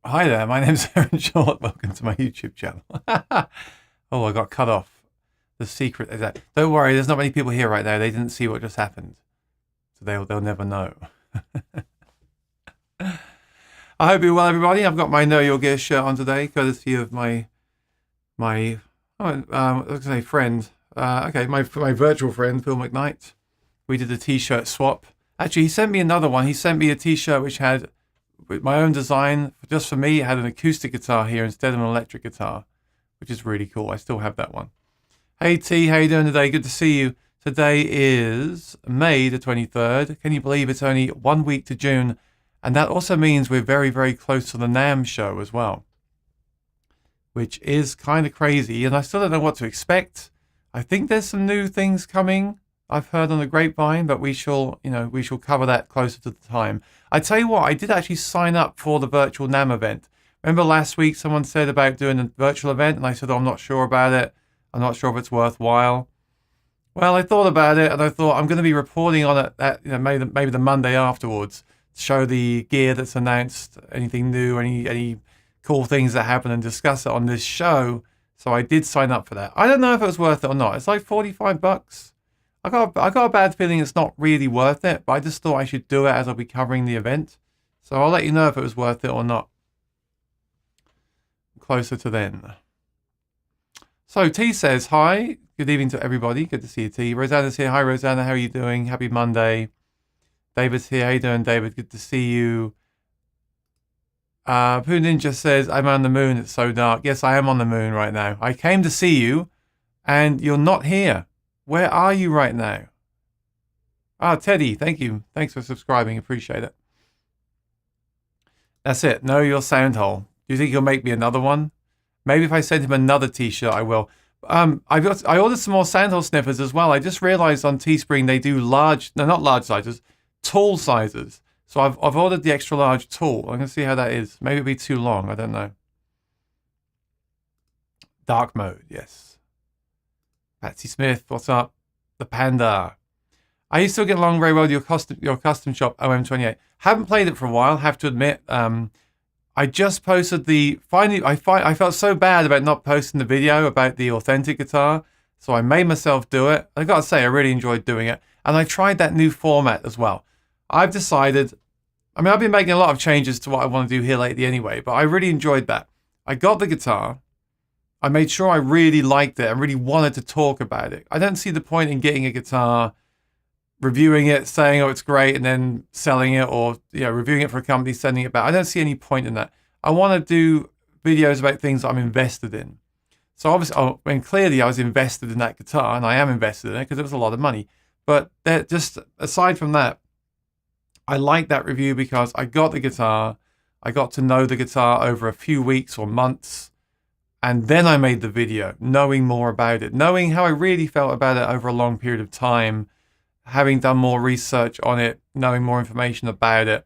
Hi there, my name's Aaron Short. Welcome to my YouTube channel. Oh, I got cut off. The secret is that. Don't worry, there's not many people here right now. They didn't see what just happened, so they'll never know. I hope you're well, everybody. I've got my Know Your Gear shirt on today, courtesy of my I was gonna say friend. My virtual friend Phil McKnight. We did a T-shirt swap. Actually, he sent me another one. He sent me a T-shirt which had, with my own design, just for me, it had an acoustic guitar here instead of an electric guitar, which is really cool. I still have that one. Hey T, how you doing today? Good to see you. Today is May the 23rd. Can you believe it's only 1 week to June? And that also means we're very, very close to the NAMM show as well, which is kind of crazy. And I still don't know what to expect. I think there's some new things coming, I've heard on the grapevine, but we shall cover that closer to the time. I tell you what, I did actually sign up for the virtual NAMM event. Remember last week someone said about doing a virtual event, and I said, I'm not sure about it. I'm not sure if it's worthwhile. Well, I thought about it, and I thought I'm going to be reporting on it at, maybe the Monday afterwards, to show the gear that's announced, anything new, any cool things that happen, and discuss it on this show. So I did sign up for that. I don't know if it was worth it or not. It's like $45. I got a bad feeling it's not really worth it, but I just thought I should do it as I'll be covering the event. So I'll let you know if it was worth it or not closer to then. So T says, hi, good evening to everybody. Good to see you, T. Rosanna's here. Hi, Rosanna. How are you doing? Happy Monday. David's here. How you doing, David? Good to see you. Pooh Ninja says, I'm on the moon. It's so dark. Yes, I am on the moon right now. I came to see you, and you're not here. Where are you right now? Teddy, thank you. Thanks for subscribing. Appreciate it. That's it. Know your sound hole. Do you think he'll make me another one? Maybe if I send him another T-shirt, I will. I ordered some more sound hole sniffers as well. I just realized on Teespring they do not large sizes, tall sizes. So I've ordered the extra large tall. I'm going to see how that is. Maybe it'll be too long. I don't know. Dark mode, yes. Patsy Smith, what's up? The Panda. Are you still getting along very well with your custom shop OM28? Haven't played it for a while, have to admit. I just posted I felt so bad about not posting the video about the authentic guitar, so I made myself do it. I gotta say, I really enjoyed doing it. And I tried that new format as well. I've decided, I've been making a lot of changes to what I want to do here lately anyway, but I really enjoyed that. I got the guitar. I made sure I really liked it and really wanted to talk about it. I don't see the point in getting a guitar, reviewing it, saying, oh, it's great, and then selling it, or reviewing it for a company, sending it back. I don't see any point in that. I want to do videos about things I'm invested in. So obviously, clearly I was invested in that guitar, and I am invested in it because it was a lot of money. But just aside from that, I like that review because I got the guitar, I got to know the guitar over a few weeks or months, and then I made the video, knowing more about it, knowing how I really felt about it over a long period of time, having done more research on it, knowing more information about it.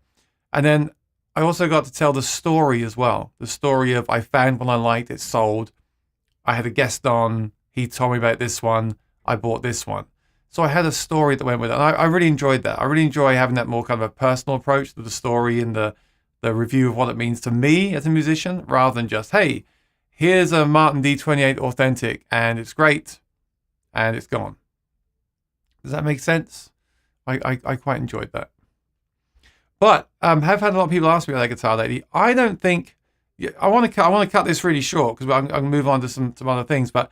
And then I also got to tell the story as well. The story of I found one I liked, it sold. I had a guest on, he told me about this one, I bought this one. So I had a story that went with it. And I really enjoyed that. I really enjoy having that more kind of a personal approach to the story and the review of what it means to me as a musician, rather than just, hey, here's a Martin D28 authentic, and it's great, and it's gone. Does that make sense? I quite enjoyed that. But have had a lot of people ask me about that guitar lately. I don't think I want to cut this really short because I'm going to move on to some other things. But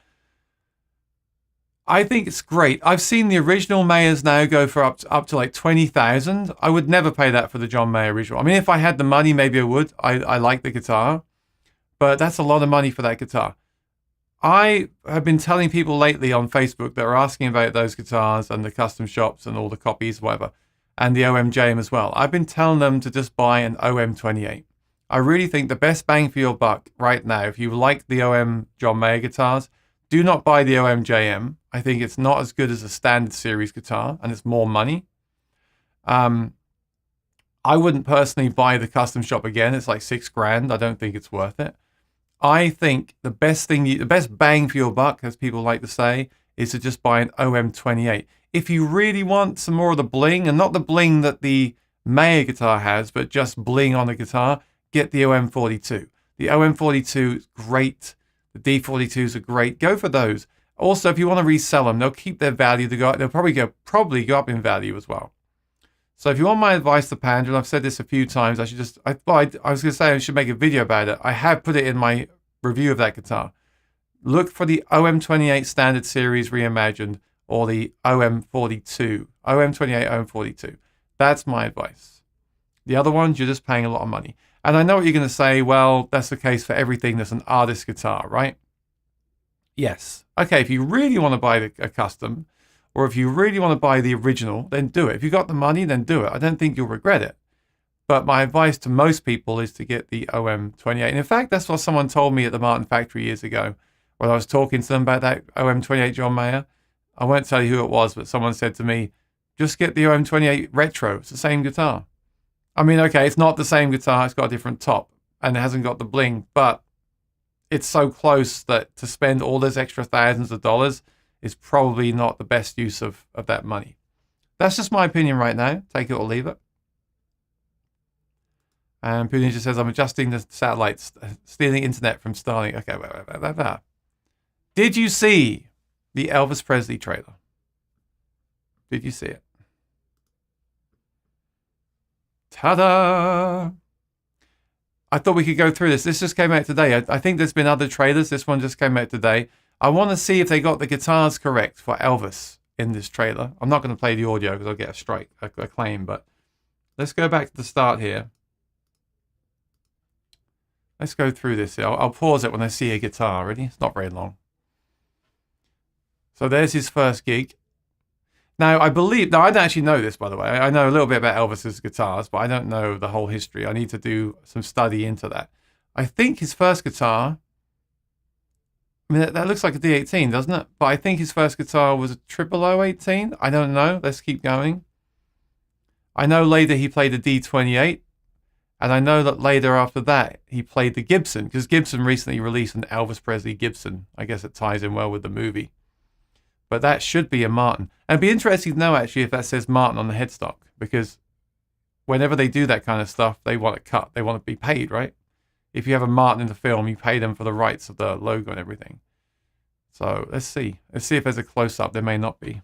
I think it's great. I've seen the original Mayers now go for up to like 20,000. I would never pay that for the John Mayer original. I mean, if I had the money, maybe I would. I like the guitar. But that's a lot of money for that guitar. I have been telling people lately on Facebook that are asking about those guitars and the custom shops and all the copies, whatever, and the OMJM as well. I've been telling them to just buy an OM28. I really think the best bang for your buck right now, if you like the OM John Mayer guitars, do not buy the OMJM. I think it's not as good as a standard series guitar, and it's more money. I wouldn't personally buy the custom shop again. It's like $6,000. I don't think it's worth it. I think the best bang for your buck, as people like to say, is to just buy an OM28. If you really want some more of the bling, and not the bling that the Mayer guitar has, but just bling on the guitar, get the OM42. The OM42 is great. The D42s are great. Go for those. Also, if you want to resell them, they'll keep their value. They'll probably go up in value as well. So if you want my advice to Panda, and I've said this a few times, I was going to say I should make a video about it. I have put it in my review of that guitar. Look for the OM28 Standard Series Reimagined or the OM42. OM28, OM42. That's my advice. The other ones, you're just paying a lot of money. And I know what you're going to say, well, that's the case for everything that's an artist guitar, right? Yes. Okay, if you really want to buy a custom, or if you really want to buy the original, then do it. If you got the money, then do it. I don't think you'll regret it. But my advice to most people is to get the OM28. And in fact, that's what someone told me at the Martin factory years ago when I was talking to them about that OM28 John Mayer. I won't tell you who it was, but someone said to me, just get the OM28 Retro. It's the same guitar. I mean, okay, it's not the same guitar. It's got a different top and it hasn't got the bling, but it's so close that to spend all those extra thousands of dollars is probably not the best use of that money. That's just my opinion right now. Take it or leave it. And Putin just says, I'm adjusting the satellites, stealing internet from Starlink. Okay, wait. Did you see the Elvis Presley trailer? Did you see it? Ta-da! I thought we could go through this. This just came out today. I think there's been other trailers. This one just came out today. I want to see if they got the guitars correct for Elvis in this trailer. I'm not going to play the audio because I'll get a strike, a claim, but let's go back to the start here. Let's go through this here. I'll pause it when I see a guitar. Ready? It's not very long. So there's his first gig. Now, I don't actually know this, by the way. I know a little bit about Elvis's guitars, but I don't know the whole history. I need to do some study into that. I think his first guitar, I mean, that looks like a D18, doesn't it? But I think his first guitar was a 00018. I don't know. Let's keep going. I know later he played a D28. And I know that later after that, he played the Gibson, because Gibson recently released an Elvis Presley Gibson. I guess it ties in well with the movie. But that should be a Martin. And it'd be interesting to know, actually, if that says Martin on the headstock, because whenever they do that kind of stuff, they want it cut. They want to be paid, right? If you have a Martin in the film, you pay them for the rights of the logo and everything. So let's see. Let's see if there's a close-up. There may not be.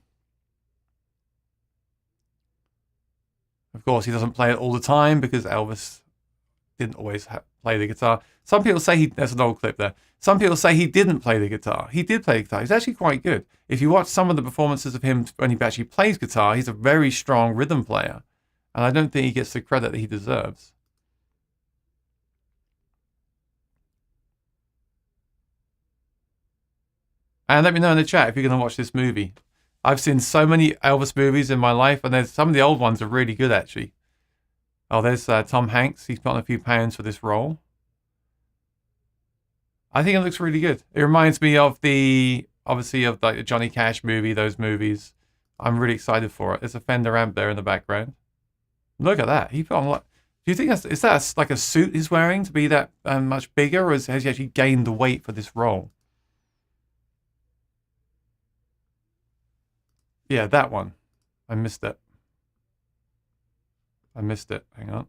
Of course, he doesn't play it all the time because Elvis didn't always play the guitar. Some people say there's an old clip there. Some people say he didn't play the guitar. He did play the guitar. He's actually quite good. If you watch some of the performances of him when he actually plays guitar, he's a very strong rhythm player. And I don't think he gets the credit that he deserves. And let me know in the chat if you're going to watch this movie. I've seen so many Elvis movies in my life, and there's some of the old ones are really good, actually. Oh, there's Tom Hanks. He's put on a few pounds for this role. I think it looks really good. It reminds me of obviously of like the Johnny Cash movie, those movies. I'm really excited for it. There's a Fender amp there in the background. Look at that. He put on do you think is that like a suit he's wearing to be that much bigger, or has he actually gained the weight for this role? Yeah, that one. I missed it. Hang on.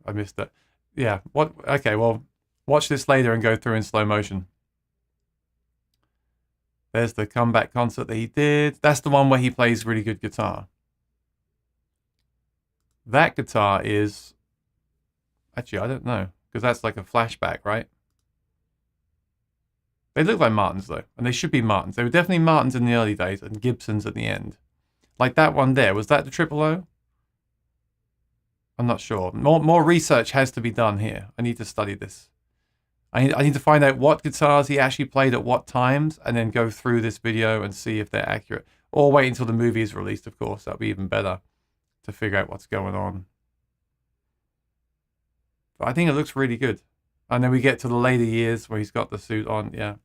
I missed it. Yeah. What? Okay. Well, watch this later and go through in slow motion. There's the comeback concert that he did. That's the one where he plays really good guitar. That guitar is actually, I don't know, because that's like a flashback, right? They look like Martins though, and they should be Martins. They were definitely Martins in the early days and Gibsons at the end. Like that one there, was that the 000? I'm not sure. More research has to be done here. I need to study this. I need to find out what guitars he actually played at what times, and then go through this video and see if they're accurate. Or wait until the movie is released, of course. That'll be even better to figure out what's going on. But I think it looks really good. And then we get to the later years where he's got the suit on. Yeah.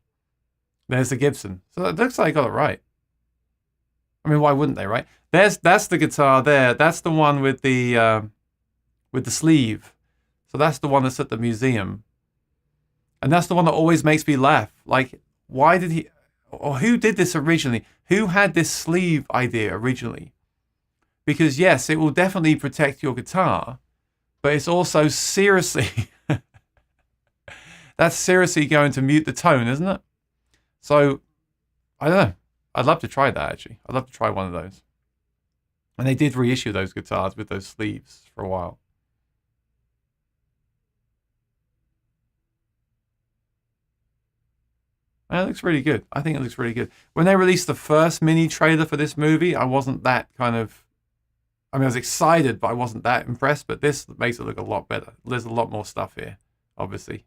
There's the Gibson. So it looks like I got it right. I mean, why wouldn't they, right? That's the guitar there. That's the one with the sleeve. So that's the one that's at the museum. And that's the one that always makes me laugh. Like, why did he... or who did this originally? Who had this sleeve idea originally? Because yes, it will definitely protect your guitar, but it's also seriously, that's seriously going to mute the tone, isn't it? So, I don't know. I'd love to try that, actually. I'd love to try one of those. And they did reissue those guitars with those sleeves for a while. And it looks really good. I think it looks really good. When they released the first mini trailer for this movie, I wasn't that kind of... I mean, I was excited, but I wasn't that impressed. But this makes it look a lot better. There's a lot more stuff here, obviously.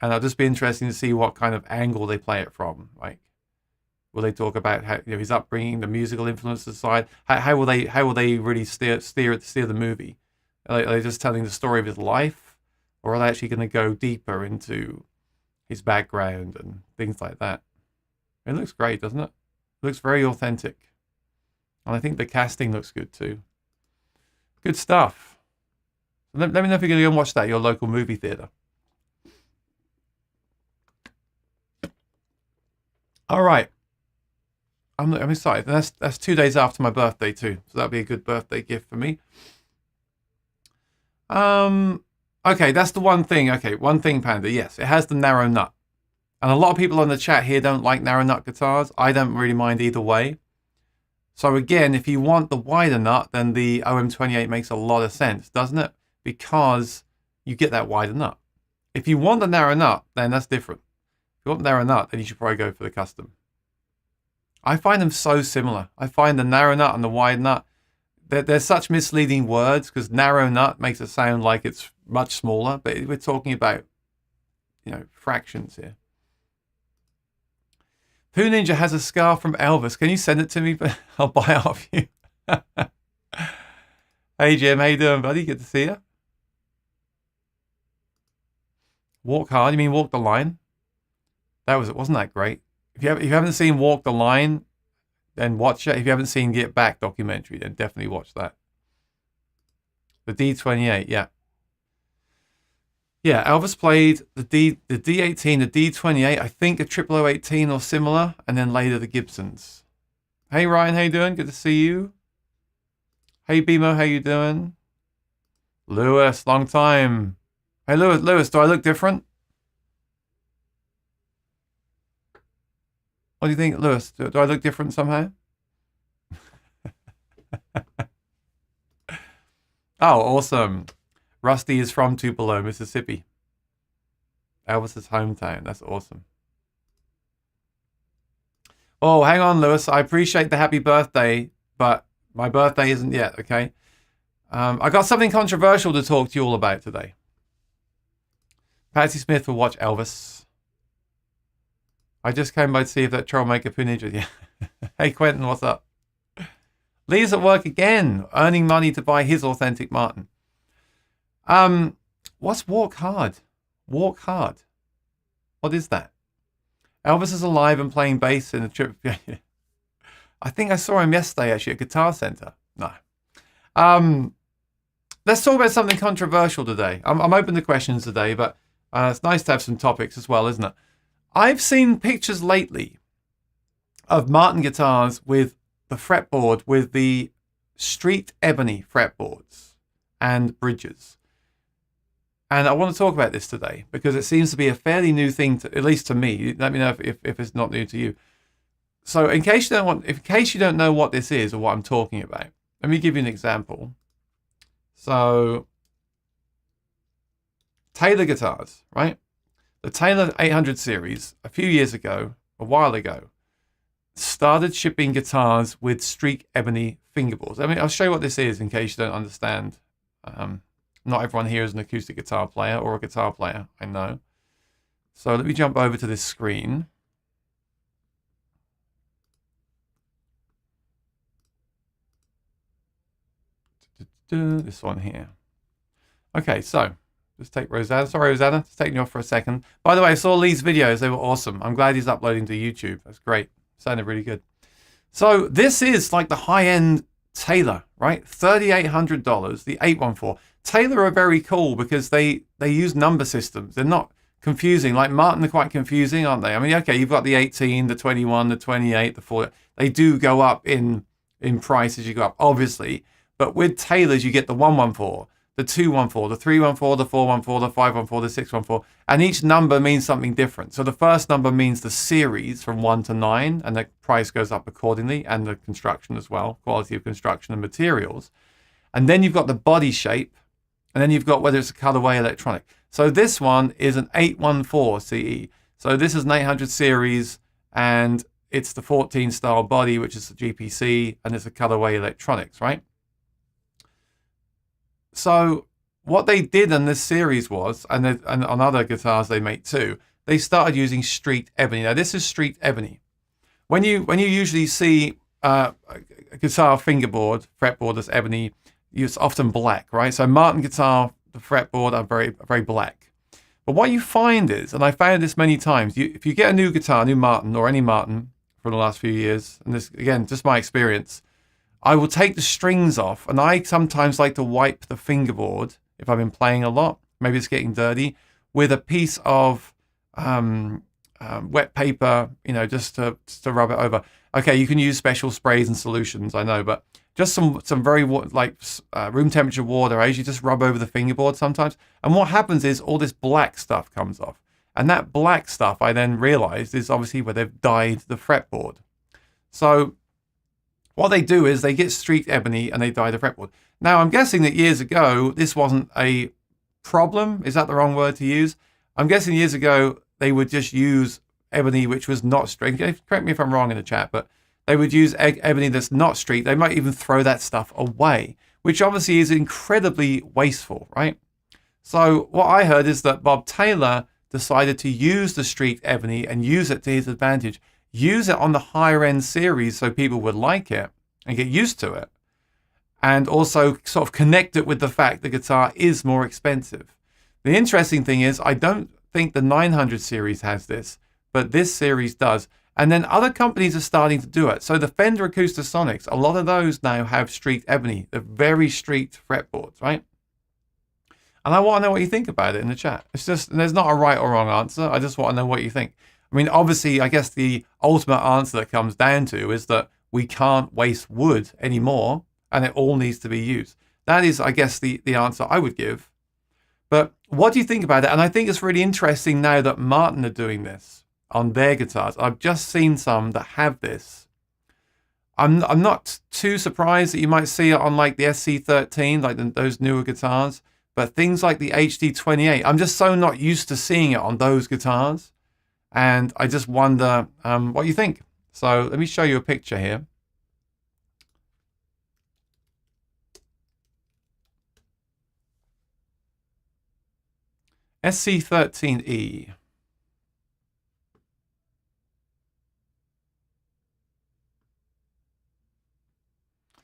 And it'll just be interesting to see what kind of angle they play it from. Like, will they talk about how, you know, his upbringing, the musical influences side? How will they really steer the movie? Are they just telling the story of his life, or are they actually going to go deeper into his background and things like that? It looks great, doesn't it? It looks very authentic, and I think the casting looks good too. Good stuff. Let me know if you're going to go and watch that at your local movie theater. All right. I'm excited. And that's 2 days after my birthday too, so that'll be a good birthday gift for me. Okay, that's the one thing. Okay, one thing, Panda. Yes, it has the narrow nut, and a lot of people on the chat here don't like narrow nut guitars. I don't really mind either way. So again, if you want the wider nut, then the OM28 makes a lot of sense, doesn't it? Because you get that wider nut. If you want the narrow nut, then that's different. If you want the narrow nut, then you should probably go for the custom. I find them so similar. I find the narrow nut and the wide nut, they're such misleading words, because narrow nut makes it sound like it's much smaller, but we're talking about, you know, fractions here. Pooh Ninja has a scarf from Elvis. Can you send it to me? I'll buy it off you. Hey Jim, how you doing, buddy? Good to see you. Walk hard. You mean walk the line? Wasn't that great? If you haven't seen Walk the Line, then watch it. If you haven't seen Get Back documentary, then definitely watch that. The D28, yeah. Yeah, Elvis played the D18, the D28, I think a 0018 or similar, and then later the Gibsons. Hey Ryan, how you doing? Good to see you. Hey Bimo, how you doing? Lewis, long time. Hey Lewis, do I look different? What do you think, Lewis? Do I look different somehow? Oh, awesome. Rusty is from Tupelo, Mississippi. Elvis's hometown. That's awesome. Oh, hang on, Lewis. I appreciate the happy birthday, but my birthday isn't yet, okay? I got something controversial to talk to you all about today. Patsy Smith will watch Elvis. I just came by to see if that troublemaker Pooh Ninja. Yeah. Hey Quentin, what's up? Lee's at work again, earning money to buy his authentic Martin. What's Walk Hard? Walk Hard. What is that? Elvis is alive and playing bass in a trip. I think I saw him yesterday actually at Guitar Center. No. Let's talk about something controversial today. I'm open to questions today, but it's nice to have some topics as well, isn't it? I've seen pictures lately of Martin guitars with the fretboard, with the street ebony fretboards and bridges. And I want to talk about this today because it seems to be a fairly new thing, at least to me. Let me know if it's not new to you. So in case you don't know what this is or what I'm talking about, let me give you an example. So Taylor guitars, right? The Taylor 800 series, a few years ago, a while ago, started shipping guitars with streak ebony fingerboards. I mean, I'll show you what this is in case you don't understand. Not everyone here is an acoustic guitar player or a guitar player, I know. So let me jump over to this screen. This one here. Okay, so just take Rosanna. Sorry, Rosanna, it's taking you off for a second. By the way, I saw Lee's videos. They were awesome. I'm glad he's uploading to YouTube. That's great. Sounded really good. So this is like the high-end Taylor, right? $3,800, the 814. Taylor are very cool because they use number systems. They're not confusing. Like Martin are quite confusing, aren't they? I mean, okay, you've got the 18, the 21, the 28, the 40. They do go up in price as you go up, obviously. But with Taylors, you get the 114, the 214, the 314, the 414, the 514, the 614. And each number means something different. So the first number means the series from 1 to 9, and the price goes up accordingly, and the construction as well, quality of construction and materials. And then you've got the body shape, and then you've got whether it's a colorway electronic. So this one is an 814 CE. So this is an 800 series, and it's the 14 style body, which is the GPC, and it's a colorway electronics, right? So what they did in this series was, and on other guitars they make too, they started using street ebony. Now this is street ebony. When you usually see a guitar fingerboard, fretboard that's ebony, it's often black, right? So Martin guitar, the fretboard are very black. But what you find is, and I found this many times, if you get a new guitar, new Martin or any Martin for the last few years, and this again, just my experience, I will take the strings off, and I sometimes like to wipe the fingerboard if I've been playing a lot, maybe it's getting dirty, with a piece of wet paper, just to rub it over. Okay, you can use special sprays and solutions, I know, but just some very room temperature water, I usually just rub over the fingerboard sometimes. And what happens is all this black stuff comes off. And that black stuff, I then realized, is obviously where they've dyed the fretboard. So what they do is they get street ebony and they dye the fretboard. Now, I'm guessing that years ago, this wasn't a problem. Is that the wrong word to use? I'm guessing years ago, they would just use ebony, which was not street. Correct me if I'm wrong in the chat, but they would use ebony that's not street. They might even throw that stuff away, which obviously is incredibly wasteful, right? So what I heard is that Bob Taylor decided to use the street ebony and use it to his advantage. Use it on the higher end series so people would like it and get used to it. And also sort of connect it with the fact the guitar is more expensive. The interesting thing is, I don't think the 900 series has this, but this series does. And then other companies are starting to do it. So the Fender Acoustasonics, a lot of those now have street ebony, the very street fretboards, right? And I want to know what you think about it in the chat. It's just, there's not a right or wrong answer. I just want to know what you think. I mean, obviously, I guess the ultimate answer that comes down to is that we can't waste wood anymore, and it all needs to be used. That is, I guess, the answer I would give. But what do you think about it? And I think it's really interesting now that Martin are doing this on their guitars. I've just seen some that have this. I'm not too surprised that you might see it on like the SC13, like those newer guitars. But things like the HD28, I'm just so not used to seeing it on those guitars. And I just wonder what you think. So let me show you a picture here. SC13E.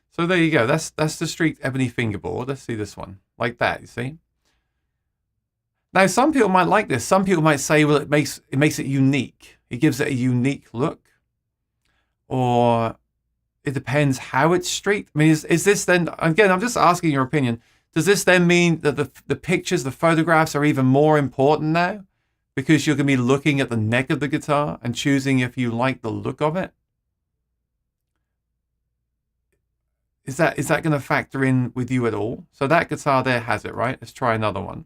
So there you go. That's the street ebony fingerboard. Let's see this one. Like that, you see? Now, some people might like this. Some people might say, well, it makes it unique. It gives it a unique look. Or it depends how it's street. I mean, is this then, again, I'm just asking your opinion. Does this then mean that the pictures, the photographs are even more important now? Because you're going to be looking at the neck of the guitar and choosing if you like the look of it? Is that going to factor in with you at all? So that guitar there has it, right? Let's try another one.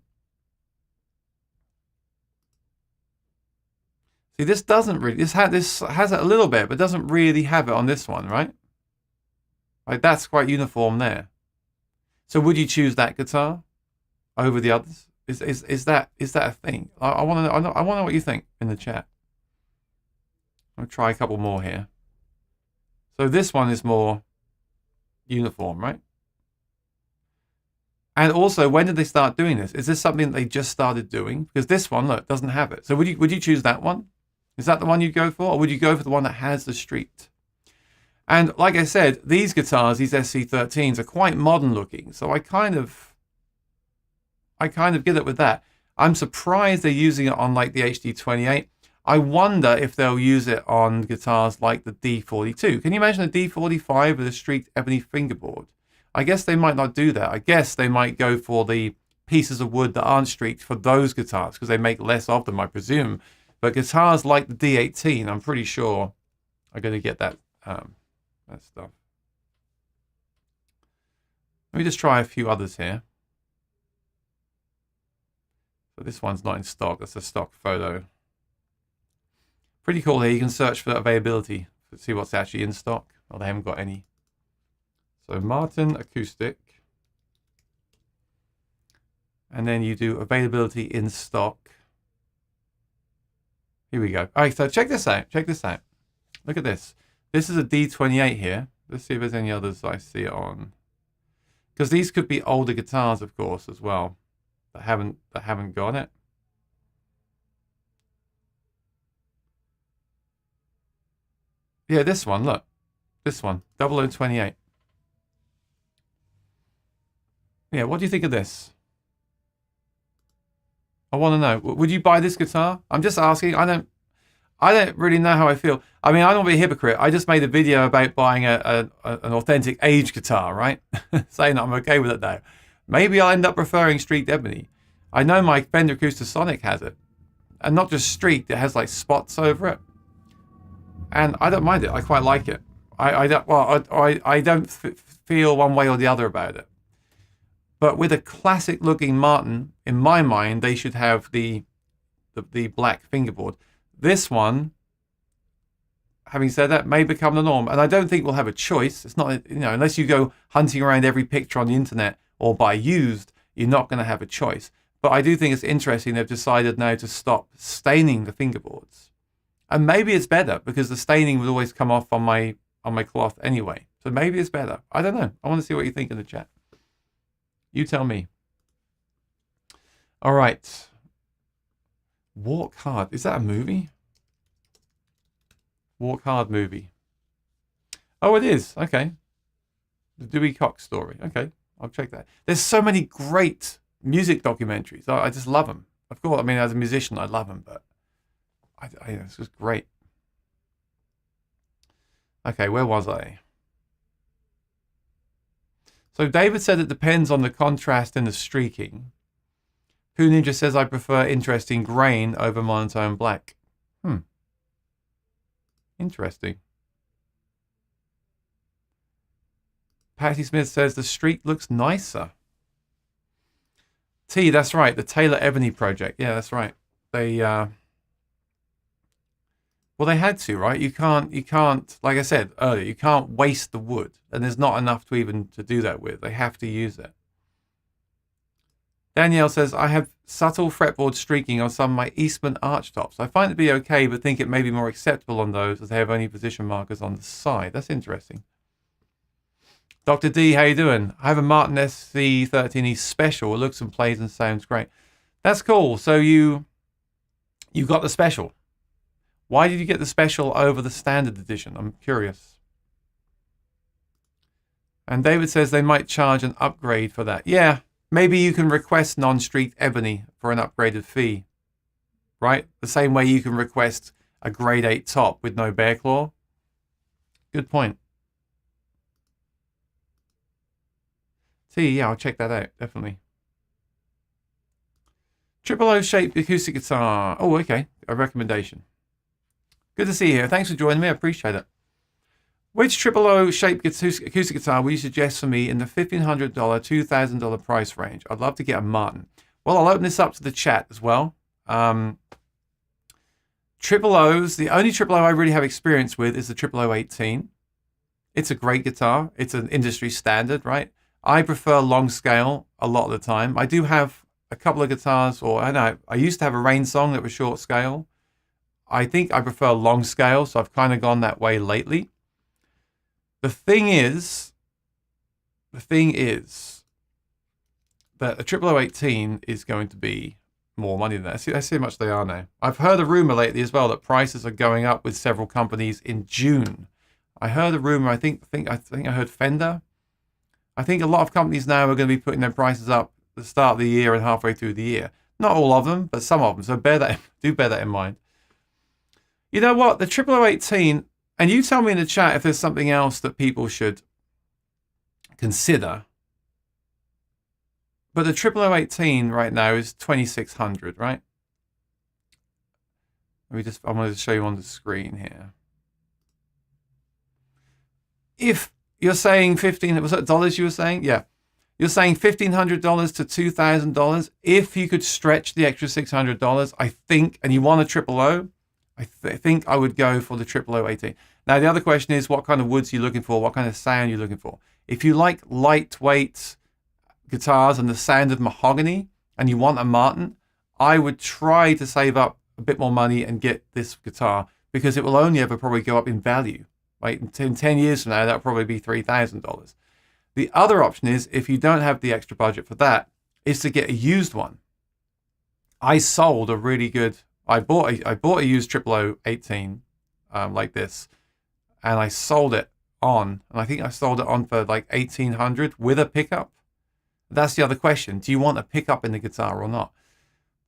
See, this doesn't really, this has it a little bit, but doesn't really have it on this one, right? Like that's quite uniform there. So would you choose that guitar over the others? Is that a thing? I want to know what you think in the chat. I'll try a couple more here. So this one is more uniform, right? And also, when did they start doing this? Is this something that they just started doing? Because this one, look, doesn't have it. So would you choose that one? Is that the one you'd go for? Or would you go for the one that has the street? And like I said, these guitars, these SC13s, are quite modern looking. So I kind of get it with that. I'm surprised they're using it on like the HD28. I wonder if they'll use it on guitars like the D42. Can you imagine a D45 with a street ebony fingerboard? I guess they might not do that. I guess they might go for the pieces of wood that aren't streaked for those guitars because they make less of them, I presume. But guitars like the D18, I'm pretty sure are going to get that stuff. Let me just try a few others here. So this one's not in stock. That's a stock photo. Pretty cool here. You can search for availability to see what's actually in stock. Well, they haven't got any. So Martin acoustic. And then you do availability in stock. Here we go. All right, so check this out. Check this out. Look at this. This is a D28 here. Let's see if there's any others I see it on. Because these could be older guitars, of course, as well, that haven't got it. Yeah, this one, look. This one, 0028. Yeah, what do you think of this? I want to know. Would you buy this guitar? I'm just asking. I don't really know how I feel. I mean, I don't want to be a hypocrite. I just made a video about buying an authentic aged guitar, right? Saying that I'm okay with it now. Maybe I'll end up preferring streaked ebony. I know my Fender Acoustasonic has it. And not just streaked, it has like spots over it. And I don't mind it. I quite like it. I don't feel one way or the other about it. But with a classic looking Martin, in my mind, they should have the black fingerboard. This one, having said that, may become the norm. And I don't think we'll have a choice. It's not, unless you go hunting around every picture on the internet or buy used, you're not going to have a choice. But I do think it's interesting they've decided now to stop staining the fingerboards. And maybe it's better because the staining would always come off on my cloth anyway. So maybe it's better. I don't know. I want to see what you think in the chat. You tell me. All right. Walk Hard. Is that a movie? Walk Hard movie. Oh, it is. Okay. The Dewey Cox story. Okay. I'll check that. There's so many great music documentaries. I just love them. Of course, I mean, as a musician, I love them, but it's just great. Okay, where was I? So David said it depends on the contrast in the streaking. Pooh Ninja says I prefer interesting grain over monotone black. Interesting. Patty Smith says the streak looks nicer. T, that's right. The Taylor Ebony project. Yeah, that's right. They well, they had to, right? You can't, like I said earlier, you can't waste the wood. And there's not enough to do that with. They have to use it. Danielle says, I have subtle fretboard streaking on some of my Eastman archtops. I find it to be okay, but think it may be more acceptable on those as they have only position markers on the side. That's interesting. Dr. D, how you doing? I have a Martin SC13E Special. It looks and plays and sounds great. That's cool. So you got the Special. Why did you get the Special over the Standard Edition? I'm curious. And David says they might charge an upgrade for that. Yeah, maybe you can request non-streaked ebony for an upgraded fee. Right? The same way you can request a grade 8 top with no bear claw. Good point. Yeah, I'll check that out, definitely. Triple O shaped acoustic guitar. Oh, okay. A recommendation. Good to see you here. Thanks for joining me. I appreciate it. Which triple O shaped acoustic guitar would you suggest for me in the $1,500, $2,000 price range? I'd love to get a Martin. Well, I'll open this up to the chat as well. Triple O's, the only triple O I really have experience with is the 0018. It's a great guitar. It's an industry standard, right? I prefer long scale a lot of the time. I do have a couple of guitars, or I used to have a Rain Song that was short scale. I think I prefer long scale, so I've kind of gone that way lately. The thing is that a 0018 is going to be more money than that. I see how much they are now. I've heard a rumor lately as well that prices are going up with several companies in June. I heard a rumor. I think I heard Fender. I think a lot of companies now are going to be putting their prices up at the start of the year and halfway through the year. Not all of them, but some of them. So bear that in mind. You know what? The 0018, and you tell me in the chat if there's something else that people should consider. But the 0018 right now is 2,600, right? I'm going to show you on the screen here. If you're saying was that dollars you were saying? Yeah. You're saying $1,500 to $2,000. If you could stretch the extra $600, I think, and you want a 000, I think I would go for the 0018. Now, the other question is, what kind of woods are you looking for? What kind of sound are you looking for? If you like lightweight guitars and the sound of mahogany, and you want a Martin, I would try to save up a bit more money and get this guitar, because it will only ever probably go up in value. Right? In 10 years from now, that'll probably be $3,000. The other option is, if you don't have the extra budget for that, is to get a used one. I sold a really good, I bought a used 0018 like this, and I sold it on, and I think I sold it on for like $1,800 with a pickup. That's the other question. Do you want a pickup in the guitar or not?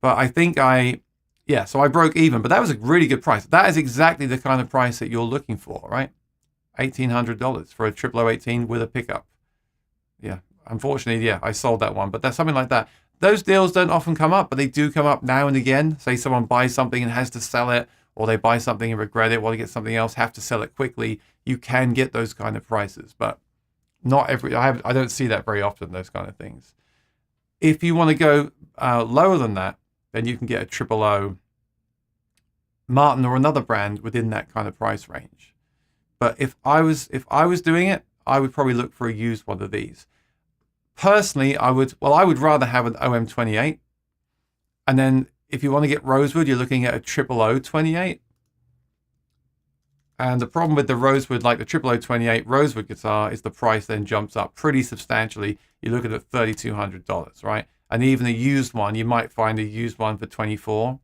But I think so I broke even, but that was a really good price. That is exactly the kind of price that you're looking for, right? $1,800 for a 0018 with a pickup. Yeah, unfortunately, yeah, I sold that one, but that's something like that. Those deals don't often come up, but they do come up now and again. Say someone buys something and has to sell it, or they buy something and regret it while they get something else, have to sell it quickly. You can get those kind of prices, but not every. I don't see that very often, those kind of things. If you want to go lower than that, then you can get a 000 Martin or another brand within that kind of price range. But if I was doing it, I would probably look for a used one of these. Personally, I would rather have an OM28. And then if you want to get rosewood, you're looking at a 0028. And the problem with the rosewood, like the 0028 rosewood guitar, is the price then jumps up pretty substantially. You're looking at $3,200, right? And even a used one, you might find a used one for $24.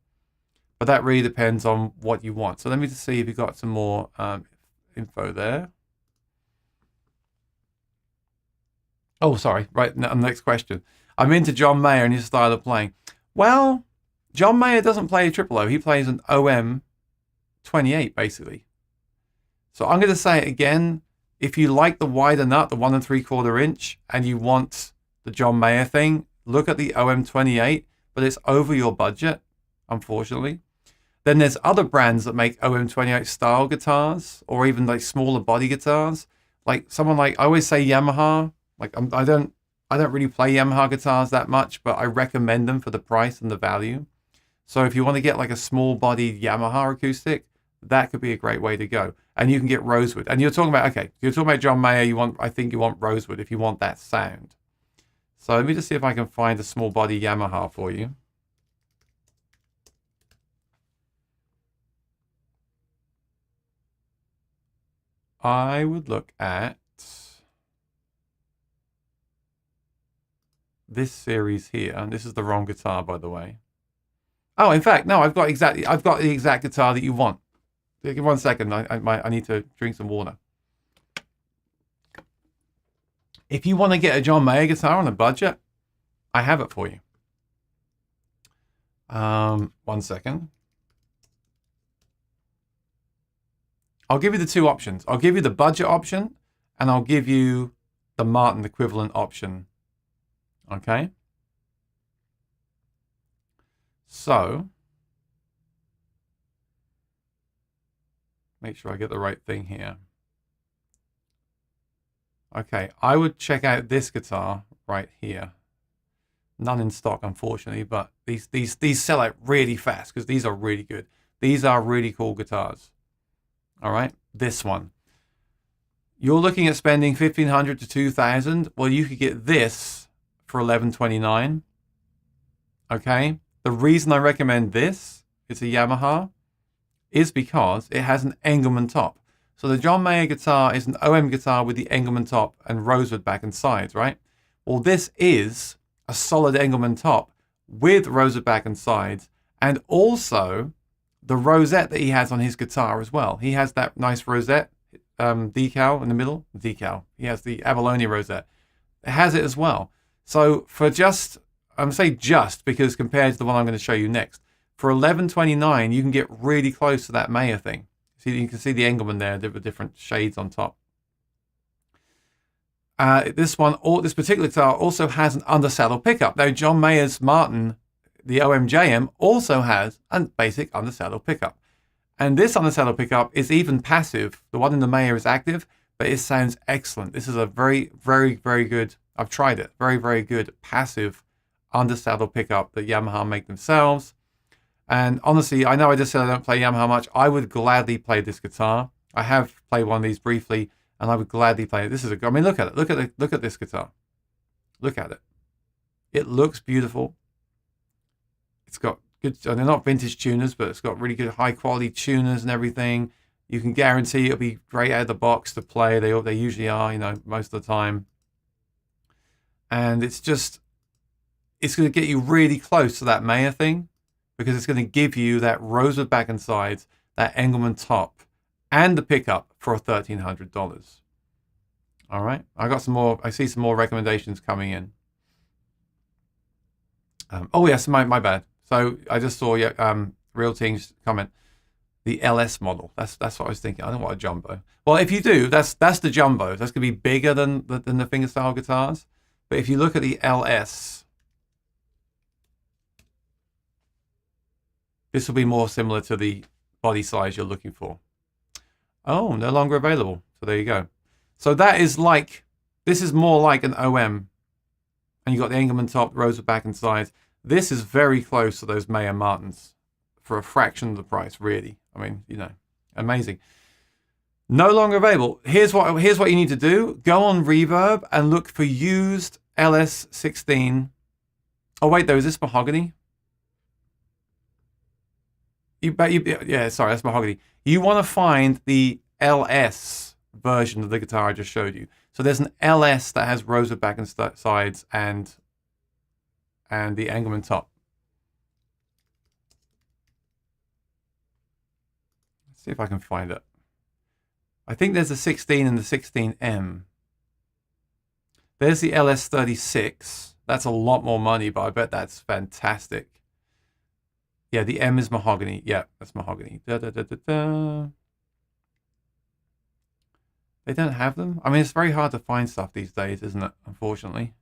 But that really depends on what you want. So let me just see if you've got some more info there. Oh, sorry. Right, next question. I'm into John Mayer and his style of playing. Well, John Mayer doesn't play a 000. He plays an OM28, basically. So I'm going to say it again. If you like the wider nut, the 1 3/4 inch, and you want the John Mayer thing, look at the OM28, but it's over your budget, unfortunately. Then there's other brands that make OM28 style guitars, or even like smaller body guitars. Like someone like, I always say Yamaha. Like I don't really play Yamaha guitars that much, but I recommend them for the price and the value. So if you want to get like a small bodied Yamaha acoustic, that could be a great way to go. And you can get rosewood. And you're talking about John Mayer. I think you want rosewood if you want that sound. So let me just see if I can find a small body Yamaha for you. I would look at this series here, and this is the wrong guitar, by the way. Oh, in fact, no, I've got the exact guitar that you want. Give me 1 second. I need to drink some water. If you want to get a John Mayer guitar on a budget, I have it for you. 1 second. I'll give you the two options. I'll give you the budget option, and I'll give you the Martin equivalent option. Okay? So, make sure I get the right thing here. Okay, I would check out this guitar right here. None in stock, unfortunately, but these sell out really fast because these are really good. These are really cool guitars. All right, this one. You're looking at spending $1,500 to $2,000. Well, you could get this for $1,129. Okay, the reason I recommend this, it's a Yamaha, is because it has an Engelmann top. So the John Mayer guitar is an OM guitar with the Engelmann top and rosewood back and sides, right? Well, this is a solid Engelmann top with rosewood back and sides, and also the rosette that he has on his guitar as well. He has that nice rosette decal in the middle. He has the abalone rosette. It has it as well. So for just, I'm saying just because compared to the one I'm going to show you next, for $1,129, you can get really close to that Mayer thing. See, you can see the Engelmann there, the different shades on top. this particular guitar also has an undersaddle pickup. Now, John Mayer's Martin, the OMJM, also has a basic undersaddle pickup. And this undersaddle pickup is even passive. The one in the Mayer is active, but it sounds excellent. This is a very, very, very good, I've tried it, very, very good passive undersaddle pickup that Yamaha make themselves. And honestly, I know I just said I don't play Yamaha much. I would gladly play this guitar. I have played one of these briefly, and I would gladly play it. This is I mean, look at it. Look at this guitar. Look at it. It looks beautiful. It's got good, they're not vintage tuners, but it's got really good high quality tuners and everything. You can guarantee it'll be great out of the box to play. They usually are, you know, most of the time. And it's going to get you really close to that Mayer thing, because it's going to give you that rosewood back and sides, that Engelmann top, and the pickup for $1,300. All right, I see some more recommendations coming in. Oh yes, my bad. So I just saw Real Team's comment. The LS model. That's what I was thinking. I don't want a jumbo. Well, if you do, that's the jumbo. That's going to be bigger than the fingerstyle guitars. But if you look at the LS, this will be more similar to the body size you're looking for. Oh, no longer available. So there you go. So this is more like an OM. And you got the Engelmann top, rosewood back and sides. This is very close to those Mayer Martins for a fraction of the price, really. I mean, you know, amazing. No longer available. Here's what you need to do. Go on Reverb and look for used LS16. Oh wait, though, is this mahogany? Yeah, sorry, that's mahogany. You want to find the LS version of the guitar I just showed you. So there's an LS that has rosewood back and sides and the Engelmann top. Let's see if I can find it. I think there's a 16 and the 16M. There's the LS36. That's a lot more money, but I bet that's fantastic. Yeah, the M is mahogany. Yeah, that's mahogany. Da, da, da, da, da. They don't have them? I mean, it's very hard to find stuff these days, isn't it? Unfortunately.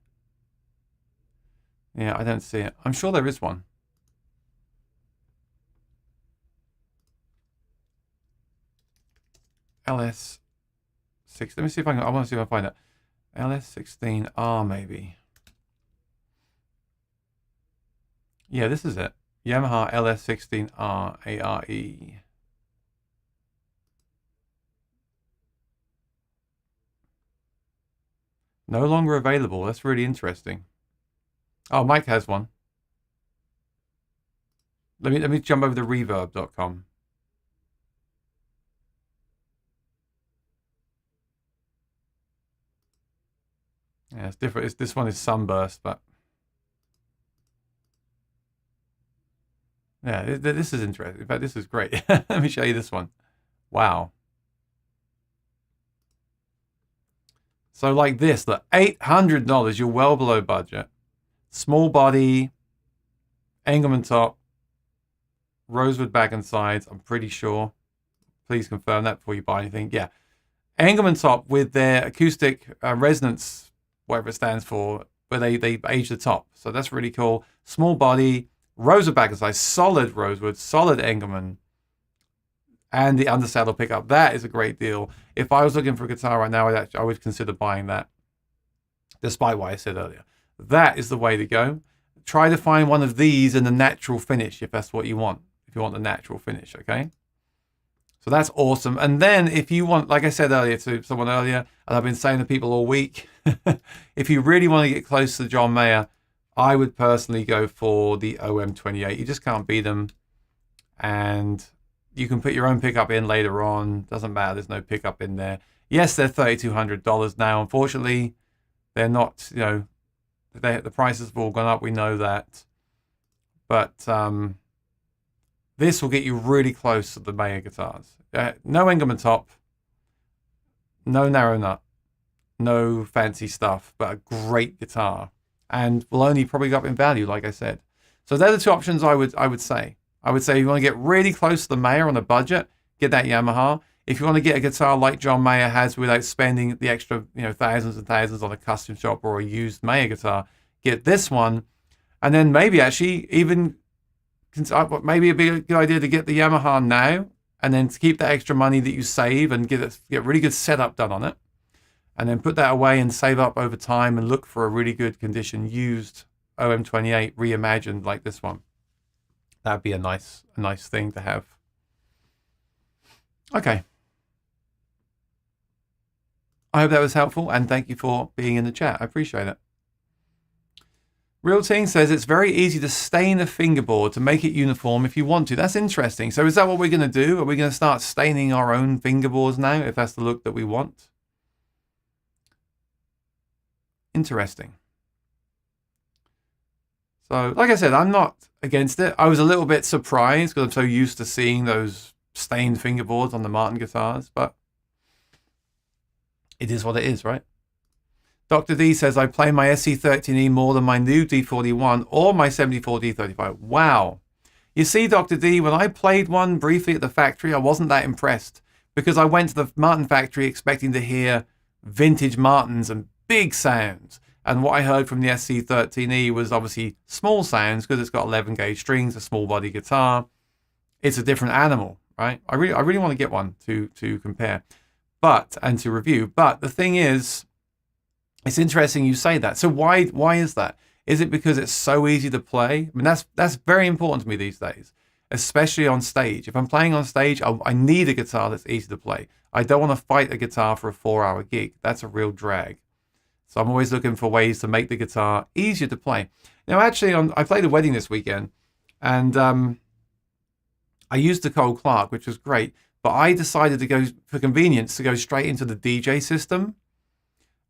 Yeah, I don't see it. I'm sure there is one. LS6. Let me see if I want to see if I find it. LS16R maybe. Yeah, this is it. Yamaha LS16R ARE. No longer available. That's really interesting. Oh, Mike has one. Let me jump over to reverb.com. Yeah, it's different. This one is Sunburst, but yeah, this is interesting. In fact, this is great. Let me show you this one. Wow. So like this, the $800, you're well below budget. Small body, Engelmann top, rosewood back and sides, I'm pretty sure. Please confirm that before you buy anything. Yeah. Engelmann top with their acoustic resonance, whatever it stands for, where they age the top. So that's really cool. Small body, rosewood back and sides, solid rosewood, solid Engelmann, and the undersaddle pickup. That is a great deal. If I was looking for a guitar right now, I would consider buying that, despite what I said earlier. That is the way to go. Try to find one of these in the natural finish if that's what you want. If you want the natural finish, okay? So that's awesome. And then if you want, like I said earlier to someone earlier, and I've been saying to people all week, if you really want to get close to John Mayer, I would personally go for the OM28. You just can't beat them. And you can put your own pickup in later on. Doesn't matter. There's no pickup in there. Yes, they're $3,200 now. Unfortunately, they're not, you know, the prices have all gone up. We know that. But this will get you really close to the Mayer guitars. No Engelmann top. No narrow nut. No fancy stuff. But a great guitar. And will only probably go up in value, like I said. So they're the two options I would say. I would say if you want to get really close to the Mayer on a budget, get that Yamaha. if you want to get a guitar like John Mayer has without spending the extra, thousands and thousands on a custom shop or a used Mayer guitar, get this one. And then maybe actually even, maybe it'd be a good idea to get the Yamaha now and then to keep that extra money that you save and get really good setup done on it. And then put that away and save up over time and look for a really good condition used OM28 reimagined like this one. That'd be a nice thing to have. Okay. I hope that was helpful, and thank you for being in the chat. I appreciate it. Real Ting says it's very easy to stain a fingerboard to make it uniform if you want to. That's interesting. So is that what we're going to do? Are we going to start staining our own fingerboards now if that's the look that we want? Interesting. So, like I said, I'm not against it. I was a little bit surprised because I'm so used to seeing those stained fingerboards on the Martin guitars, but it is what it is, right? Dr. D says, I play my SC13E more than my new D41 or my 74 D35. Wow. You see, Dr. D, when I played one briefly at the factory, I wasn't that impressed because I went to the Martin factory expecting to hear vintage Martins and big sounds. And what I heard from the SC13E was obviously small sounds because it's got 11 gauge strings, a small body guitar. It's a different animal, right? I really want to get one to compare, and to review. But the thing is, it's interesting you say that. So why is that? Is it because it's so easy to play? I mean, that's very important to me these days, especially on stage. If I'm playing on stage, I need a guitar that's easy to play. I don't want to fight a guitar for a 4-hour gig. That's a real drag. So I'm always looking for ways to make the guitar easier to play. Now, actually, I played a wedding this weekend, and I used the Cole Clark, which was great. But I decided to go, for convenience, to go straight into the DJ system.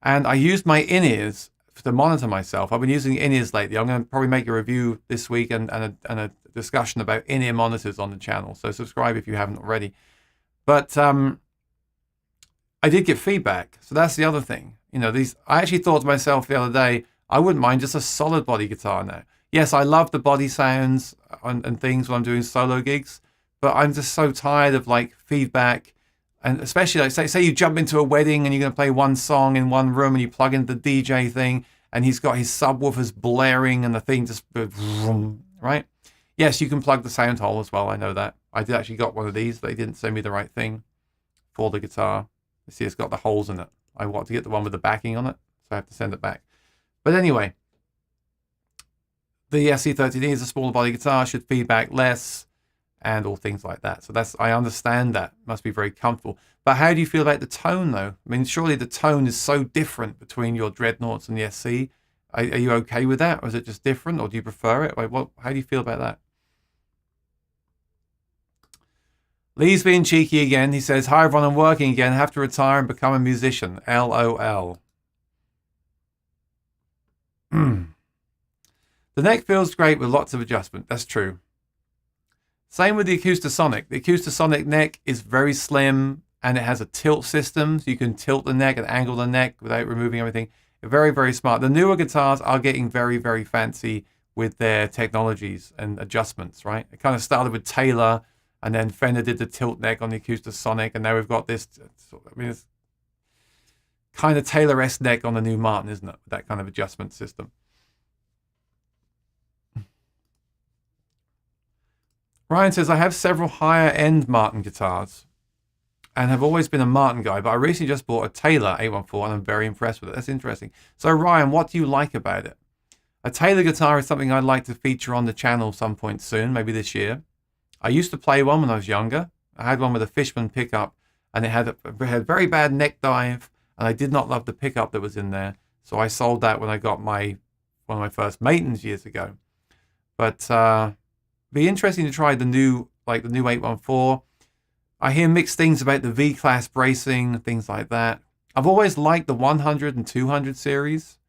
And I used my in-ears to monitor myself. I've been using in-ears lately. I'm going to probably make a review this week and a discussion about in-ear monitors on the channel. So subscribe if you haven't already. But I did get feedback. So that's the other thing. I actually thought to myself the other day, I wouldn't mind just a solid body guitar now. Yes, I love the body sounds and things when I'm doing solo gigs, but I'm just so tired of like feedback. And especially like say you jump into a wedding and you're going to play one song in one room and you plug into the DJ thing and he's got his subwoofers blaring and the thing just, right? Yes, you can plug the sound hole as well. I know that. I did actually got one of these. They didn't send me the right thing for the guitar. You see, it's got the holes in it. I want to get the one with the backing on it, so I have to send it back. But anyway, the SC13E is a smaller body guitar, should feedback less, and all things like that. So I understand that. Must be very comfortable. But how do you feel about the tone, though? I mean, surely the tone is so different between your Dreadnoughts and the SC. Are you okay with that, or is it just different, or do you prefer it? How do you feel about that? Lee's being cheeky again. He says, hi everyone, I'm working again. Have to retire and become a musician. LOL. The neck feels great with lots of adjustment. That's true. Same with the Acoustasonic. The Acoustasonic neck is very slim and it has a tilt system. So you can tilt the neck and angle the neck without removing everything. Very, very smart. The newer guitars are getting very, very fancy with their technologies and adjustments, right? It kind of started with Taylor, and then Fender did the tilt neck on the Acoustasonic, and now we've got this, it's kind of Taylor-esque neck on the new Martin, isn't it? That kind of adjustment system. Ryan says, I have several higher-end Martin guitars and have always been a Martin guy, but I recently just bought a Taylor 814, and I'm very impressed with it. That's interesting. So, Ryan, what do you like about it? A Taylor guitar is something I'd like to feature on the channel some point soon, maybe this year. I used to play one when I was younger. I had one with a Fishman pickup, and it had very bad neck dive, and I did not love the pickup that was in there. So I sold that when I got one of my first Maitons years ago. But be interesting to try the new 814. I hear mixed things about the V-class bracing, things like that. I've always liked the 100 and 200 series,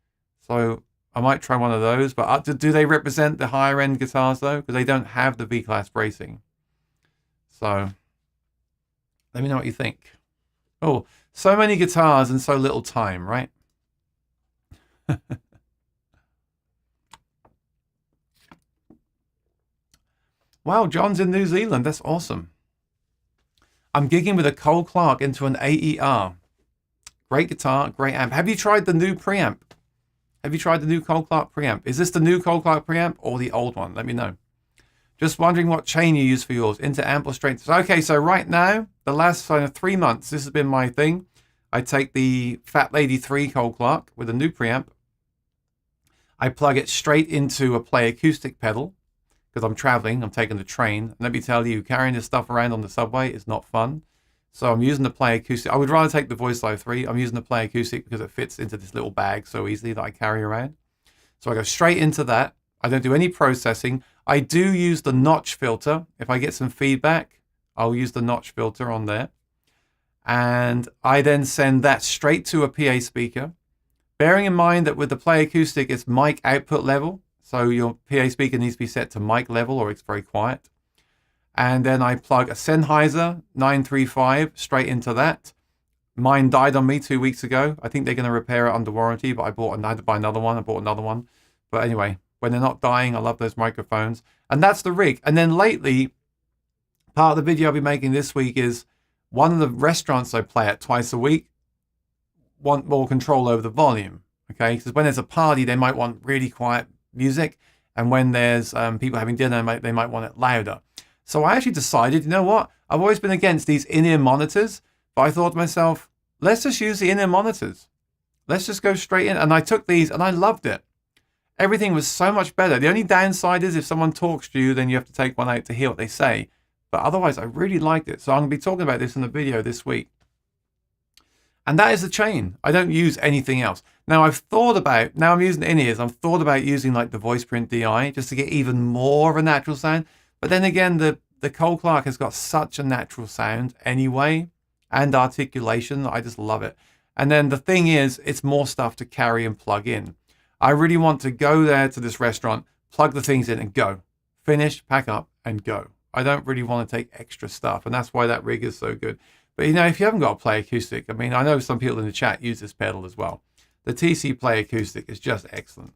so I might try one of those, but do they represent the higher end guitars though? Because they don't have the V-class bracing. So let me know what you think. Oh, so many guitars and so little time, right? Wow, John's in New Zealand. That's awesome. I'm gigging with a Cole Clark into an AER. Great guitar, great amp. Have you tried the new preamp? Have you tried the new Cole Clark preamp? Is this the new Cole Clark preamp or the old one? Let me know. Just wondering what chain you use for yours. Into amp or straight. Okay, so right now, the last 3 months, this has been my thing. I take the Fat Lady 3 Cole Clark with a new preamp. I plug it straight into a Play acoustic pedal because I'm traveling. I'm taking the train. And let me tell you, carrying this stuff around on the subway is not fun. So I'm using the Play acoustic. I would rather take the Voice Live 3. I'm using the Play acoustic because it fits into this little bag so easily that I carry around. So I go straight into that. I don't do any processing. I do use the notch filter. If I get some feedback, I'll use the notch filter on there. And I then send that straight to a PA speaker. Bearing in mind that with the Play acoustic, it's mic output level. So your PA speaker needs to be set to mic level or it's very quiet. And then I plug a Sennheiser 935 straight into that. Mine died on me 2 weeks ago. I think they're going to repair it under warranty, but I had to buy another one. I bought another one. But anyway, when they're not dying, I love those microphones. And that's the rig. And then lately, part of the video I'll be making this week is one of the restaurants I play at twice a week want more control over the volume. Okay, because when there's a party, they might want really quiet music. And when there's people having dinner, they might want it louder. So I actually decided, you know what? I've always been against these in-ear monitors, but I thought to myself, let's just use the in-ear monitors. Let's just go straight in. And I took these and I loved it. Everything was so much better. The only downside is if someone talks to you, then you have to take one out to hear what they say. But otherwise, I really liked it. So I'm going to be talking about this in the video this week. And that is the chain. I don't use anything else. Now I'm using in-ears. I've thought about using like the Voice Print DI just to get even more of a natural sound. But then again, the Cole Clark has got such a natural sound anyway, and articulation. I just love it. And then the thing is, it's more stuff to carry and plug in. I really want to go there to this restaurant, plug the things in and go. Finish, pack up and go. I don't really want to take extra stuff. And that's why that rig is so good. But, you know, if you haven't got a Play acoustic, I mean, I know some people in the chat use this pedal as well. The TC Play acoustic is just excellent.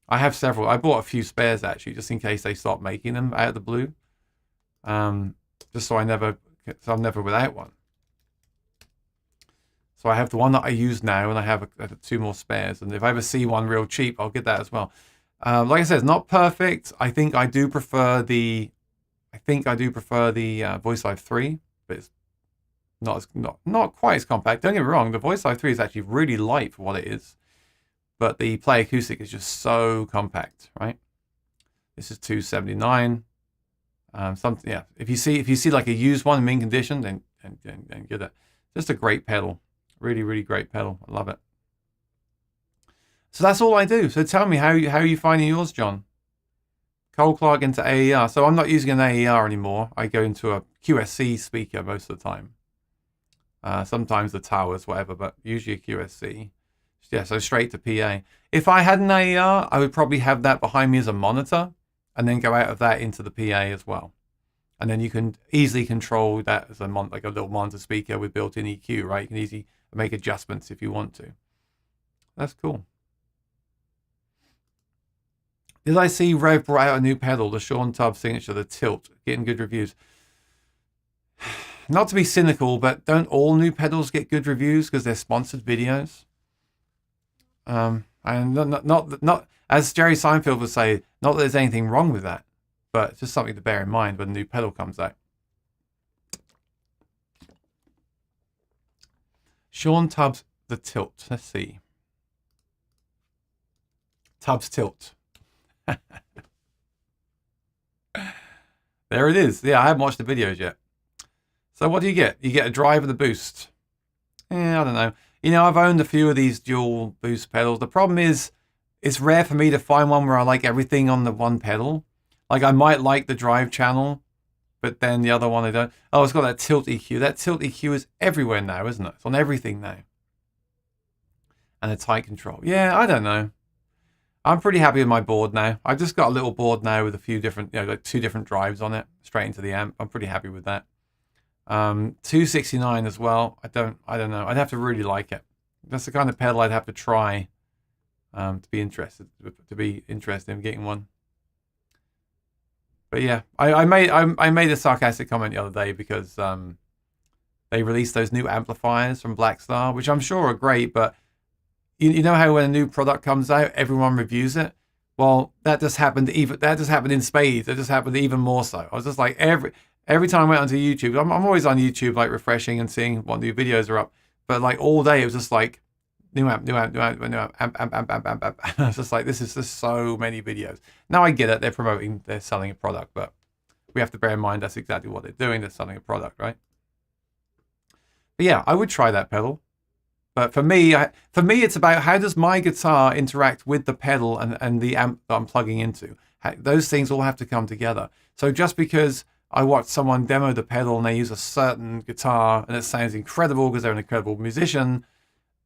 I have several. I bought a few spares, actually, just in case they stop making them out of the blue. Just so I'm never without one. So I have the one that I use now, and I have 2 more spares. And if I ever see one real cheap, I'll get that as well. Like I said, it's not perfect. I think I do prefer the Voice Live 3, but it's not quite as compact. Don't get me wrong, the Voice Live 3 is actually really light for what it is. But the Play acoustic is just so compact, right? This is $279. Something, yeah. If you see like a used one in mint condition, then get that. Just a great pedal, really, really great pedal. I love it. So that's all I do. So tell me how are you finding yours, John? Cole Clark into AER. So I'm not using an AER anymore. I go into a QSC speaker most of the time. Sometimes the towers, whatever, but usually a QSC. Yeah, so straight to PA. If I had an AER, I would probably have that behind me as a monitor and then go out of that into the PA as well. And then you can easily control that as like a little monitor speaker with built-in EQ, right? You can easily make adjustments if you want to. That's cool. Did I see Rev brought out a new pedal, the Sean Tubbs signature, the Tilt, getting good reviews? Not to be cynical, but don't all new pedals get good reviews because they're sponsored videos? And not as Jerry Seinfeld would say, not that there's anything wrong with that, but it's just something to bear in mind when a new pedal comes out. Sean Tubbs, the Tilt. Let's see. Tubbs Tilt. There it is. Yeah, I haven't watched the videos yet. So what do you get? You get a drive and a boost. Yeah, I don't know. You know, I've owned a few of these dual boost pedals. The problem is, it's rare for me to find one where I like everything on the one pedal. Like, I might like the drive channel, but then the other one I don't. Oh, it's got that tilt EQ. That tilt EQ is everywhere now, isn't it? It's on everything now. And a tight control. Yeah, I don't know. I'm pretty happy with my board now. I've just got a little board now with a few different, like 2 different drives on it, straight into the amp. I'm pretty happy with that. 269 as well. I don't know. I'd have to really like it. That's the kind of pedal I'd have to try to be interested in getting one. But yeah, I made a sarcastic comment the other day because they released those new amplifiers from Blackstar, which I'm sure are great, but you know how when a new product comes out, everyone reviews it? Well, that just happened in spades. It just happened even more so. I was just like every time I went onto YouTube, I'm always on YouTube, like refreshing and seeing what new videos are up. But like all day, it was just like new amp, new amp, new amp, new amp, amp. I was just like, this is just so many videos. Now I get it. They're selling a product, but we have to bear in mind that's exactly what they're doing. They're selling a product, right? But yeah, I would try that pedal. But for me, it's about how does my guitar interact with the pedal and the amp that I'm plugging into. Those things all have to come together. So just because I watched someone demo the pedal and they use a certain guitar and it sounds incredible because they're an incredible musician,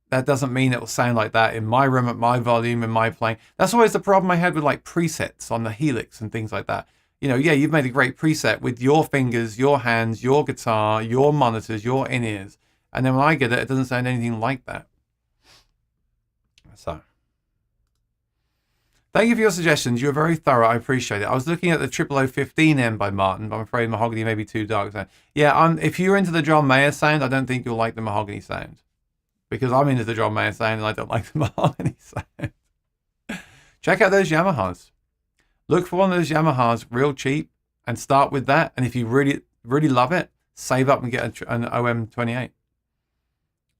that doesn't mean it will sound like that in my room at my volume in my playing. That's always the problem I had with like presets on the Helix and things like that. You know, yeah, you've made a great preset with your fingers, your hands, your guitar, your monitors, your in-ears. And then when I get it, it doesn't sound anything like that. So, thank you for your suggestions. You were very thorough. I appreciate it. I was looking at the 0015M by Martin, but I'm afraid mahogany may be too dark. So, yeah, if you're into the John Mayer sound, I don't think you'll like the mahogany sound. Because I'm into the John Mayer sound and I don't like the mahogany sound. Check out those Yamahas. Look for one of those Yamahas real cheap and start with that. And if you really, really love it, save up and get an OM28.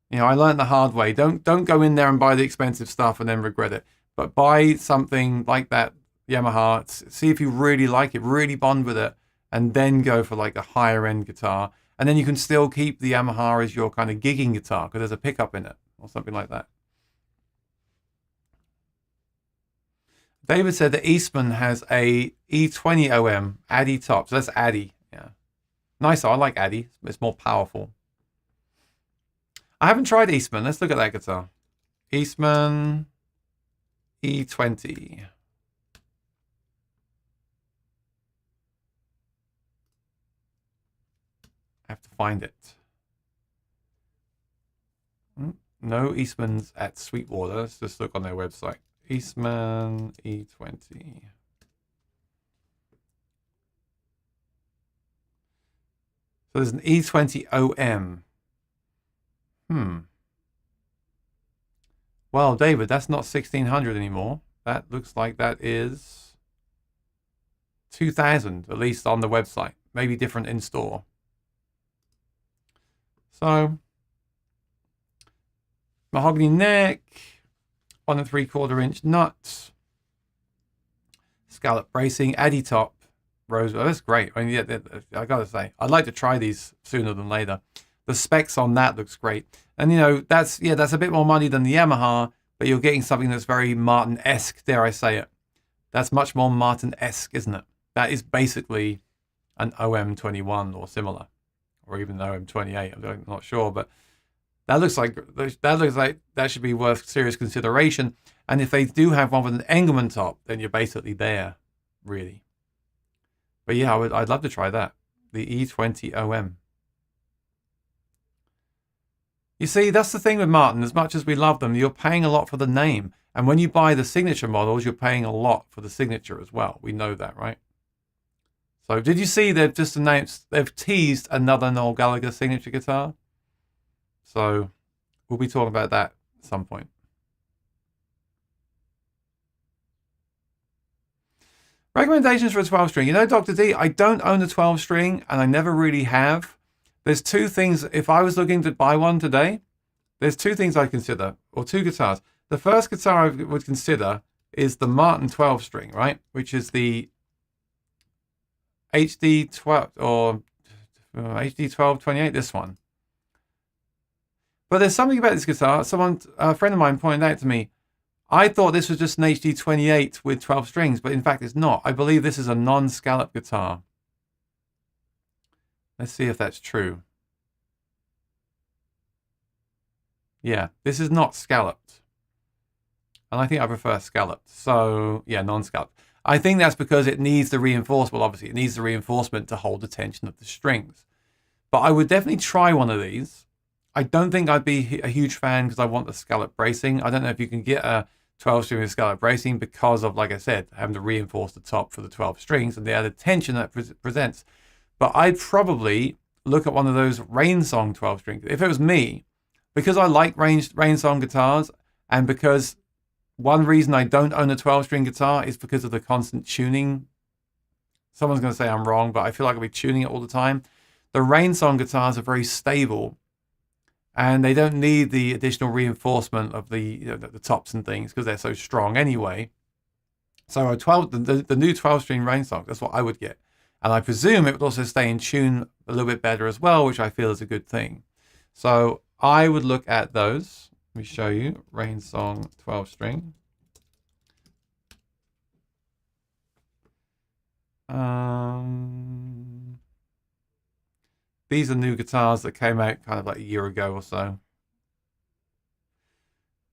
You know, I learned the hard way. Don't go in there and buy the expensive stuff and then regret it. But buy something like that Yamaha. See if you really like it, really bond with it, and then go for like a higher end guitar. And then you can still keep the Yamaha as your kind of gigging guitar because there's a pickup in it or something like that. David said that Eastman has a E20 OM Addy top. So that's Addy. Yeah, nice. I like Addy. It's more powerful. I haven't tried Eastman. Let's look at that guitar. Eastman E20. I have to find it. No Eastman's at Sweetwater. Let's just look on their website. Eastman E20. So there's an E20 OM. Well, David, that's not 1600 anymore. That looks like that is 2000, at least on the website. Maybe different in store. So, mahogany neck, 1 3/4 inch nuts, scallop bracing, Addy top, rose. Oh, that's great. I mean, yeah, I gotta say, I'd like to try these sooner than later. The specs on that looks great. And, you know, that's a bit more money than the Yamaha, but you're getting something that's very Martin-esque, dare I say it. That's much more Martin-esque, isn't it? That is basically an OM21 or similar, or even OM28. I'm not sure, but that looks like that should be worth serious consideration. And if they do have one with an Engelmann top, then you're basically there, really. But yeah, I'd love to try that. The E20 OM. You see, that's the thing with Martin. As much as we love them, you're paying a lot for the name. And when you buy the signature models, you're paying a lot for the signature as well. We know that, right? So did you see they've just announced, they've teased another Noel Gallagher signature guitar? So we'll be talking about that at some point. Recommendations for a 12 string. You know, Dr. D, I don't own a 12 string and I never really have. There's two things, if I was looking to buy one today, there's two things I'd consider, or two guitars. The first guitar I would consider is the Martin 12 string, right? Which is the HD 12 or HD 1228, this one. But there's something about this guitar. A friend of mine pointed out to me, I thought this was just an HD 28 with 12 strings, but in fact it's not. I believe this is a non-scallop guitar. Let's see if that's true. Yeah, this is not scalloped. And I think I prefer scalloped. So, yeah, non-scalloped. I think that's because it needs the reinforcement. Well, obviously, it needs the reinforcement to hold the tension of the strings. But I would definitely try one of these. I don't think I'd be a huge fan because I want the scallop bracing. I don't know if you can get 12 string with scallop bracing because of, like I said, having to reinforce the top for the 12 strings and the added tension that presents. But I'd probably look at one of those rain song 12 strings. If it was me, because I like rain song guitars, and because one reason I don't own a 12 string guitar is because of the constant tuning. Someone's going to say I'm wrong, but I feel like I'll be tuning it all the time. The rain song guitars are very stable, and they don't need the additional reinforcement of the the tops and things because they're so strong anyway. So the new 12-string rain song, that's what I would get. And I presume it would also stay in tune a little bit better as well, which I feel is a good thing. So I would look at those. Let me show you. Rain song 12-string. These are new guitars that came out kind of like a year ago or so.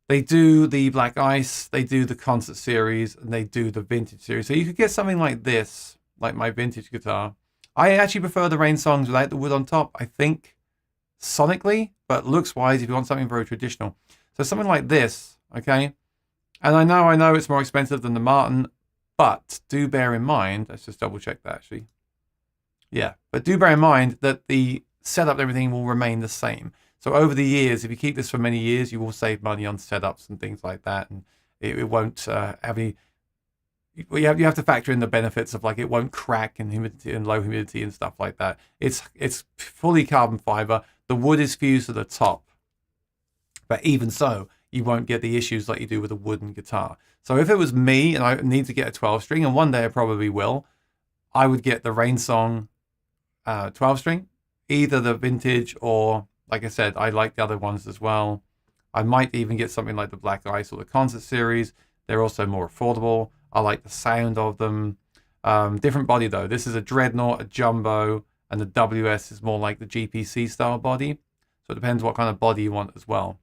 They do the Black Ice, they do the Concert Series, and they do the Vintage Series. So you could get something like this, like my vintage guitar. I actually prefer the rain songs without the wood on top, I think, sonically, but looks-wise, if you want something very traditional. So something like this, okay? And I know it's more expensive than the Martin, but do bear in mind, let's just double check that actually. Yeah, but do bear in mind that the setup and everything will remain the same. So over the years, if you keep this for many years, you will save money on setups and things like that, and it won't have any. You have to factor in the benefits of, like, it won't crack in humidity and low humidity and stuff like that. It's fully carbon fiber. The wood is fused to the top, but even so, you won't get the issues like you do with a wooden guitar. So if it was me and I need to get a 12 string, and one day I probably will, I would get the Rain Song 12 string, either the vintage or, like I said, I like the other ones as well. I might even get something like the Black Ice or the Concert Series. They're also more affordable. I like the sound of them. Different body though. This is a Dreadnought, a Jumbo, and the WS is more like the GPC style body. So it depends what kind of body you want as well.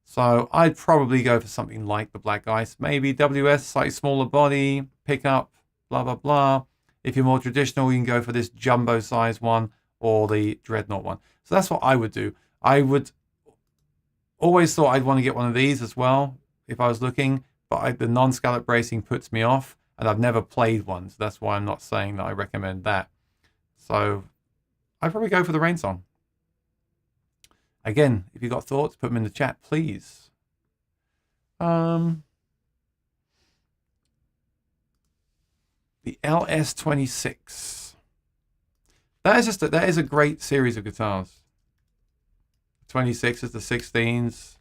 So I'd probably go for something like the Black Ice. Maybe WS, slightly smaller body, pickup, blah, blah, blah. If you're more traditional, you can go for this Jumbo size one or the Dreadnought one. So that's what I would do. I would always thought I'd want to get one of these as well if I was looking, but the non-scallop bracing puts me off, and I've never played one, so that's why I'm not saying that I recommend that. So I'd probably go for the Rain Song. Again, if you've got thoughts, put them in the chat, please. The LS26. That is a great series of guitars. 26s, the 16s,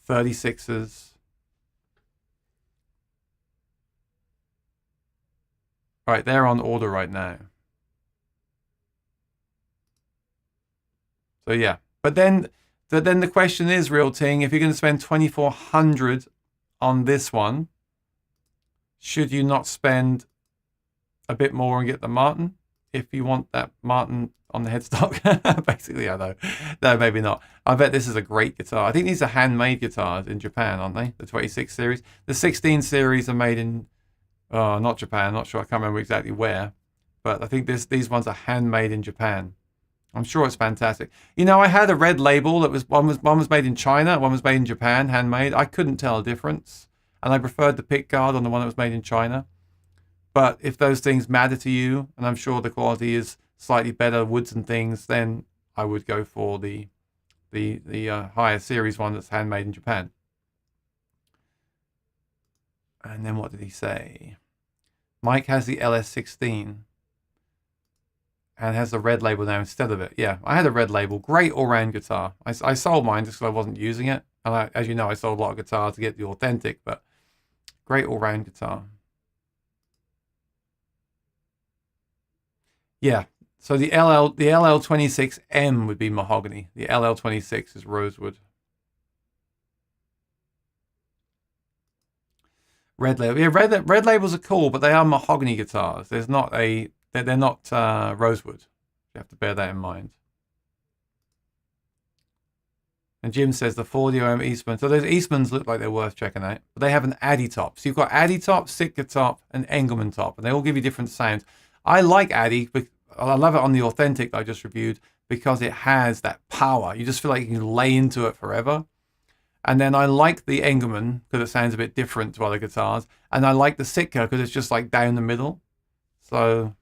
36s. Right, they're on order right now. So yeah, but then the question is, Real Ting, if you're going to spend $2,400 on this one, should you not spend a bit more and get the Martin if you want that Martin on the headstock? Basically, I know. No, maybe not. I bet this is a great guitar. I think these are handmade guitars in Japan, aren't they? The 26 series. The 16 series are made in, not Japan. Not sure. I can't remember exactly where. But I think these ones are handmade in Japan. I'm sure it's fantastic. You know, I had a red label that was one was made in China, one was made in Japan, handmade. I couldn't tell a difference, and I preferred the pick guard on the one that was made in China. But if those things matter to you, and I'm sure the quality is slightly better woods and things, then I would go for the higher series one that's handmade in Japan. And then what did he say? Mike has the LS16 and has the red label now instead of it. Yeah, I had a red label. Great all-round guitar. I sold mine just because I wasn't using it. And as you know, I sold a lot of guitars to get the authentic, but great all-round guitar. Yeah, so the LL26M would be mahogany. The LL26 is rosewood. Red label. Yeah, red labels are cool, but they are mahogany guitars. They're not rosewood. You have to bear that in mind. And Jim says the 40 Eastman. So those Eastmans look like they're worth checking out. But they have an Addy top. So you've got Addy top, Sitka top, and Engelmann top. And they all give you different sounds. I like Addy. I love it on the authentic I just reviewed because it has that power. You just feel like you can lay into it forever. And then I like the Engelmann because it sounds a bit different to other guitars. And I like the Sitka because it's just like down the middle. So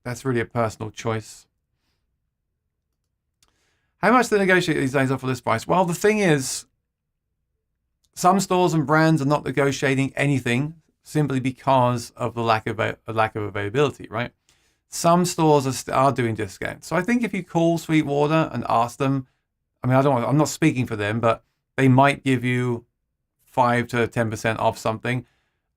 that's really a personal choice. How much do they negotiate these days off of this price? Well, the thing is, some stores and brands are not negotiating anything simply because of the lack of availability, right? Some stores are doing discounts. So I think if you call Sweetwater and ask them, I mean, I'm not speaking for them, but they might give you 5 to 10% off something.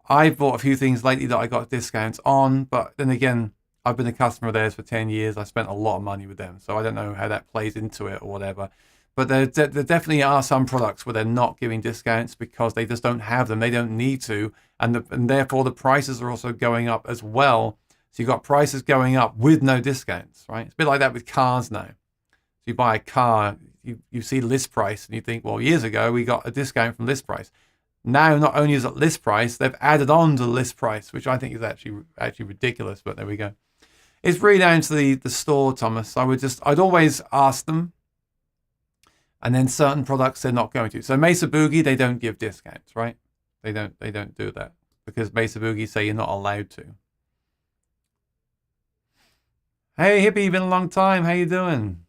I've bought a few things lately that I got discounts on, but then again, I've been a customer of theirs for 10 years. I spent a lot of money with them, so I don't know how that plays into it or whatever. But there definitely are some products where they're not giving discounts because they just don't have them. They don't need to, and therefore the prices are also going up as well. So you've got prices going up with no discounts, right? It's a bit like that with cars now. So you buy a car, you see list price, and you think, well, years ago we got a discount from list price. Now, not only is it list price, they've added on to the list price, which I think is actually ridiculous. But there we go. It's really down to the store, Thomas. I'd always ask them, and then certain products they're not going to. So Mesa Boogie, they don't give discounts, right? They don't do that because Mesa Boogie say you're not allowed to. Hey Hippie, been a long time. How you doing?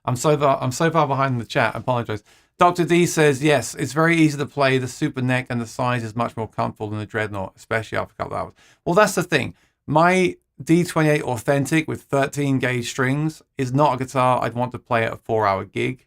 I'm so far behind in the chat. I apologize. Dr. D says, yes, it's very easy to play. The super neck and the size is much more comfortable than the Dreadnought, especially after a couple of hours. Well, that's the thing. My D28 Authentic with 13 gauge strings is not a guitar I'd want to play at a 4-hour gig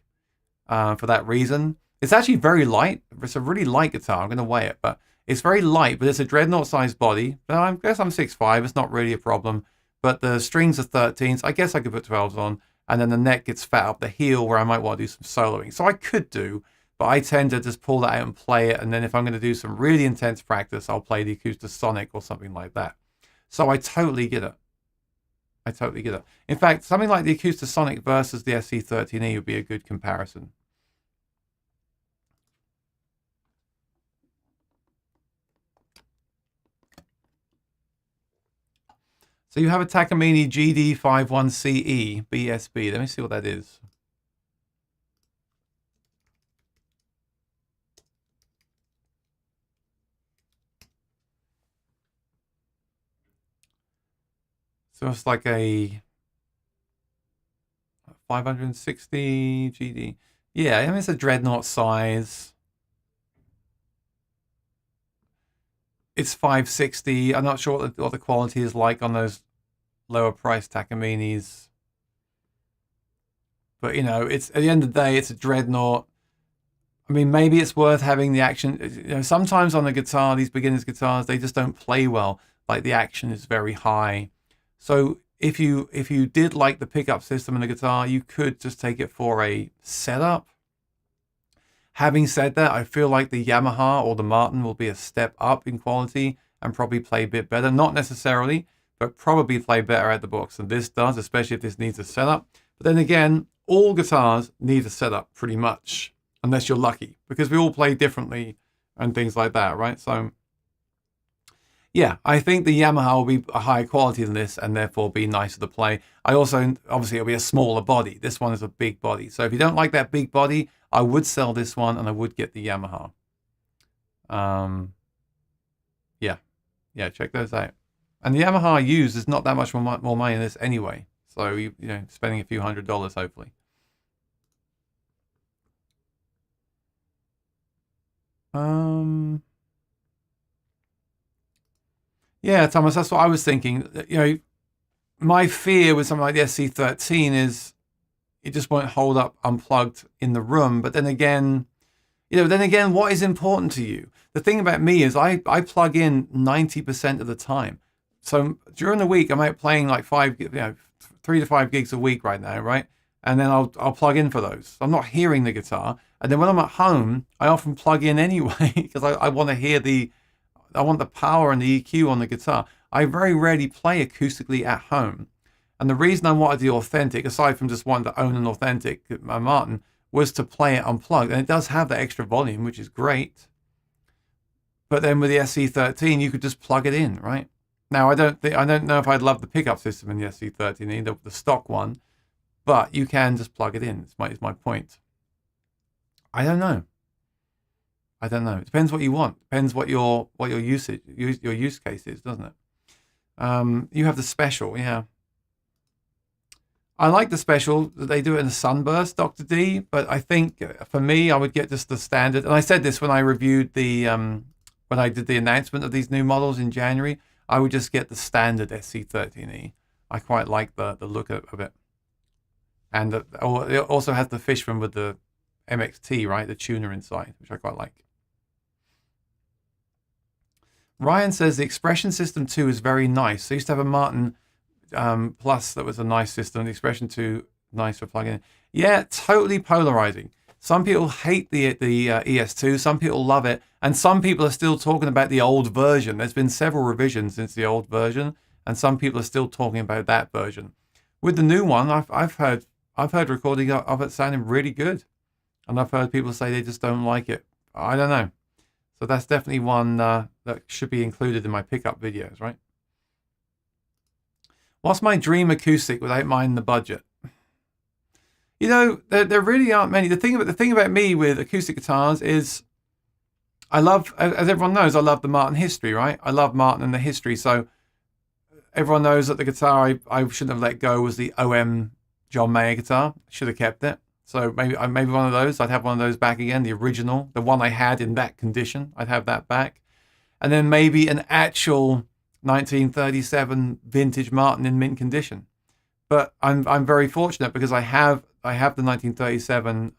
for that reason. It's actually very light. It's a really light guitar. I'm going to weigh it, but it's very light, but it's a Dreadnought sized body. I guess I'm 6'5". It's not really a problem, but the strings are 13s. I guess I could put 12s on. And then the neck gets fat up the heel where I might want to do some soloing. So I could do, but I tend to just pull that out and play it. And then if I'm going to do some really intense practice, I'll play the Acoustasonic or something like that. So I totally get it. I totally get it. In fact, something like the Acoustasonic versus the SC13E would be a good comparison. So you have a Takamine GD51CE BSB. Let me see what that is. So it's like a 560 GD. Yeah, I mean, it's a Dreadnought size. It's 560. I'm not sure what the quality is like on those lower price Takamines. But, you know, it's at the end of the day, it's a Dreadnought. I mean, maybe it's worth having the action. You know, sometimes on the guitar, these beginners guitars, they just don't play well. Like the action is very high. So if you did like the pickup system in the guitar, you could just take it for a setup. Having said that, I feel like the Yamaha or the Martin will be a step up in quality and probably play a bit better. Not necessarily, but probably play better at the box than this does, especially if this needs a setup. But then again, all guitars need a setup pretty much, unless you're lucky, because we all play differently and things like that, right? So yeah, I think the Yamaha will be a higher quality than this and therefore be nicer to play. Obviously it'll be a smaller body. This one is a big body. So if you don't like that big body, I would sell this one and I would get the Yamaha. Yeah, check those out. And the Yamaha used is not that much more money than this anyway. So, you know, spending a few $100s hopefully. Yeah, Thomas, that's what I was thinking. You know, my fear with something like the SC13 is it just won't hold up unplugged in the room. But then again, what is important to you? The thing about me is I plug in 90% of the time. So during the week, I'm out playing like 3 to 5 gigs a week right now, right? And then I'll plug in for those. I'm not hearing the guitar. And then when I'm at home, I often plug in anyway because I want to hear I want the power and the EQ on the guitar. I very rarely play acoustically at home. And the reason I wanted the Authentic, aside from just wanting to own an Authentic Martin, was to play it unplugged. And it does have that extra volume, which is great. But then with the SC13, you could just plug it in, right? Now, I don't know if I'd love the pickup system in the SC13, the stock one. but you can just plug it in. Is my point. I don't know. It depends what you want. Depends what your use case is, doesn't it? You have the special, yeah. I like the special. They do it in a sunburst, Dr. D, but I think for me, I would get just the standard. And I said this when I reviewed when I did the announcement of these new models in January, I would just get the standard SC13E. I quite like the look of it. And it also has the Fishman with the MXT, right? The tuner inside, which I quite like. Ryan says the Expression System 2 is very nice. I used to have a Martin Plus that was a nice system. The Expression 2, nice for plugging in. Yeah, totally polarizing. Some people hate the ES2. Some people love it. And some people are still talking about the old version. There's been several revisions since the old version. And some people are still talking about that version. With the new one, I've heard recording of it sounding really good. And I've heard people say they just don't like it. I don't know. So that's definitely one that should be included in my pickup videos, right? What's my dream acoustic without minding the budget? You know, there really aren't many. The thing about me with acoustic guitars is I love, as everyone knows, I love the Martin history, right? I love Martin and the history. So everyone knows that the guitar I shouldn't have let go was the OM John Mayer guitar. Should have kept it. So maybe one of those. I'd have one of those back again, the original, the one I had in that condition. I'd have that back. And then maybe an actual 1937 vintage Martin in mint condition. But I'm very fortunate because I have the 1937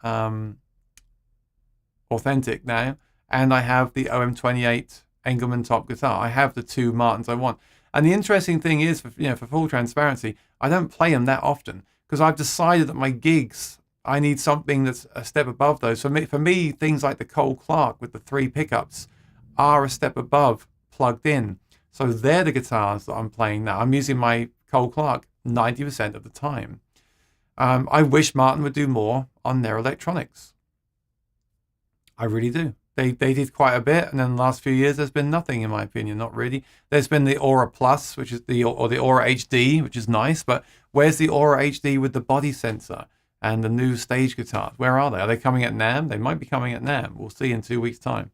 authentic now, and I have the OM28 Engelmann top guitar. I have the two Martins I want. And the interesting thing is, for full transparency, I don't play them that often because I've decided that my gigs, I need something that's a step above those. For me, things like the Cole Clark with the 3 pickups are a step above plugged in. So they're the guitars that I'm playing now. I'm using my Cole Clark 90% of the time. I wish Martin would do more on their electronics. I really do. They did quite a bit, and in the last few years, there's been nothing, in my opinion, not really. There's been the Aura Plus, which is the Aura HD, which is nice, but where's the Aura HD with the body sensor and the new stage guitars? Where are they? Are they coming at NAMM? They might be coming at NAMM. We'll see in 2 weeks' time.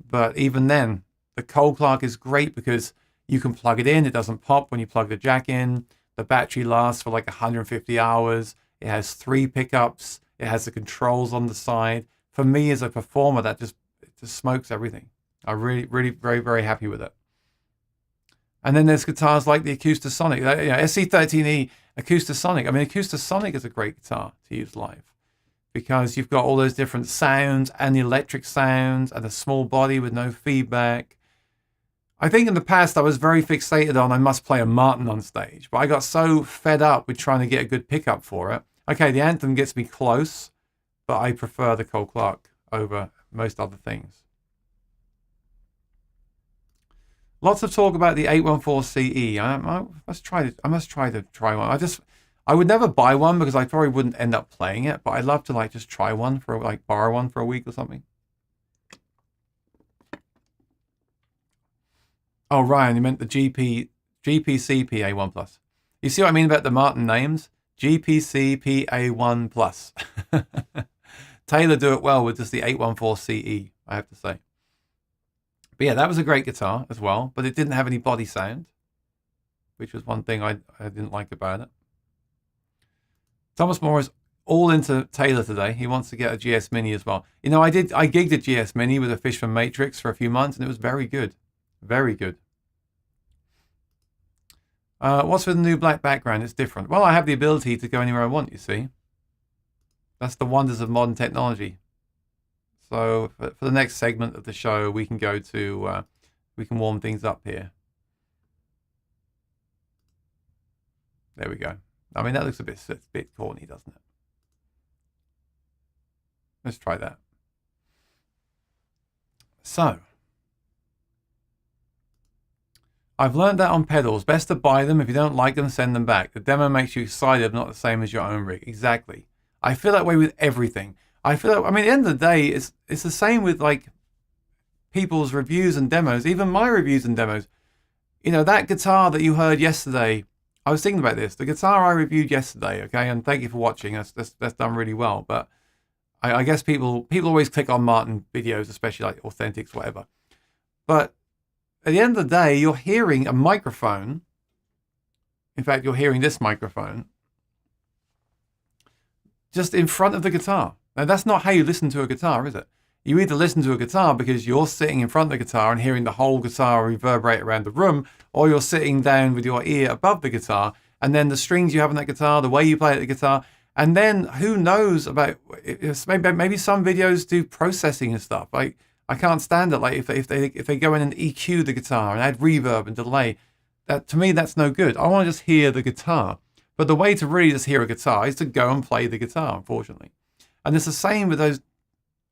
But even then, the Cole Clark is great because you can plug it in. It doesn't pop when you plug the jack in. The battery lasts for like 150 hours. It has 3 pickups. It has the controls on the side. For me as a performer, it just smokes everything. I'm really very, very happy with it. And then there's guitars like the Acoustasonic, SC13E Acoustasonic. I mean, Acoustasonic is a great guitar to use live because you've got all those different sounds and the electric sounds and a small body with no feedback. I think in the past I was very fixated on I must play a Martin on stage, but I got so fed up with trying to get a good pickup for it. Okay, the Anthem gets me close, but I prefer the Cole Clark over most other things. Lots of talk about the 814 CE. I must try one. I would never buy one because I probably wouldn't end up playing it, but I'd love to just try one borrow one for a week or something. Oh, Ryan, you meant the GPC PA1 Plus. You see what I mean about the Martin names? GPC PA1 Plus. Taylor do it well with just the 814 CE, I have to say. But yeah, that was a great guitar as well, but it didn't have any body sound, which was one thing I didn't like about it. Thomas Moore is all into Taylor today. He wants to get a GS Mini as well. You know, I gigged a GS Mini with a Fishman Matrix for a few months, and it was very good. Very good. What's with the new black background? It's different. Well, I have the ability to go anywhere I want, you see. That's the wonders of modern technology. So for the next segment of the show, we can go to, we can warm things up here. There we go. I mean, that looks a bit corny, doesn't it? Let's try that. So, I've learned that on pedals. Best to buy them. If you don't like them, send them back. The demo makes you excited, not the same as your own rig. Exactly. I feel that way with everything. I mean, at the end of the day, it's the same with people's reviews and demos, even my reviews and demos. You know, that guitar that you heard yesterday, I was thinking about this. The guitar I reviewed yesterday, okay, and thank you for watching. That's done really well. But I guess people always click on Martin videos, especially like Authentics, whatever. But at the end of the day, you're hearing a microphone. In fact, you're hearing this microphone just in front of the guitar. Now, that's not how you listen to a guitar, is it? You either listen to a guitar because you're sitting in front of the guitar and hearing the whole guitar reverberate around the room, or you're sitting down with your ear above the guitar, and then the strings you have on that guitar, the way you play the guitar, and then who knows about, maybe some videos do processing and stuff. Like, I can't stand it. Like if they go in and EQ the guitar and add reverb and delay, that to me that's no good. I want to just hear the guitar. But the way to really just hear a guitar is to go and play the guitar, unfortunately. And it's the same with those,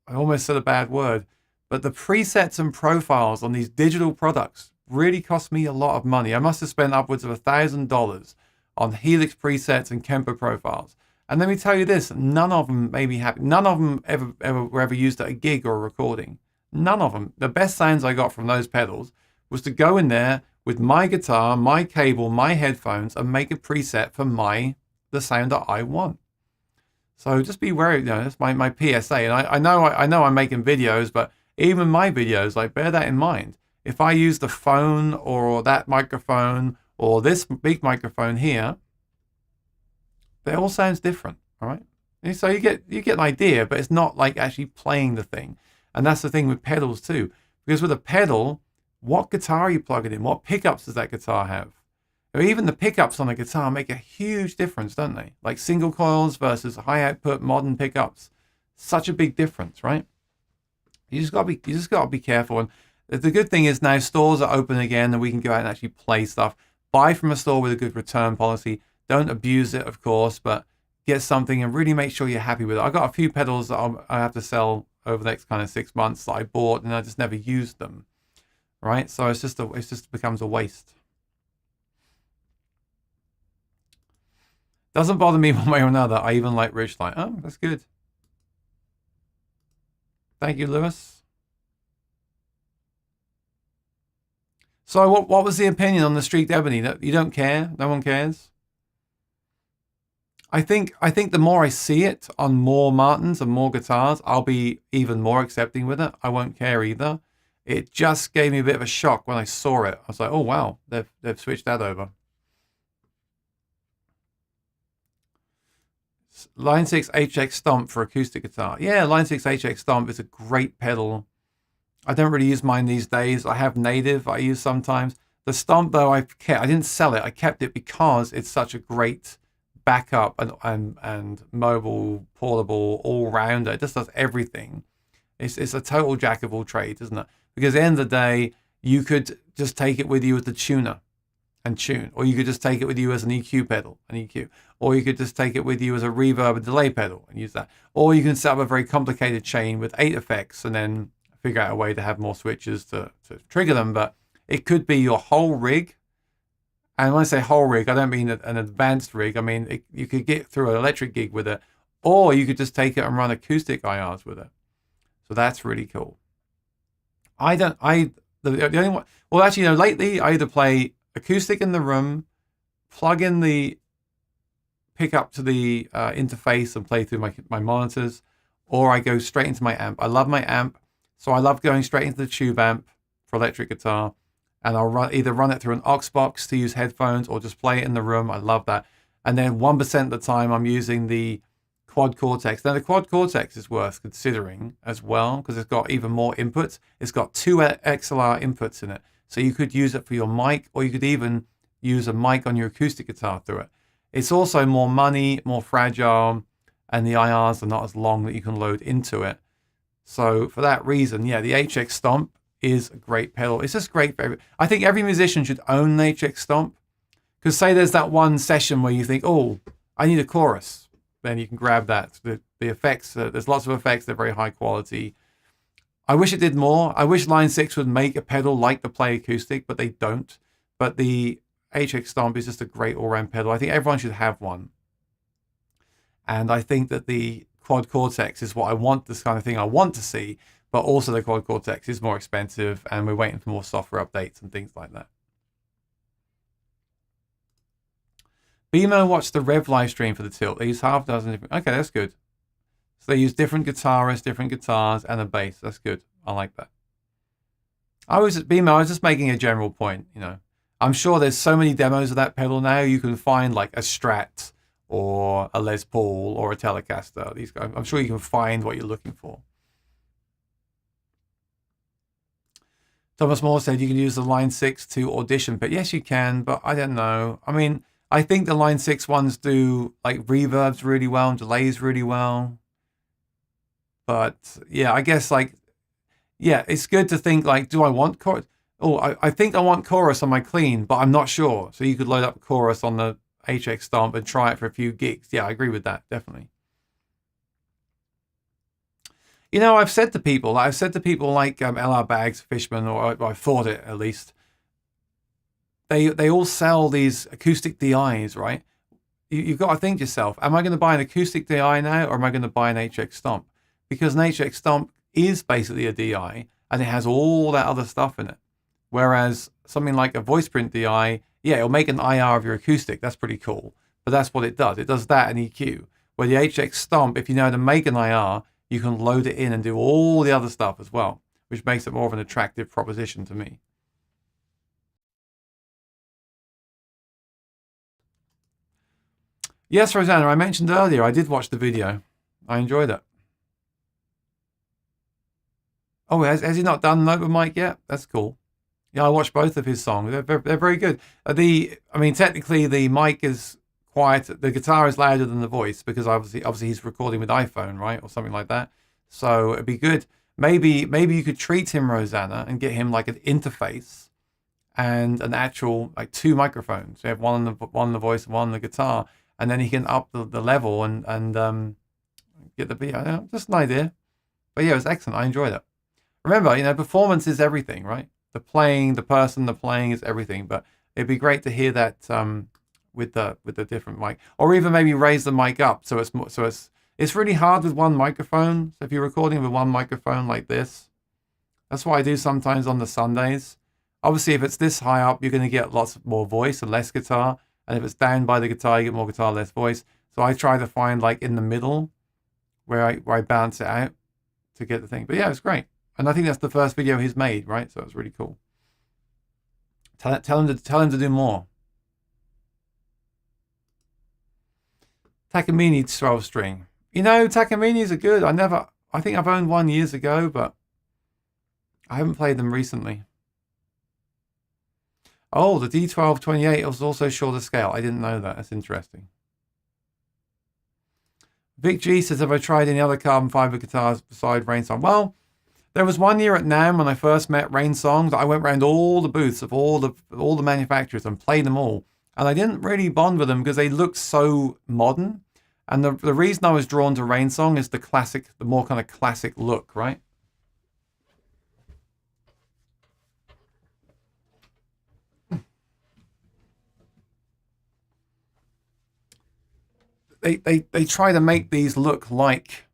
I almost said a bad word, but the presets and profiles on these digital products really cost me a lot of money. I must have spent upwards of $1,000 on Helix presets and Kemper profiles. And let me tell you this, none of them made me happy. None of them were ever used at a gig or a recording. None of them. The best sounds I got from those pedals was to go in there with my guitar, my cable, my headphones, and make a preset for the sound that I want. So just be wary, that's my PSA. And I know I'm making videos, but even my videos, like, bear that in mind. If I use the phone or that microphone or this big microphone here, they all sounds different, all right? And so you get an idea, but it's not like actually playing the thing. And that's the thing with pedals too, because with a pedal, what guitar are you plugging in? What pickups does that guitar have? Or even the pickups on a guitar make a huge difference, don't they? Like single coils versus high output modern pickups, such a big difference, right? You just gotta be careful. And the good thing is now stores are open again, and we can go out and actually play stuff. Buy from a store with a good return policy. Don't abuse it, of course, but get something and really make sure you're happy with it. I've got a few pedals that I have to sell over the next kind of 6 months that I bought, and I just never used them, right? So it just becomes a waste. Doesn't bother me one way or another. I even like Ridgeline. Oh, that's good. Thank you, Lewis. So what was the opinion on the Streaked Ebony? You don't care? No one cares? I think the more I see it on more Martins and more guitars, I'll be even more accepting with it. I won't care either. It just gave me a bit of a shock when I saw it. I was like, oh wow, they've switched that over. Line 6 HX Stomp for acoustic guitar. Yeah, Line 6 HX Stomp is a great pedal. I don't really use mine these days. I have Native I use sometimes. The Stomp though, I didn't sell it. I kept it because it's such a great backup and mobile, portable, all-rounder. It just does everything. It's a total jack of all trades, isn't it? Because at the end of the day, you could just take it with you as the tuner and tune, or you could just take it with you as an EQ pedal, an EQ, or you could just take it with you as a reverb and delay pedal and use that, or you can set up a very complicated chain with 8 effects and then figure out a way to have more switches to trigger them. But it could be your whole rig. And when I say whole rig, I don't mean an advanced rig. I mean, you could get through an electric gig with it, or you could just take it and run acoustic IRs with it. So that's really cool. The only one, well, actually, lately I either play acoustic in the room, plug in the pickup to the interface and play through my monitors, or I go straight into my amp. I love my amp, so I love going straight into the tube amp for electric guitar. And I'll either run it through an aux box to use headphones or just play it in the room. I love that. And then 1% of the time I'm using the Quad Cortex. Now the Quad Cortex is worth considering as well because it's got even more inputs. It's got 2 XLR inputs in it. So you could use it for your mic, or you could even use a mic on your acoustic guitar through it. It's also more money, more fragile, and the IRs are not as long that you can load into it. So for that reason, yeah, the HX Stomp is a great pedal. It's just great for I think every musician should own an HX Stomp. Because say there's that one session where you think, oh, I need a chorus. Then you can grab that. The effects, there's lots of effects. They're very high quality. I wish it did more. I wish Line 6 would make a pedal like the Play Acoustic, but they don't. But the HX Stomp is just a great all-round pedal. I think everyone should have one. And I think that the Quad Cortex is what I want, this kind of thing I want to see. But also the Quad Cortex is more expensive, and we're waiting for more software updates and things like that. BMO watched the Rev live stream for the Tilt. They used half a dozen different... Okay, that's good. So they use different guitarists, different guitars, and a bass. That's good. I like that. I was just making a general point, you know. I'm sure there's so many demos of that pedal now. You can find like a Strat or a Les Paul or a Telecaster. These guys, I'm sure you can find what you're looking for. Thomas Moore said you can use the Line 6 to audition, but yes, you can, but I don't know. I mean, I think the Line 6 ones do like reverbs really well and delays really well. But yeah, I guess like, yeah, it's good to think like, do I want chorus? Oh, I think I want chorus on my clean, but I'm not sure. So you could load up chorus on the HX Stomp and try it for a few gigs. Yeah, I agree with that, definitely. You know, I've said to people like LR Bags, Fishman, or I thought it at least, they all sell these acoustic DIs, right? You've got to think to yourself, am I going to buy an acoustic DI now, or am I going to buy an HX Stomp? Because an HX Stomp is basically a DI, and it has all that other stuff in it. Whereas something like a voice print DI, yeah, it'll make an IR of your acoustic. That's pretty cool. But that's what it does. It does that and EQ. Where the HX Stomp, if you know how to make an IR, you can load it in and do all the other stuff as well, which makes it more of an attractive proposition to me. Yes, Rosanna, I mentioned earlier, I did watch the video. I enjoyed it. Oh, has he not done Note with Mike yet? That's cool. Yeah, I watched both of his songs. They're very good. I mean, technically the mic is quiet. The guitar is louder than the voice because obviously he's recording with iPhone, right, or something like that. So it'd be good. Maybe you could treat him, Rosanna, and get him like an interface and an actual like 2 microphones. So you have one on the voice, one on the guitar, and then he can up the level and get the video. Just an idea. But yeah, it was excellent. I enjoyed it. Remember, you know, performance is everything, right? The playing is everything. But it'd be great to hear that with the different mic, or even maybe raise the mic up so it's really hard with one microphone. So if you're recording with one microphone like this, that's what I do sometimes on the Sundays. Obviously, if it's this high up, you're going to get lots more voice and less guitar. And if it's down by the guitar, you get more guitar, less voice. So I try to find like in the middle where I balance it out to get the thing. But yeah, it's great. And I think that's the first video he's made, right? So it's really cool. Tell him to do more. Takamine 12 string. You know, Takaminis are good. I think I've owned one years ago, but I haven't played them recently. Oh, the D1228 was also shorter scale. I didn't know that. That's interesting. Vic G says, have I tried any other carbon fiber guitars besides Rain Song? Well, there was one year at NAMM when I first met Rain Songs. I went around all the booths of all the manufacturers and played them all. And I didn't really bond with them because they looked so modern. And the reason I was drawn to Rain Song is the more kind of classic look, right? They try to make these look like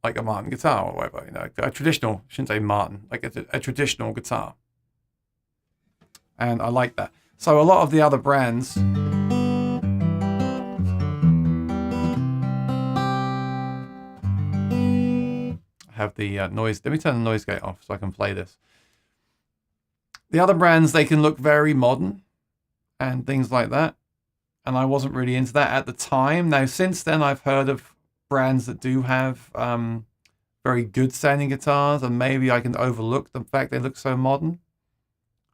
a Martin guitar or whatever, you know, a traditional, I shouldn't say Martin, like a traditional guitar. And I like that. So a lot of the other brands have the noise. Let me turn the noise gate off so I can play this. The other brands, they can look very modern and things like that. And I wasn't really into that at the time. Now, since then, I've heard of brands that do have very good sounding guitars, and maybe I can overlook the fact they look so modern.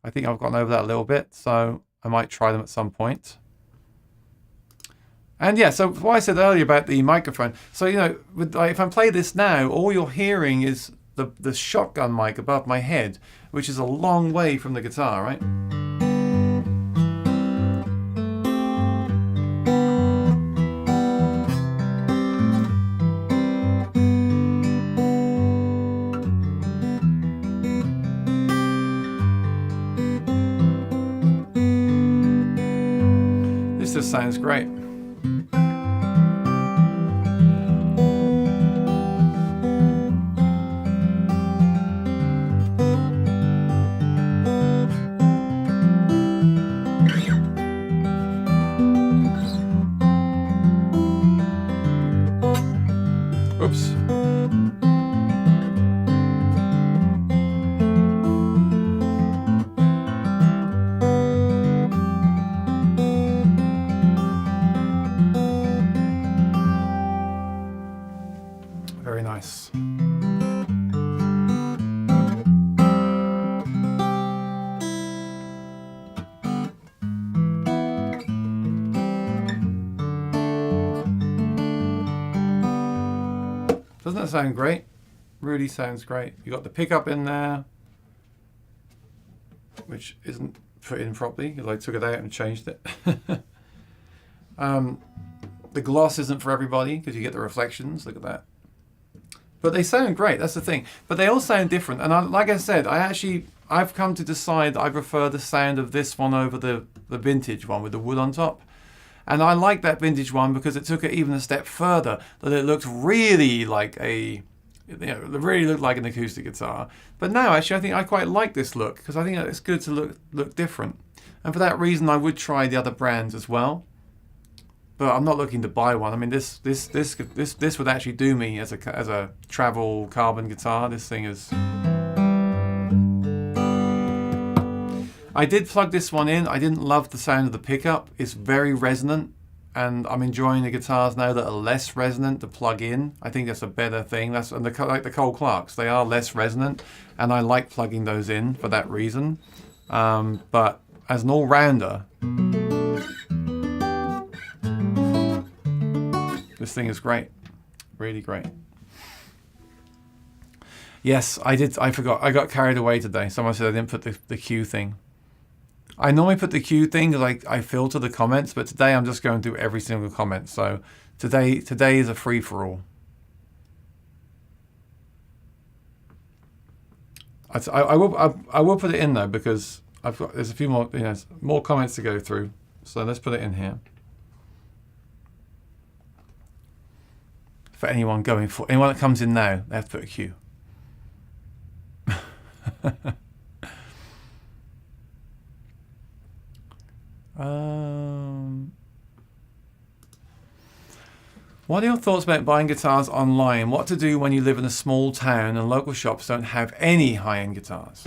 I think I've gotten over that a little bit, so I might try them at some point. And yeah, so what I said earlier about the microphone. So, you know, if I play this now, all you're hearing is the shotgun mic above my head, which is a long way from the guitar, right? This just sounds great. Oops. Very nice. Doesn't that sound great? Really sounds great. You got the pickup in there, which isn't put in properly because I took it out and changed it. The gloss isn't for everybody because you get the reflections. Look at that. But they sound great. That's the thing. But they all sound different. And like I said, I've come to decide I prefer the sound of this one over the vintage one with the wood on top. And I like that vintage one because it took it even a step further, that it looked really like it really looked like an acoustic guitar. But now, actually, I think I quite like this look because I think it's good to look different. And for that reason, I would try the other brands as well. But I'm not looking to buy one. I mean, this would actually do me as a travel carbon guitar. This thing is. I did plug this one in. I didn't love the sound of the pickup. It's very resonant, and I'm enjoying the guitars now that are less resonant to plug in. I think that's a better thing. Like the Cole Clarks, they are less resonant, and I like plugging those in for that reason. But as an all-rounder, this thing is great, really great. Yes, I did. I forgot. I got carried away today. Someone said I didn't put the Q thing. I normally put the Q thing because I filter the comments, but today I'm just going through every single comment. So today is a free for all. I will put it in though because there's a few more more comments to go through. So let's put it in here. For anyone that comes in now, they have to put a Q. What are your thoughts about buying guitars online? What to do when you live in a small town and local shops don't have any high-end guitars?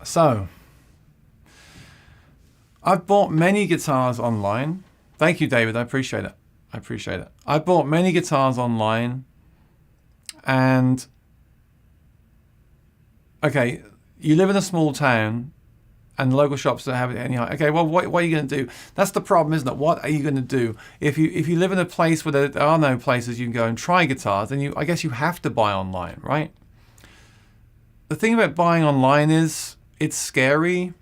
So, I've bought many guitars online. Thank you, David. I appreciate it. I bought many guitars online. And, okay, you live in a small town and local shops don't have any high. Okay, well, what are you going to do? That's the problem, isn't it? What are you going to do? If you live in a place where there are no places you can go and try guitars, then I guess you have to buy online, right? The thing about buying online is it's scary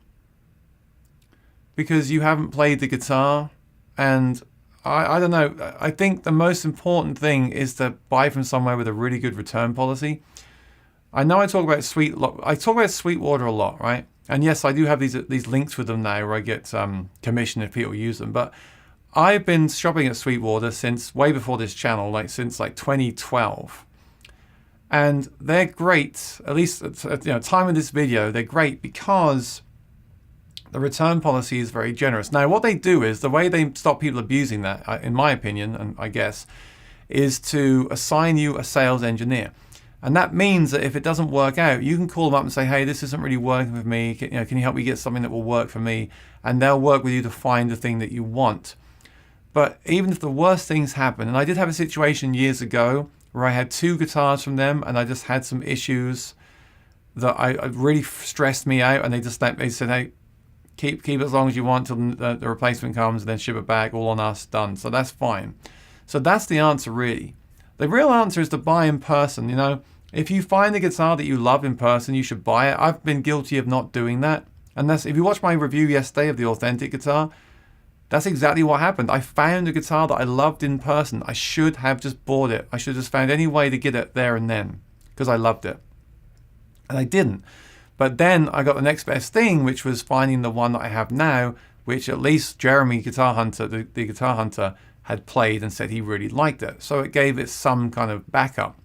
because you haven't played the guitar, and I don't know. I think the most important thing is to buy from somewhere with a really good return policy. I know I talk about Sweetwater a lot, right? And yes, I do have these links with them now where I get commission if people use them. But I've been shopping at Sweetwater since way before this channel, since 2012. And they're great, at least at time of this video, they're great because the return policy is very generous. Now, what they do is, the way they stop people abusing that, in my opinion, and I guess, is to assign you a sales engineer. And that means that if it doesn't work out, you can call them up and say, hey, this isn't really working with me. Can you help me get something that will work for me? And they'll work with you to find the thing that you want. But even if the worst things happen, and I did have a situation years ago where I had 2 guitars from them and I just had some issues that I really stressed me out, and they said, hey, keep it as long as you want till the replacement comes, and then ship it back, all on us, done. So that's fine. So that's the answer, really. The real answer is to buy in person. If you find a guitar that you love in person, you should buy it. I've been guilty of not doing that. And if you watch my review yesterday of the authentic guitar, that's exactly what happened. I found a guitar that I loved in person. I should have just bought it. I should have just found any way to get it there and then because I loved it. And I didn't. But then I got the next best thing, which was finding the one that I have now which at least Jeremy Guitar Hunter, the Guitar Hunter, had played and said he really liked it. So it gave it some kind of backup.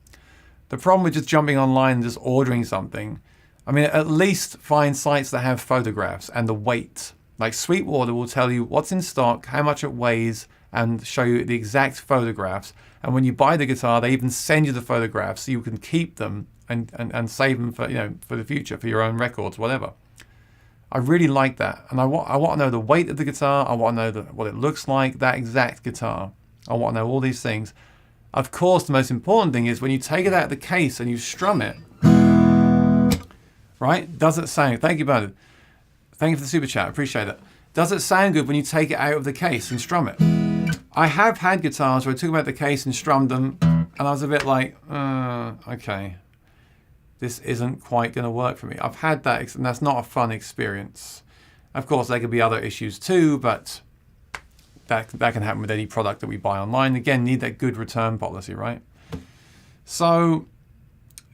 The problem with just jumping online and just ordering something, I mean, at least find sites that have photographs and the weight. Like Sweetwater will tell you what's in stock, how much it weighs, and show you the exact photographs. And when you buy the guitar, they even send you the photographs so you can keep them and save them for, for the future, for your own records, whatever. I really like that. And I want to know the weight of the guitar. I want to know what it looks like, that exact guitar. I want to know all these things. Of course, the most important thing is when you take it out of the case and you strum it, right? Does it sound, thank you, Bernard. Thank you for the super chat, I appreciate it. Does it sound good when you take it out of the case and strum it? I have had guitars where I took them out of the case and strummed them, and I was a bit like, okay, this isn't quite going to work for me. I've had that, and that's not a fun experience. Of course, there could be other issues too, but that can happen with any product that we buy online. Again, need that good return policy, right? So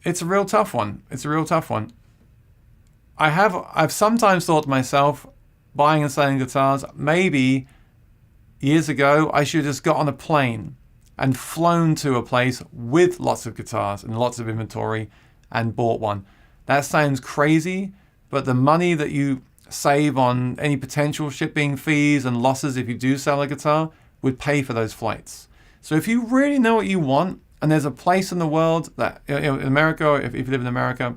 it's a real tough one. It's a real tough one. I've sometimes thought to myself, buying and selling guitars, maybe years ago, I should have just got on a plane and flown to a place with lots of guitars and lots of inventory and bought one. That sounds crazy, but the money that you save on any potential shipping fees and losses if you do sell a guitar would pay for those flights. So if you really know what you want, and there's a place in the world that, in America, or if you live in America,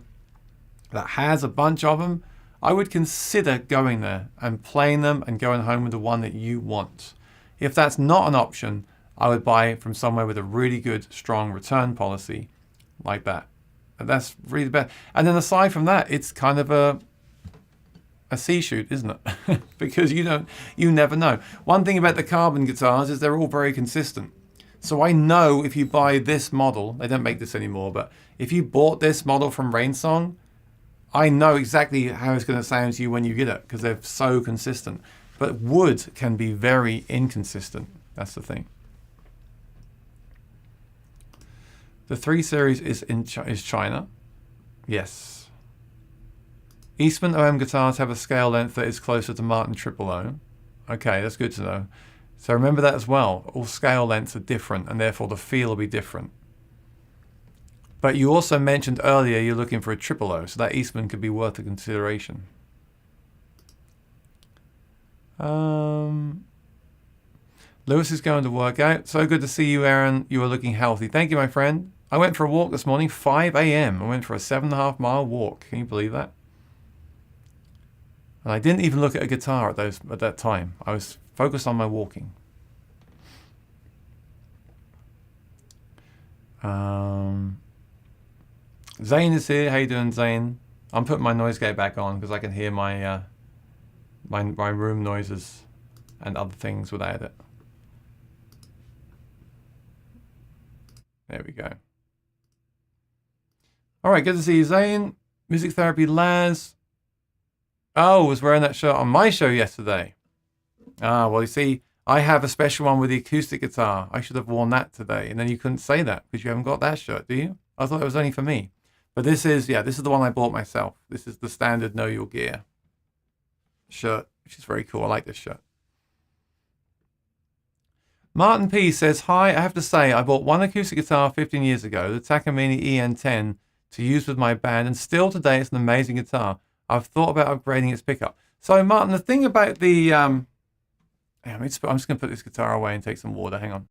that has a bunch of them, I would consider going there and playing them and going home with the one that you want. If that's not an option, I would buy from somewhere with a really good, strong return policy like that. And that's really the best. And then aside from that, it's kind of a C shoot, isn't it? Because you never know. One thing about the carbon guitars is they're all very consistent. So I know if you buy this model, they don't make this anymore, but if you bought this model from Rainsong, I know exactly how it's going to sound to you when you get it because they're so consistent. But wood can be very inconsistent. That's the thing. The 3 Series is China. Yes. Eastman OM guitars have a scale length that is closer to Martin 000. Okay, that's good to know. So remember that as well. All scale lengths are different and therefore the feel will be different. But you also mentioned earlier you're looking for a 000, so that Eastman could be worth a consideration. Lewis is going to work out. So good to see you, Aaron. You are looking healthy. Thank you, my friend. I went for a walk this morning, 5 a.m. I went for a 7.5 mile walk. Can you believe that? And I didn't even look at a guitar at that time. I was focused on my walking. Zane is here. How you doing, Zane? I'm putting my noise gate back on because I can hear my my room noises and other things without it. There we go. All right, good to see you, Zane. Music Therapy Laz. Oh, was wearing that shirt on my show yesterday. Ah, well, you see, I have a special one with the acoustic guitar. I should have worn that today. And then you couldn't say that because you haven't got that shirt, do you? I thought it was only for me. But this is the one I bought myself. This is the standard Know Your Gear shirt, which is very cool. I like this shirt. Martin P says, hi, I have to say, I bought one acoustic guitar 15 years ago, the Takamine EN10, to use with my band, and still today it's an amazing guitar. I've thought about upgrading its pickup. So, Martin, the thing about the... I'm just going to put this guitar away and take some water. Hang on.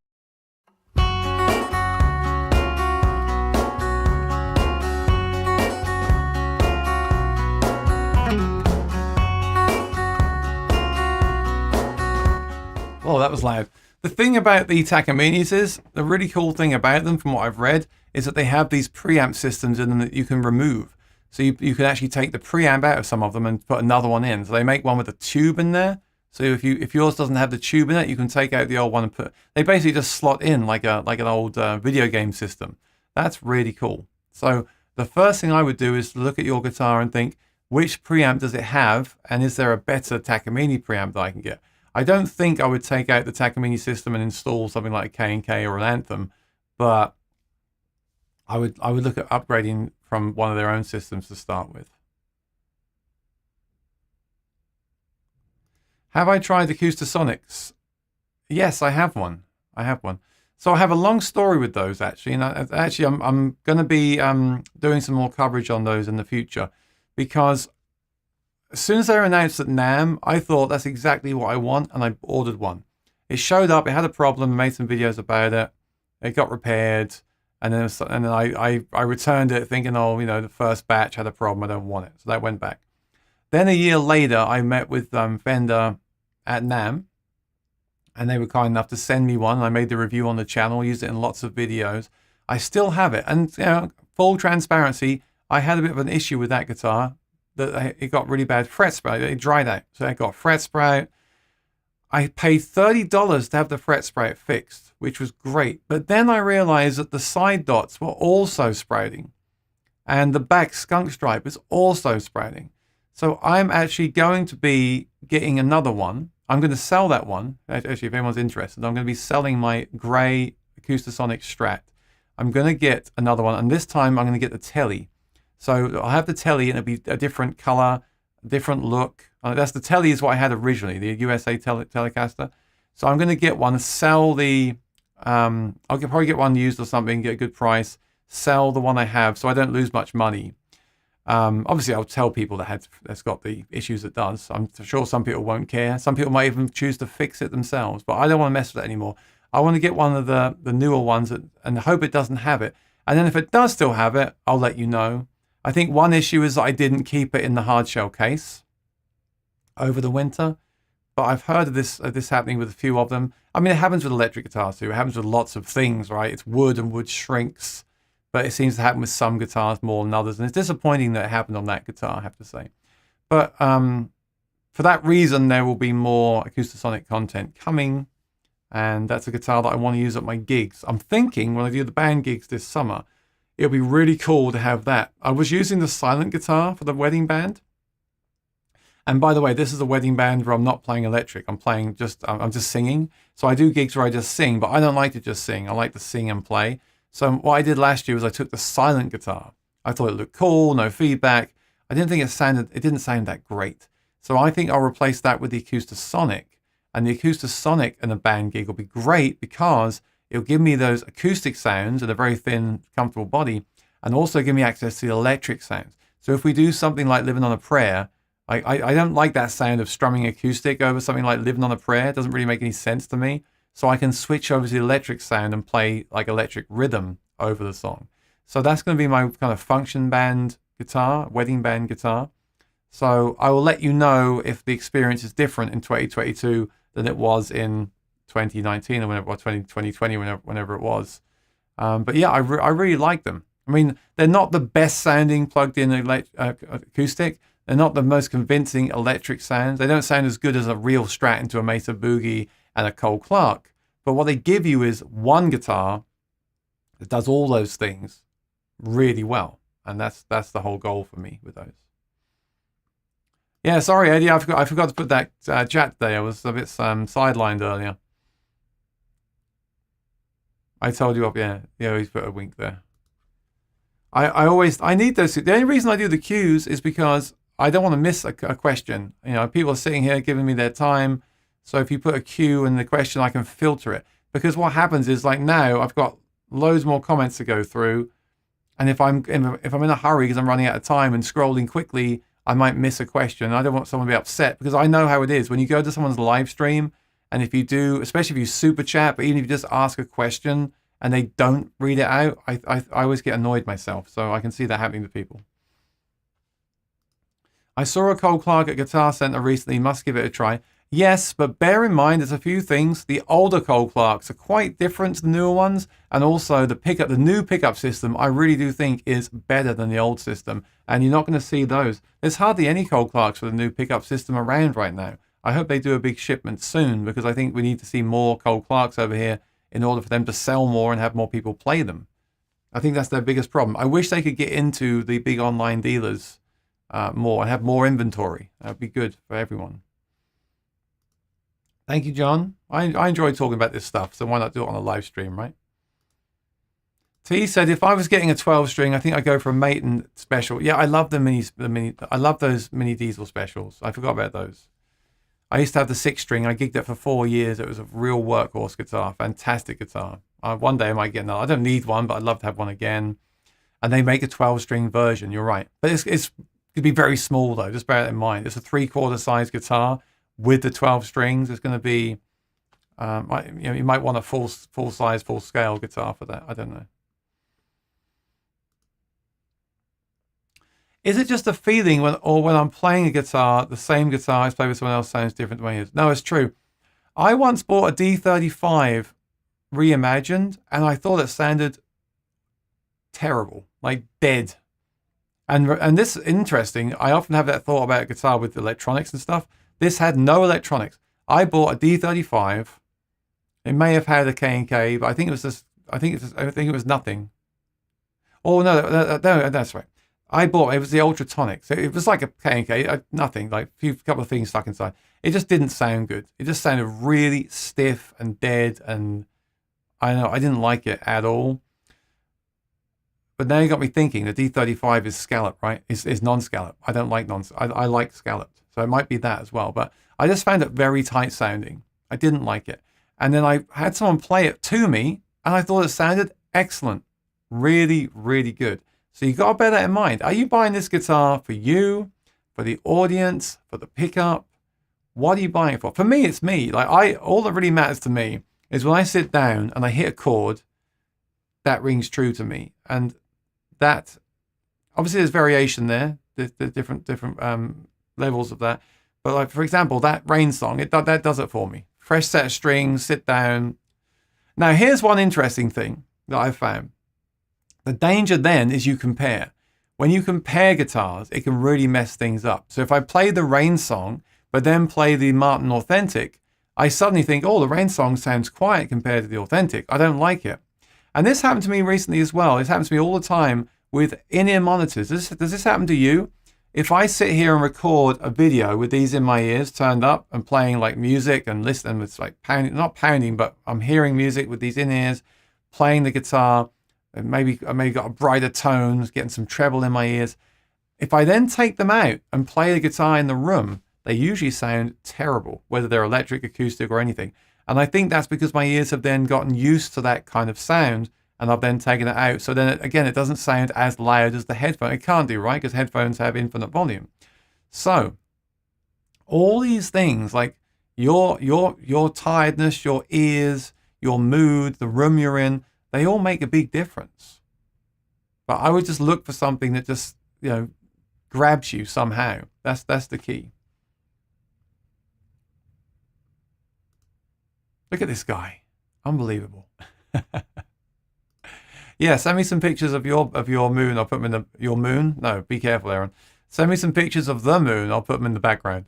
Oh, that was loud. The thing about the Takaminis is, the really cool thing about them, from what I've read, is that they have these preamp systems in them that you can remove. So you can actually take the preamp out of some of them and put another one in. So they make one with a tube in there. So if yours doesn't have the tube in it, you can take out the old one and put. They basically just slot in like an old video game system. That's really cool. So the first thing I would do is look at your guitar and think, which preamp does it have, and is there a better Takamine preamp that I can get? I don't think I would take out the Takamine system and install something like a K&K or an Anthem, but I would look at upgrading from one of their own systems to start with. Have I tried Acoustasonics? Yes, I have one. I have one. So I have a long story with those, actually. And I'm going to be doing some more coverage on those in the future, because as soon as they were announced at NAMM, I thought that's exactly what I want, and I ordered one. It showed up, it had a problem, made some videos about it, it got repaired, and then I returned it thinking, oh, the first batch had a problem, I don't want it. So that went back. Then a year later, I met with Fender at NAMM, and they were kind enough to send me one. I made the review on the channel, used it in lots of videos. I still have it, and full transparency, I had a bit of an issue with that guitar. That it got really bad fret sprout. It dried out. So I got fret sprout. I paid $30 to have the fret sprout fixed, which was great. But then I realized that the side dots were also sprouting, and the back skunk stripe is also sprouting. So I'm actually going to be getting another one. I'm going to sell that one. Actually, if anyone's interested, I'm going to be selling my gray Acoustasonic Strat. I'm going to get another one, and this time I'm going to get the Telly. So I'll have the Telly, and it'll be a different color, different look. That's the Telly is what I had originally, the USA Telecaster. So I'm going to get one, sell the, I'll probably get one used or something, get a good price, sell the one I have so I don't lose much money. Obviously, I'll tell people that's got the issues it does. I'm sure some people won't care. Some people might even choose to fix it themselves, but I don't want to mess with it anymore. I want to get one of the newer ones and hope it doesn't have it. And then if it does still have it, I'll let you know. I think one issue is that I didn't keep it in the hard shell case over the winter, but I've heard of this happening with a few of them. I mean, it happens with electric guitars too. It happens with lots of things, right? It's wood, and wood shrinks, but it seems to happen with some guitars more than others. And it's disappointing that it happened on that guitar, I have to say. But for that reason, there will be more Acoustasonic content coming, and that's a guitar that I want to use at my gigs. I'm thinking when I do the band gigs this summer, it'll be really cool to have that. I was using the silent guitar for the wedding band. And by the way, this is a wedding band where I'm not playing electric. I'm just singing. So I do gigs where I just sing, but I don't like to just sing. I like to sing and play. So what I did last year was I took the silent guitar. I thought it looked cool, no feedback. I didn't think it didn't sound that great. So I think I'll replace that with the Acoustasonic. And the Acoustasonic in a band gig will be great because it'll give me those acoustic sounds and a very thin, comfortable body, and also give me access to the electric sounds. So if we do something like Living on a Prayer, I don't like that sound of strumming acoustic over something like Living on a Prayer. It doesn't really make any sense to me. So I can switch over to the electric sound and play like electric rhythm over the song. So that's going to be my kind of function band guitar, wedding band guitar. So I will let you know if the experience is different in 2022 than it was in 2019 or 2020, whenever it was. But yeah, I really like them. I mean, they're not the best sounding plugged in acoustic. They're not the most convincing electric sounds. They don't sound as good as a real Strat into a Mesa Boogie and a Cole Clark. But what they give you is one guitar that does all those things really well. And that's the whole goal for me with those. Yeah, sorry, Eddie, I forgot to put that chat today. I was a bit sidelined earlier. I told you up, yeah, he's put a wink there. I need those. The only reason I do the cues is because I don't want to miss a question. People are sitting here giving me their time. So if you put a cue in the question, I can filter it. Because what happens is, like now, I've got loads more comments to go through. And if I'm in a hurry because I'm running out of time and scrolling quickly, I might miss a question. I don't want someone to be upset because I know how it is. When you go to someone's live stream, and if you do, especially if you super chat, but even if you just ask a question and they don't read it out, I always get annoyed myself. So I can see that happening to people. I saw a Cole Clark at Guitar Center recently. Must give it a try. Yes, but bear in mind there's a few things. The older Cole Clarks are quite different to the newer ones, and also the new pickup system I really do think is better than the old system, and you're not going to see those. There's hardly any Cole Clarks with a new pickup system around right now. I hope they do a big shipment soon, because I think we need to see more Cole Clarks over here in order for them to sell more and have more people play them. I think that's their biggest problem. I wish they could get into the big online dealers more and have more inventory. That would be good for everyone. Thank you, John. I enjoy talking about this stuff, so why not do it on a live stream, right? T said, if I was getting a 12 string, I think I'd go for a Maton special. Yeah, I love I love those mini diesel specials. I forgot about those. I used to have the 6-string. I gigged it for 4 years. It was a real workhorse guitar. Fantastic guitar. One day I might get another. I don't need one, but I'd love to have one again. And they make a 12-string version. You're right. But it could be very small, though. Just bear that in mind. It's a 3/4 size guitar with the 12 strings. It's going to be, you might want a full size, full scale guitar for that. I don't know. Is it just a feeling when I'm playing a guitar, the same guitar I play with someone else sounds different to me? No, it's true. I once bought a D35 reimagined, and I thought it sounded terrible, like dead. And this is interesting. I often have that thought about a guitar with electronics and stuff. This had no electronics. I bought a D35. It may have had a K&K, but I think it was just. I think it was nothing. Oh no, that's right. I bought it was the Ultratonic. So it was like a K&K, nothing, like a couple of things stuck inside. It just didn't sound good. It just sounded really stiff and dead, and I didn't like it at all. But now you got me thinking. The D35 is scallop, right? Is non-scallop. I don't like I like scalloped, so it might be that as well. But I just found it very tight sounding. I didn't like it, and then I had someone play it to me, and I thought it sounded excellent, really, really good. So you got to bear that in mind. Are you buying this guitar for you, for the audience, for the pickup? What are you buying it for? For me, it's me. Like all that really matters to me is when I sit down and I hit a chord, that rings true to me. And that, obviously there's variation there. There's different levels of that. But like, for example, that Rain song, that does it for me. Fresh set of strings, sit down. Now, here's one interesting thing that I've found. The danger then is you compare. When you compare guitars, it can really mess things up. So if I play the Rain song, but then play the Martin Authentic, I suddenly think, oh, the Rain song sounds quiet compared to the Authentic. I don't like it. And this happened to me recently as well. This happens to me all the time with in-ear monitors. Does this happen to you? If I sit here and record a video with these in my ears turned up and playing like music and listening, it's like pounding, not pounding, but I'm hearing music with these in-ears, playing the guitar, and maybe I got a brighter tones, getting some treble in my ears. If I then take them out and play the guitar in the room, they usually sound terrible, whether they're electric, acoustic, or anything. And I think that's because my ears have then gotten used to that kind of sound, and I've then taken it out. So then, again, it doesn't sound as loud as the headphone. It can't do, right? Because headphones have infinite volume. So all these things, like your tiredness, your ears, your mood, the room you're in, they all make a big difference. But I would just look for something that just, grabs you somehow. That's the key. Look at this guy. Unbelievable. Yeah, send me some pictures of your moon. I'll put them in your moon. No, be careful, Aaron. Send me some pictures of the moon. I'll put them in the background.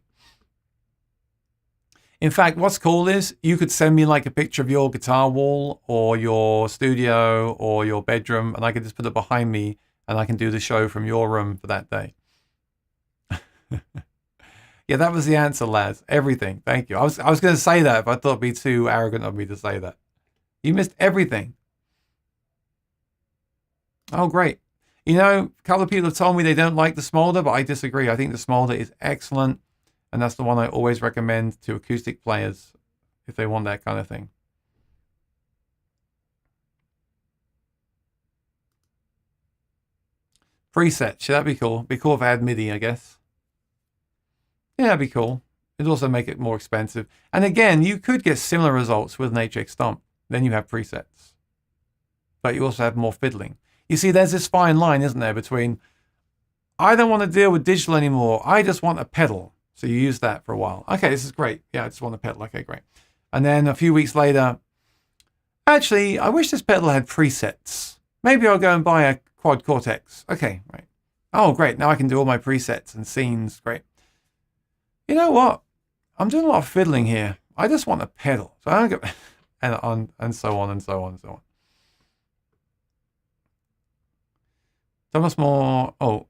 In fact, what's cool is you could send me like a picture of your guitar wall or your studio or your bedroom, and I could just put it behind me, and I can do the show from your room for that day. Yeah, that was the answer, Laz. Everything. Thank you. I was going to say that, but I thought it'd be too arrogant of me to say that. You missed everything. Oh, great. A couple of people have told me they don't like the Smolder, but I disagree. I think the Smolder is excellent, and that's the one I always recommend to acoustic players if they want that kind of thing. Presets. Yeah, that'd be cool. Be cool if I had MIDI, I guess. Yeah, that'd be cool. It'd also make it more expensive. And again, you could get similar results with an HX Stomp. Then you have presets. But you also have more fiddling. You see, there's this fine line, isn't there, between I don't want to deal with digital anymore. I just want a pedal. So you use that for a while. Okay, this is great. Yeah, I just want a pedal. Okay, great. And then a few weeks later, actually, I wish this pedal had presets. Maybe I'll go and buy a Quad Cortex. Okay, right. Oh, great. Now I can do all my presets and scenes. Great. You know what? I'm doing a lot of fiddling here. I just want a pedal. So I don't get and so on and so on and so on. Thomas Moore. Oh,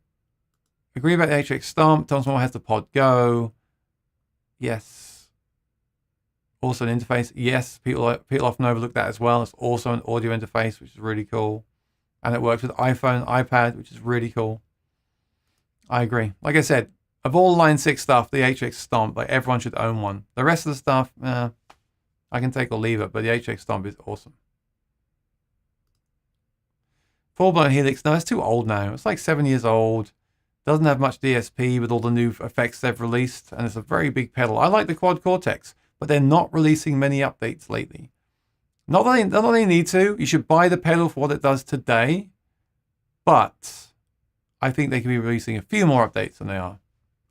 agree about the HX Stomp. Thomas Moore has the Pod Go. Yes. Also an interface. Yes. People often overlook that as well. It's also an audio interface, which is really cool. And it works with iPhone, iPad, which is really cool. I agree. Like I said, Of all Line 6 stuff, the HX Stomp, like everyone should own one. The rest of the stuff, I can take or leave it, but the HX Stomp is awesome. Full-blown Helix, no, it's too old now. It's like 7 years old. Doesn't have much DSP with all the new effects they've released, and it's a very big pedal. I like the Quad Cortex, but they're not releasing many updates lately. Not that they need to. You should buy the pedal for what it does today, but I think they could be releasing a few more updates than they are,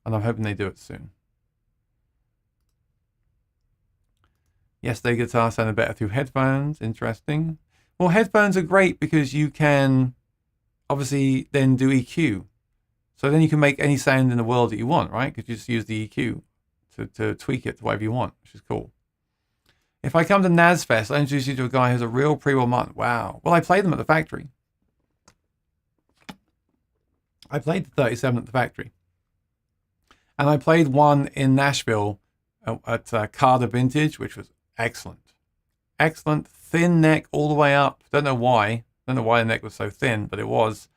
and I'm hoping they do it soon. Yesterday guitar sounded better through headphones. Interesting. Well, headphones are great because you can obviously then do EQ. So then you can make any sound in the world that you want, right? Because you just use the EQ to tweak it to whatever you want, which is cool. If I come to NASFest, I introduce you to a guy who's a real pre-war Martin. Wow. Well, I played them at the factory. I played the 37 at the factory. And I played one in Nashville at Carter Vintage, which was excellent. Excellent. Thin neck all the way up. Don't know why. Don't know why the neck was so thin, but it was.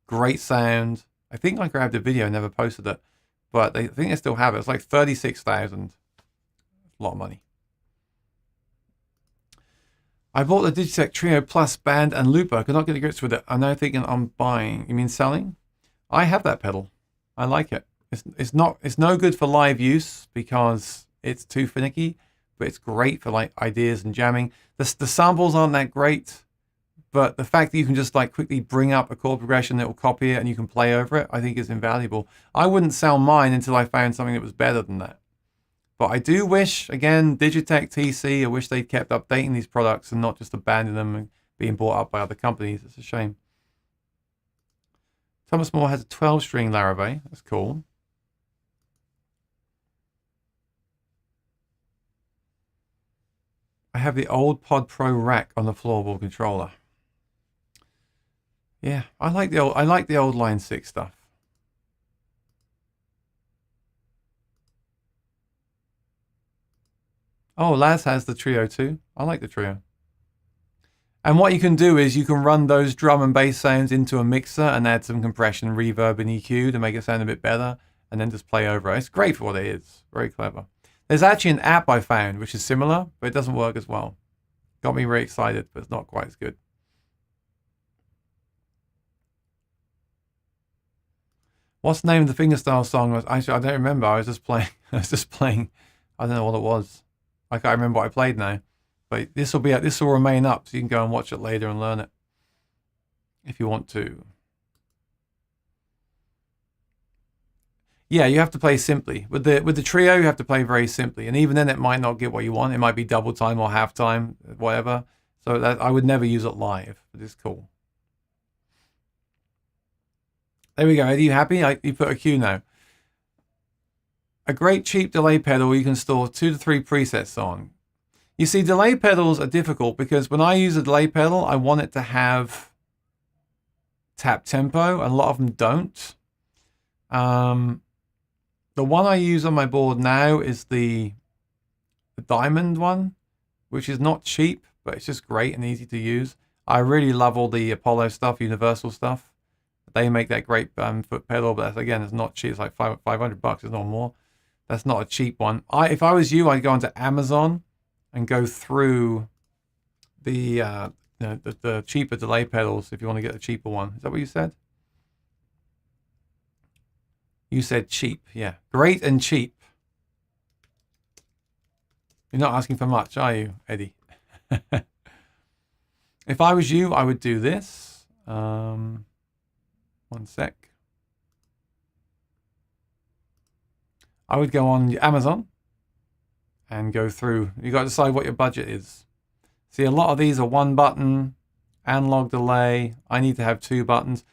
Great sound. I think I grabbed a video and never posted it, but I think they still have it. It's like 36,000. A lot of money. I bought the Digitech Trio Plus band and looper. I could not get the grips with it. I'm now thinking I'm buying. You mean selling? I have that pedal. I like it. It's no good for live use because it's too finicky, but it's great for like ideas and jamming. The samples aren't that great. But the fact that you can just like quickly bring up a chord progression that will copy it and you can play over it, I think is invaluable. I wouldn't sell mine until I found something that was better than that. But I do wish, again, Digitech TC, I wish they'd kept updating these products and not just abandoning them and being bought up by other companies. It's a shame. Thomas Moore has a 12-string Larrabee. That's cool. I have the old Pod Pro rack on the floorboard controller. Yeah, I like the old Line 6 stuff. Oh, Laz has the Trio too. I like the Trio. And what you can do is you can run those drum and bass sounds into a mixer and add some compression, reverb, and EQ to make it sound a bit better, and then just play over it. It's great for what it is. Very clever. There's actually an app I found which is similar, but it doesn't work as well. Got me very excited, but it's not quite as good. What's the name of the fingerstyle song? Actually, I don't remember. I was just playing. I don't know what it was. I can't remember what I played now. But this will remain up, so you can go and watch it later and learn it if you want to. Yeah, you have to play simply. With the Trio, you have to play very simply, and even then, it might not get what you want. It might be double time or half time, whatever. So I would never use it live, but it's cool. There we go. Are you happy? You put a cue now. A great cheap delay pedal you can store 2 to 3 presets on. You see, delay pedals are difficult because when I use a delay pedal, I want it to have tap tempo, and a lot of them don't. The one I use on my board now is the diamond one, which is not cheap, but it's just great and easy to use. I really love all the Apollo stuff, Universal stuff. They make that great foot pedal, but again, it's not cheap. It's like $500, it's not more. That's not a cheap one. If I was you, I'd go onto Amazon and go through the cheaper delay pedals if you want to get a cheaper one. Is that what you said? You said cheap, yeah. Great and cheap. You're not asking for much, are you, Eddie? If I was you, I would do this. One sec. I would go on Amazon and go through. You got to decide what your budget is. See, a lot of these are 1 button, analog delay. I need to have 2 buttons.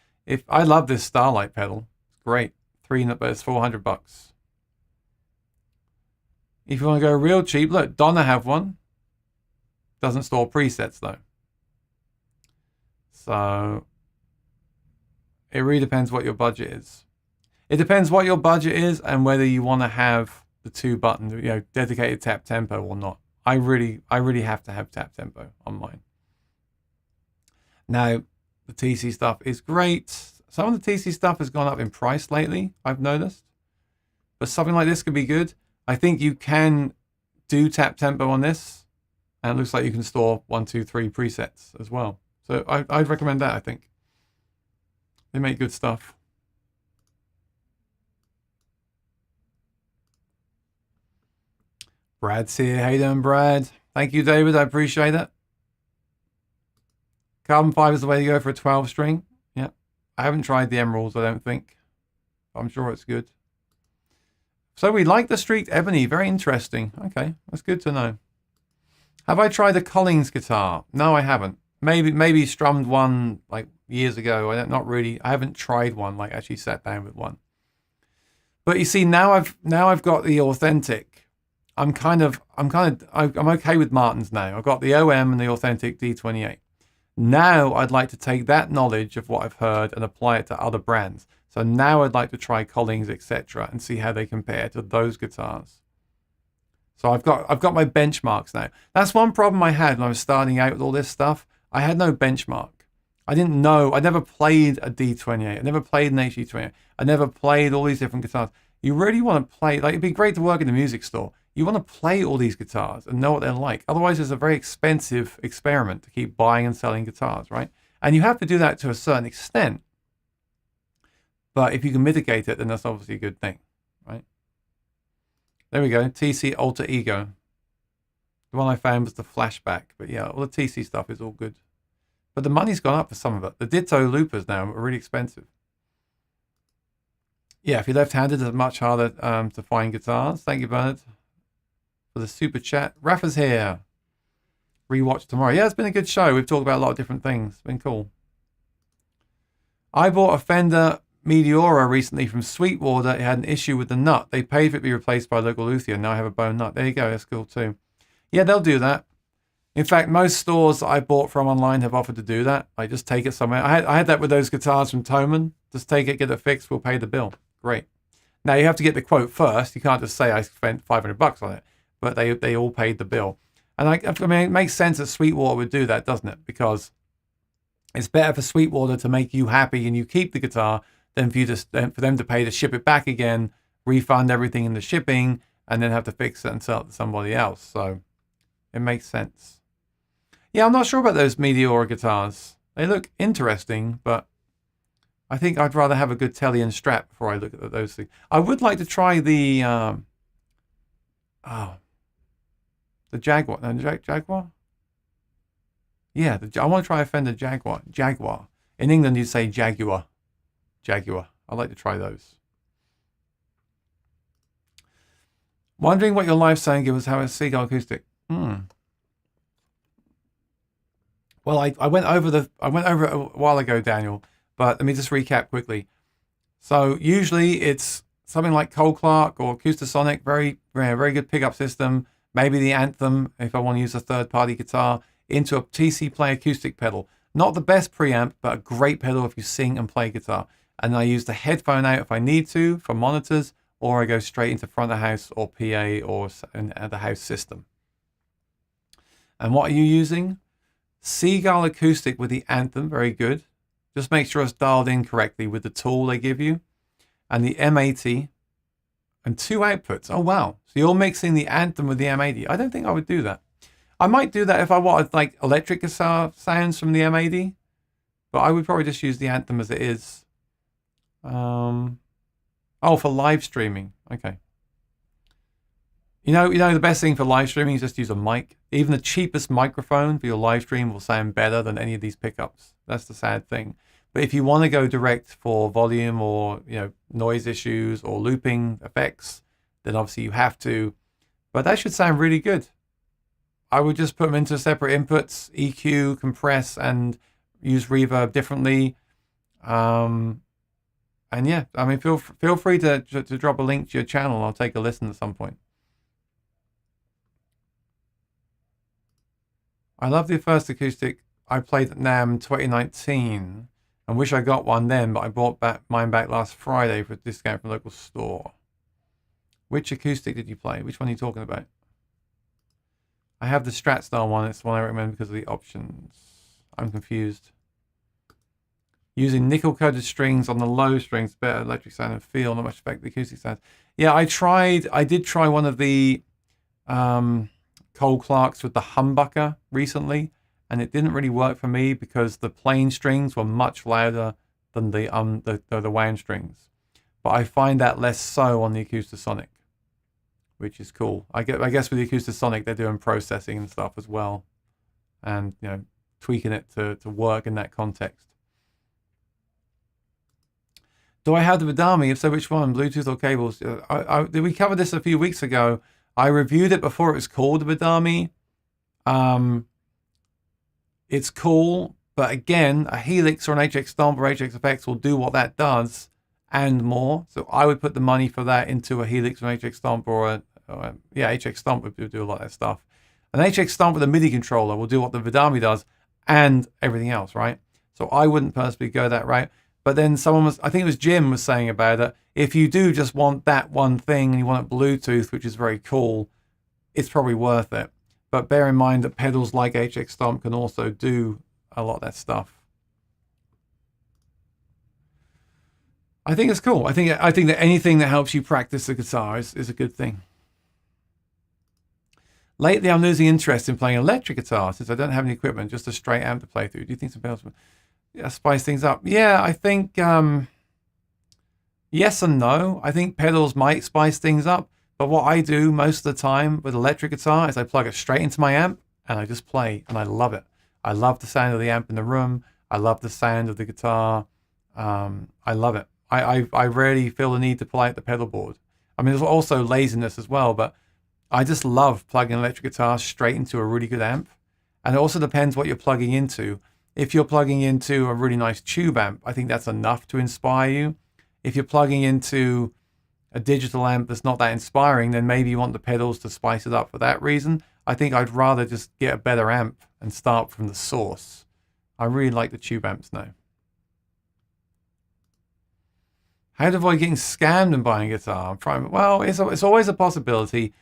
I love this Starlight pedal. It's great. But it's $400. If you want to go real cheap, look, Donna have one. Doesn't store presets though. So it really depends what your budget is. It depends what your budget is and whether you want to have the 2 button, dedicated tap tempo or not. I really have to have tap tempo on mine. Now, the TC stuff is great. Some of the TC stuff has gone up in price lately, I've noticed. but something like this could be good. I think you can do tap tempo on this, and it looks like you can store 1, 2, 3 presets as well. So I'd recommend that. I think they make good stuff. Brad's here. How you doing, Brad? Thank you, David. I appreciate it. Carbon fiber is the way to go for a 12 string. Yeah. I haven't tried the emeralds, I don't think. I'm sure it's good. So we like the streaked ebony. Very interesting. Okay, that's good to know. Have I tried a Collins guitar? No, I haven't. Maybe strummed one like years ago. Not really. I haven't tried one, like actually sat down with one. But you see, now I've got the authentic. I'm okay with Martins now. I've got the OM and the authentic D28. Now I'd like to take that knowledge of what I've heard and apply it to other brands. So now I'd like to try Collins, etc., and see how they compare to those guitars. So I've got my benchmarks now. That's one problem I had when I was starting out with all this stuff. I had no benchmark. I didn't know. I never played a D28. I never played an HD28. I never played all these different guitars. You really want to play, like, it'd be great to work in a music store. You want to play all these guitars and know what they're like. Otherwise, it's a very expensive experiment to keep buying and selling guitars, right? And you have to do that to a certain extent. But if you can mitigate it, then that's obviously a good thing, right? There we go. TC Alter Ego. The one I found was the Flashback. But yeah, all the TC stuff is all good. But the money's gone up for some of it. The Ditto loopers now are really expensive. Yeah, if you're left-handed, it's much harder to find guitars. Thank you, Bernard, for the super chat. Rafa's here. Rewatch tomorrow. Yeah, it's been a good show. We've talked about a lot of different things. It's been cool. I bought a Fender Meteora recently from Sweetwater. It had an issue with the nut. They paid for it to be replaced by a local luthier. Now I have a bone nut. There you go. That's cool too. Yeah, they'll do that. In fact, most stores that I bought from online have offered to do that. I just take it somewhere. I had that with those guitars from Thomann. Just take it, get it fixed. We'll pay the bill. Great. Now you have to get the quote first. You can't just say I spent $500 on it. But they all paid the bill. And I mean, it makes sense that Sweetwater would do that, doesn't it? Because it's better for Sweetwater to make you happy and you keep the guitar than for them to pay to ship it back again, refund everything in the shipping, and then have to fix it and sell it to somebody else. So it makes sense. Yeah, I'm not sure about those Meteora guitars. They look interesting, but I think I'd rather have a good telly and strap before I look at those things. I would like to try the Jaguar. No, Jaguar? Yeah, I want to try a Fender Jaguar. Jaguar. In England, you'd say Jaguar. Jaguar. I'd like to try those. Wondering what your live sound gives how a Seagull acoustic. Well, I went over it a while ago, Daniel, but let me just recap quickly. So usually it's something like Cole Clark or Acoustasonic, very, very good pickup system. Maybe the Anthem, if I want to use a third-party guitar, into a TC Play acoustic pedal. Not the best preamp, but a great pedal if you sing and play guitar. And I use the headphone out if I need to for monitors, or I go straight into front of house or PA or the house system. And what are you using? Seagull acoustic with the Anthem, very good. Just make sure it's dialed in correctly with the tool they give you. And the M80 and 2 outputs. Oh, wow. So you're mixing the Anthem with the M80. I don't think I would do that. I might do that if I wanted like electric guitar sounds from the M80, but I would probably just use the Anthem as it is. Oh, for live streaming. Okay. You know, the best thing for live streaming is just use a mic. Even the cheapest microphone for your live stream will sound better than any of these pickups. That's the sad thing. But if you want to go direct for volume or, noise issues or looping effects, then obviously you have to. But that should sound really good. I would just put them into separate inputs, EQ, compress, and use reverb differently. And yeah, I mean, feel free to drop a link to your channel. I'll take a listen at some point. I love the first acoustic I played at NAMM 2019 and wish I got one then, but I bought mine back last Friday for a discount from a local store. Which acoustic did you play? Which one are you talking about? I have the Strat-Style one. It's the one I recommend because of the options. I'm confused. Using nickel-coated strings on the low strings, better electric sound and feel, not much affect the acoustic sound. Yeah, I did try one of the Cole Clarks with the humbucker recently, and it didn't really work for me because the plain strings were much louder than the wound strings. But I find that less so on the Acoustasonic, which is cool. I guess with the Acoustasonic, they're doing processing and stuff as well, and tweaking it to work in that context. Do I have the Vidami? If so, which one? Bluetooth or cables? Did we cover this a few weeks ago? I reviewed it before it was called the Vidami. It's cool, but again, a Helix or an HX Stomp or HX Effects will do what that does and more. So I would put the money for that into a Helix or an HX Stomp or HX Stomp would do a lot of that stuff. An HX Stomp with a MIDI controller will do what the Vidami does and everything else, right? So I wouldn't personally go that route. But then I think it was Jim was saying about it, if you do just want that one thing and you want it Bluetooth, which is very cool, it's probably worth it. But bear in mind that pedals like HX Stomp can also do a lot of that stuff. I think it's cool. I think that anything that helps you practice the guitar is a good thing. Lately, I'm losing interest in playing electric guitar since I don't have any equipment, just a straight amp to play through. Do you think some pedals spice things up? Yeah, I think yes and no. I think pedals might spice things up, but what I do most of the time with electric guitar is I plug it straight into my amp and I just play, and I love it. I love the sound of the amp in the room. I love the sound of the guitar. I love it. I rarely feel the need to play at the pedal board. I mean, there's also laziness as well, but I just love plugging an electric guitar straight into a really good amp. And it also depends what you're plugging into. If you're plugging into a really nice tube amp, I think that's enough to inspire you. If you're plugging into a digital amp that's not that inspiring, then maybe you want the pedals to spice it up for that reason. I think I'd rather just get a better amp and start from the source. I really like the tube amps now. How to avoid getting scammed and buying a guitar? Well, it's always a possibility.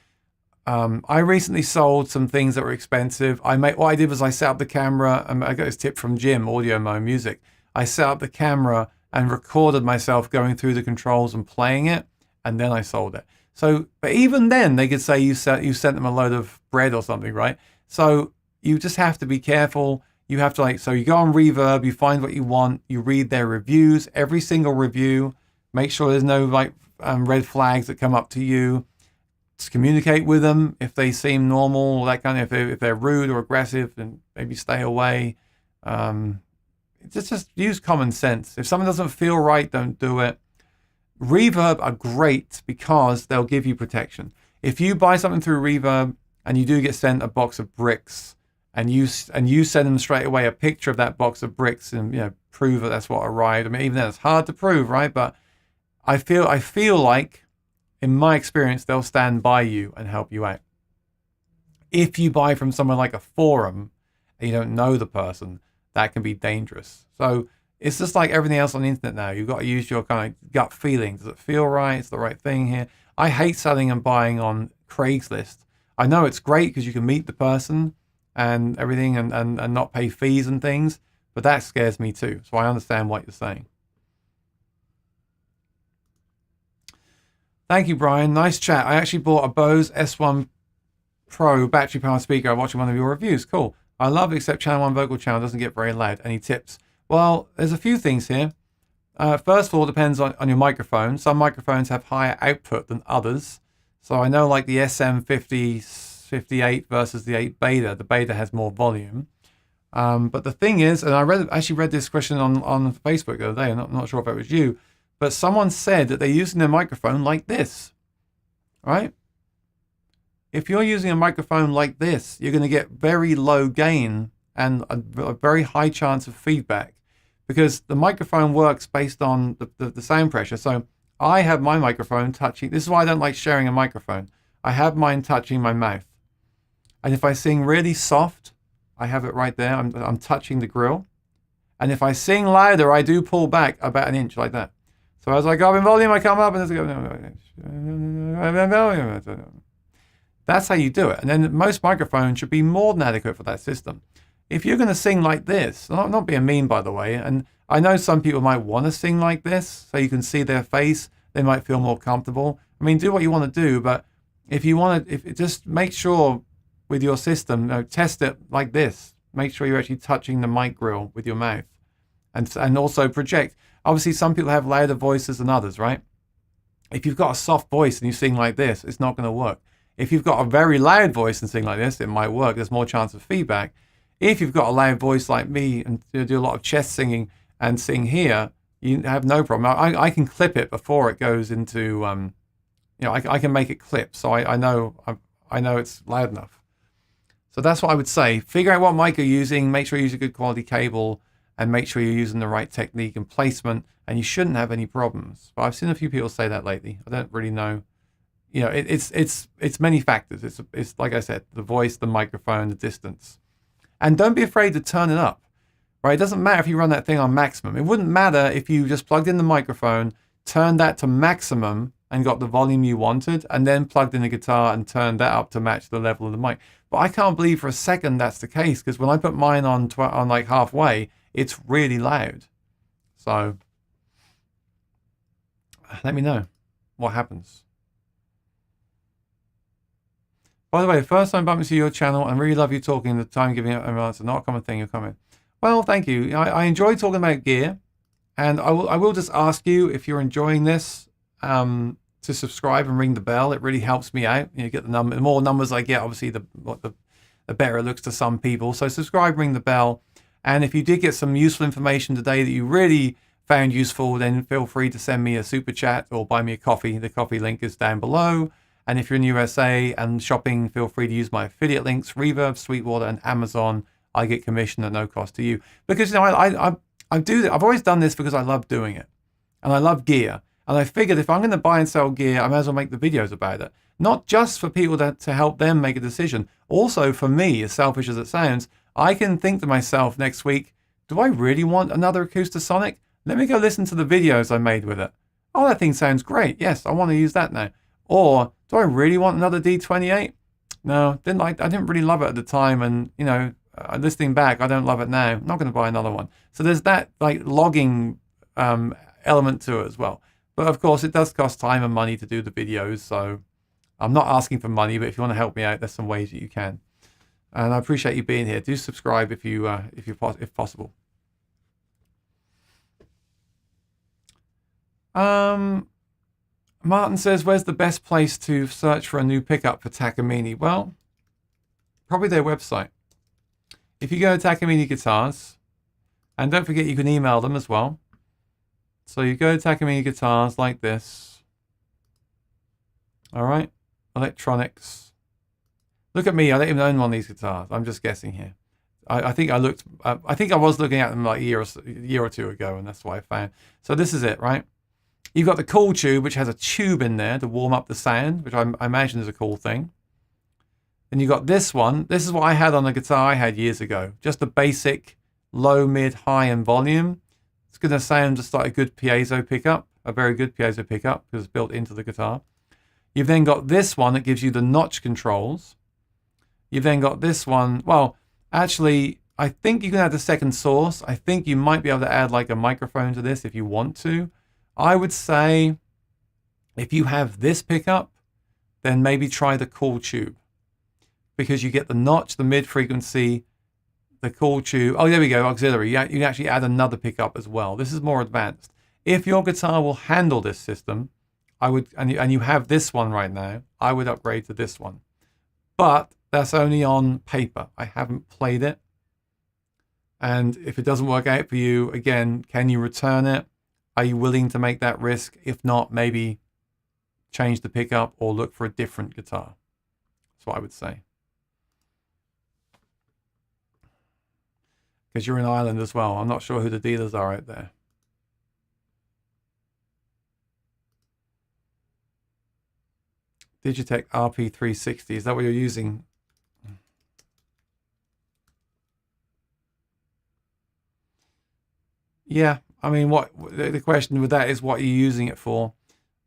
I recently sold some things that were expensive. What I did was I set up the camera, and I got this tip from Jim, Audio Mo Music. I set up the camera and recorded myself going through the controls and playing it, and then I sold it. So, but even then, they could say you sent them a load of bread or something, right? So you just have to be careful. You have to so you go on Reverb, you find what you want, you read their reviews, every single review. Make sure there's no red flags that come up to you. Just communicate with them if they seem normal, that kind of. If they're rude or aggressive, then maybe stay away. Just use common sense. If something doesn't feel right, don't do it. Reverb are great because they'll give you protection. If you buy something through Reverb and you do get sent a box of bricks, and you send them straight away a picture of that box of bricks and prove that that's what arrived. I mean, even then it's hard to prove, right? But I feel like, in my experience, they'll stand by you and help you out. If you buy from someone like a forum and you don't know the person, that can be dangerous. So it's just like everything else on the internet now. You've got to use your kind of gut feeling. Does it feel right? It's the right thing here. I hate selling and buying on Craigslist. I know it's great because you can meet the person and everything and not pay fees and things, but that scares me too. So I understand what you're saying. Thank you, Brian. Nice chat. I actually bought a Bose S1 Pro battery powered speaker. I'm watching one of your reviews. Cool. I love it, except channel 1 vocal channel doesn't get very loud. Any tips? Well, there's a few things here. First of all, it depends on your microphone. Some microphones have higher output than others. So I know like the SM58 versus the 8 Beta. The Beta has more volume. But the thing is, and I actually read this question on Facebook the other day. I'm not sure if it was you. But someone said that they're using their microphone like this, right? If you're using a microphone like this, you're going to get very low gain and a very high chance of feedback because the microphone works based on the sound pressure. So I have my microphone touching. This is why I don't like sharing a microphone. I have mine touching my mouth. And if I sing really soft, I have it right there. I'm touching the grill. And if I sing louder, I do pull back about an inch like that. So as I go up in volume, I come up and that's how you do it. And then most microphones should be more than adequate for that system. if you're going to sing like this, not being mean, by the way, and I know some people might want to sing like this so you can see their face, they might feel more comfortable. I mean, do what you want to do, but if you want to, just make sure with your system, test it like this. Make sure you're actually touching the mic grill with your mouth, and also project. Obviously, some people have louder voices than others, right? If you've got a soft voice and you sing like this, it's not going to work. If you've got a very loud voice and sing like this, it might work. There's more chance of feedback. If you've got a loud voice like me and do a lot of chest singing and sing here, you have no problem. I can clip it before it goes into, I can make it clip, so I know it's loud enough. So that's what I would say. Figure out what mic you're using. Make sure you use a good quality cable, and make sure you're using the right technique and placement, and you shouldn't have any problems. But I've seen a few people say that lately. I don't really know. It's many factors. It's like I said, the voice, the microphone, the distance. And don't be afraid to turn it up, right? It doesn't matter if you run that thing on maximum. It wouldn't matter if you just plugged in the microphone, turned that to maximum and got the volume you wanted, and then plugged in the guitar and turned that up to match the level of the mic. But I can't believe for a second that's the case, because when I put mine on like halfway, it's really loud. So let me know what happens. By the way, first time bumping to your channel and really love you talking, the time giving an answer, not a common thing, your comment. Well, thank you. I enjoy talking about gear, and I will just ask you, if you're enjoying this, to subscribe and ring the bell. It really helps me out. You get the number. The more numbers I get, obviously, the better it looks to some people. So subscribe, ring the bell. And if you did get some useful information today that you really found useful, then feel free to send me a super chat or buy me a coffee. The coffee link is down below. And if you're in the USA and shopping, feel free to use my affiliate links, Reverb, Sweetwater, and Amazon. I get commission at no cost to you. Because I've always done this because I love doing it. And I love gear. And I figured if I'm going to buy and sell gear, I might as well make the videos about it. Not just for people to help them make a decision. Also for me, as selfish as it sounds, I can think to myself next week, do I really want another Acoustasonic? Let me go listen to the videos I made with it. Oh, that thing sounds great. Yes, I want to use that now. Or do I really want another D28? No, I didn't really love it at the time, and listening back, I don't love it now. I'm not going to buy another one. So there's that like logging element to it as well. But of course, it does cost time and money to do the videos. So I'm not asking for money, but if you want to help me out, there's some ways that you can. And I appreciate you being here. Do subscribe if possible. Martin says, where's the best place to search for a new pickup for Takamine? Well, probably their website. If you go to Takamine Guitars, and don't forget you can email them as well. So you go to Takamine Guitars like this. All right, electronics. Look at me, I don't even own one of these guitars. I'm just guessing here. I think I was looking at them like a year or two ago, and that's what I found. So this is it, right? You've got the cool tube, which has a tube in there to warm up the sound, which I imagine is a cool thing. Then you've got this one. This is what I had on a guitar I had years ago. Just a basic low, mid, high, and volume. It's going to sound just like a good piezo pickup, a very good piezo pickup, because it's built into the guitar. You've then got this one that gives you the notch controls. You've then got this one. Well, actually, I think you can add the second source. I think you might be able to add like a microphone to this if you want to. I would say if you have this pickup, then maybe try the cool tube, because you get the notch, the mid frequency, the cool tube. Oh, there we go, auxiliary. You can actually add another pickup as well. This is more advanced. If your guitar will handle this system, I would, and you have this one right now, I would upgrade to this one. But that's only on paper. I haven't played it. And if it doesn't work out for you, again, can you return it? Are you willing to make that risk? If not, maybe change the pickup or look for a different guitar. That's what I would say. Because you're in Ireland as well. I'm not sure who the dealers are out there. Digitech RP360, is that what you're using? Yeah, I mean, what the question with that is, what are you using it for?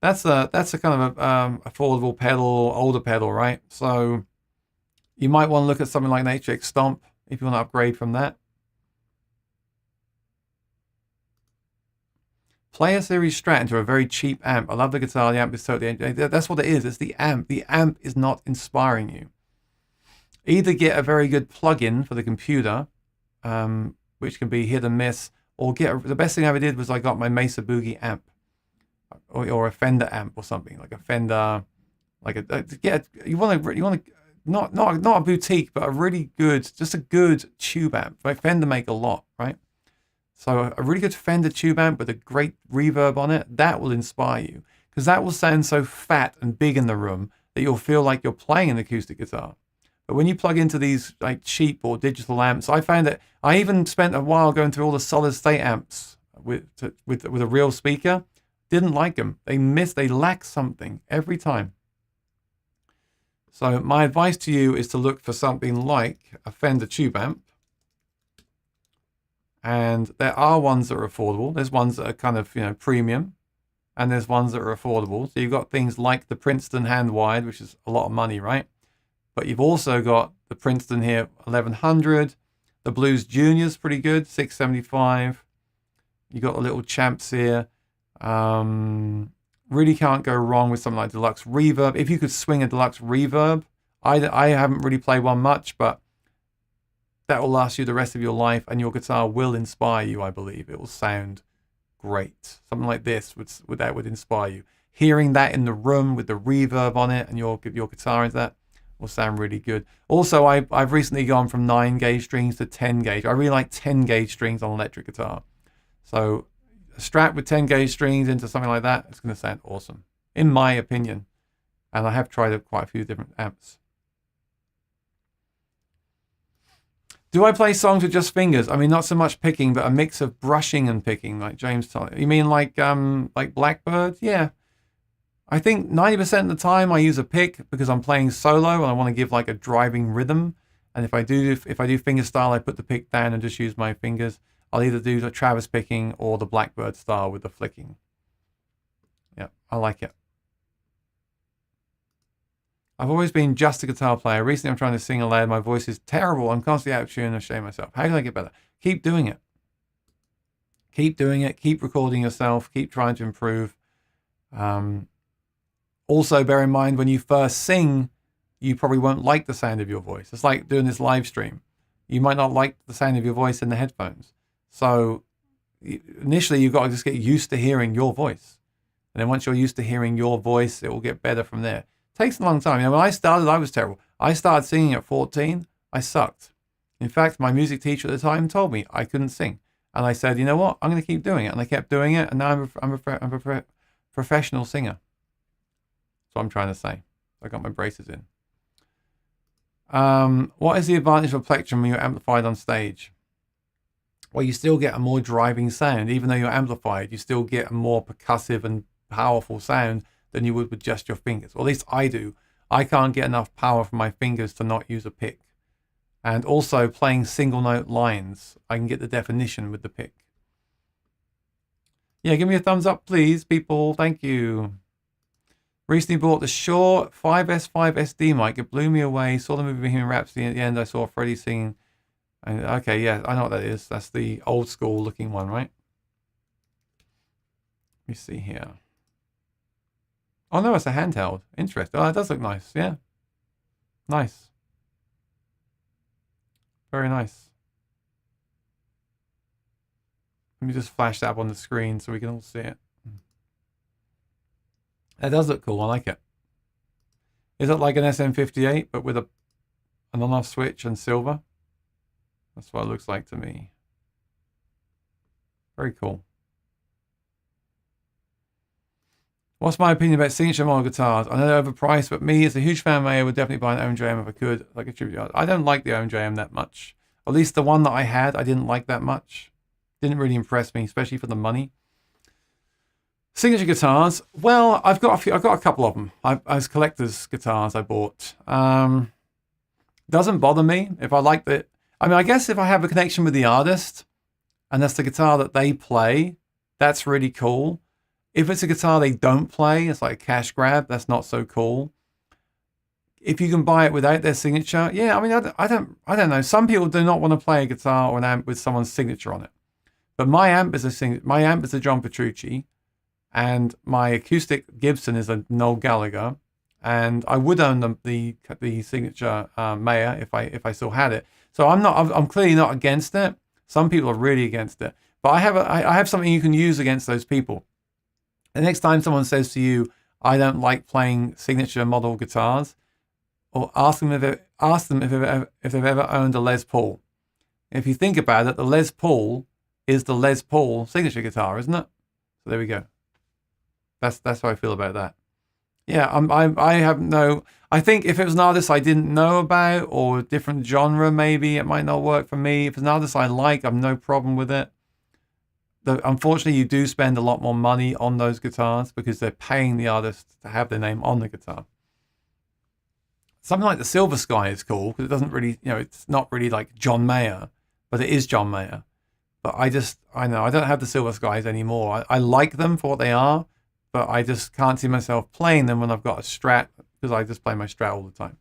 That's a kind of a affordable pedal, older pedal, right? So you might want to look at something like an HX Stomp if you want to upgrade from that. Player Series Strat into a very cheap amp. I love the guitar. The amp is totally... That's what it is. It's the amp. The amp is not inspiring you. Either get a very good plug-in for the computer, which can be hit and miss, or the best thing I ever did was I got my Mesa Boogie amp, or a Fender amp or something, like a Fender, you want to not a boutique, but a really good, just a good tube amp. Like Fender make a lot, right? So a really good Fender tube amp with a great reverb on it, that will inspire you, because that will sound so fat and big in the room that you'll feel like you're playing an acoustic guitar. But when you plug into these like cheap or digital amps, I found that I even spent a while going through all the solid state amps with a real speaker. Didn't like them. They lack something every time. So my advice to you is to look for something like a Fender tube amp. And there are ones that are affordable. There's ones that are kind of, premium. And there's ones that are affordable. So you've got things like the Princeton hand-wired, which is a lot of money, right? But you've also got the Princeton here, 1100. The Blues Junior's pretty good, 675. You got the little champs here. Really can't go wrong with something like Deluxe Reverb. If you could swing a Deluxe Reverb, I haven't really played one much, but that will last you the rest of your life, and your guitar will inspire you, I believe. It will sound great. Something like this would inspire you. Hearing that in the room with the reverb on it and your guitar into that will sound really good. Also, I've recently gone from 9-gauge strings to 10-gauge. I really like 10-gauge strings on electric guitar. So a Strat with 10-gauge strings into something like that, it's going to sound awesome, in my opinion. And I have tried quite a few different amps. Do I play songs with just fingers? I mean, not so much picking, but a mix of brushing and picking, like James told you. You mean like Blackbird? Yeah. I think 90% of the time I use a pick because I'm playing solo and I want to give like a driving rhythm. And if I do finger style, I put the pick down and just use my fingers. I'll either do the Travis picking or the Blackbird style with the flicking. Yeah, I like it. I've always been just a guitar player. Recently, I'm trying to sing aloud. My voice is terrible. I'm constantly out of tune and I shame myself. How can I get better? Keep doing it. Keep doing it. Keep recording yourself. Keep trying to improve. Also, bear in mind, when you first sing, you probably won't like the sound of your voice. It's like doing this live stream. You might not like the sound of your voice in the headphones. So initially, you've got to just get used to hearing your voice. And then once you're used to hearing your voice, it will get better from there. Takes a long time. When I started, I was terrible. I started singing at 14. I sucked. In fact, my music teacher at the time told me I couldn't sing. And I said, you know what? I'm going to keep doing it. And I kept doing it. And now I'm a professional singer. That's what I'm trying to say. I got my braces in. What is the advantage of a plectrum when you're amplified on stage? Well, you still get a more driving sound. Even though you're amplified, you still get a more percussive and powerful sound than you would with just your fingers. Or at least I do. I can't get enough power from my fingers to not use a pick. And also playing single note lines, I can get the definition with the pick. Yeah, give me a thumbs up, please, people. Thank you. Recently bought the Shure 5S5 SD mic. It blew me away. Saw the movie Bohemian Rhapsody. At the end, I saw Freddie singing. And, okay, yeah, I know what that is. That's the old school looking one, right? Let me see here. Oh, no, it's a handheld. Interesting. Oh, it does look nice. Yeah. Nice. Very nice. Let me just flash that up on the screen so we can all see it. That does look cool. I like it. Is it like an SM58, but with an on-off switch and silver? That's what it looks like to me. Very cool. What's my opinion about signature model guitars? I know they're overpriced, but me, as a huge fan of Mayer, would definitely buy an OMJM if I could, like a tribute. I don't like the OMJM that much. At least the one that I had, I didn't like that much. Didn't really impress me, especially for the money. Signature guitars. Well, I've got a couple of them. As collector's guitars I bought. Doesn't bother me if I like the. I mean, I guess if I have a connection with the artist, and that's the guitar that they play, that's really cool. If it's a guitar they don't play, it's like a cash grab, that's not so cool. if you can buy it without their signature, yeah, I mean, I don't know. Some people do not want to play a guitar or an amp with someone's signature on it. But my amp is a John Petrucci, and my acoustic Gibson is a Noel Gallagher, and I would own the signature Mayer if I still had it. So I'm clearly not against it. Some people are really against it, but I have something you can use against those people. The next time someone says to you, "I don't like playing signature model guitars," or ask them if they've ever owned a Les Paul. If you think about it, the Les Paul is the Les Paul signature guitar, isn't it? So there we go. That's how I feel about that. Yeah, I have no. I think if it was an artist I didn't know about or a different genre, maybe it might not work for me. If it's an artist I like, I've no problem with it. Unfortunately, you do spend a lot more money on those guitars because they're paying the artist to have their name on the guitar. Something like the Silver Sky is cool because it doesn't really, it's not really like John Mayer, but it is John Mayer. But I know I don't have the Silver Skies anymore. I like them for what they are, but I just can't see myself playing them when I've got a Strat because I just play my Strat all the time.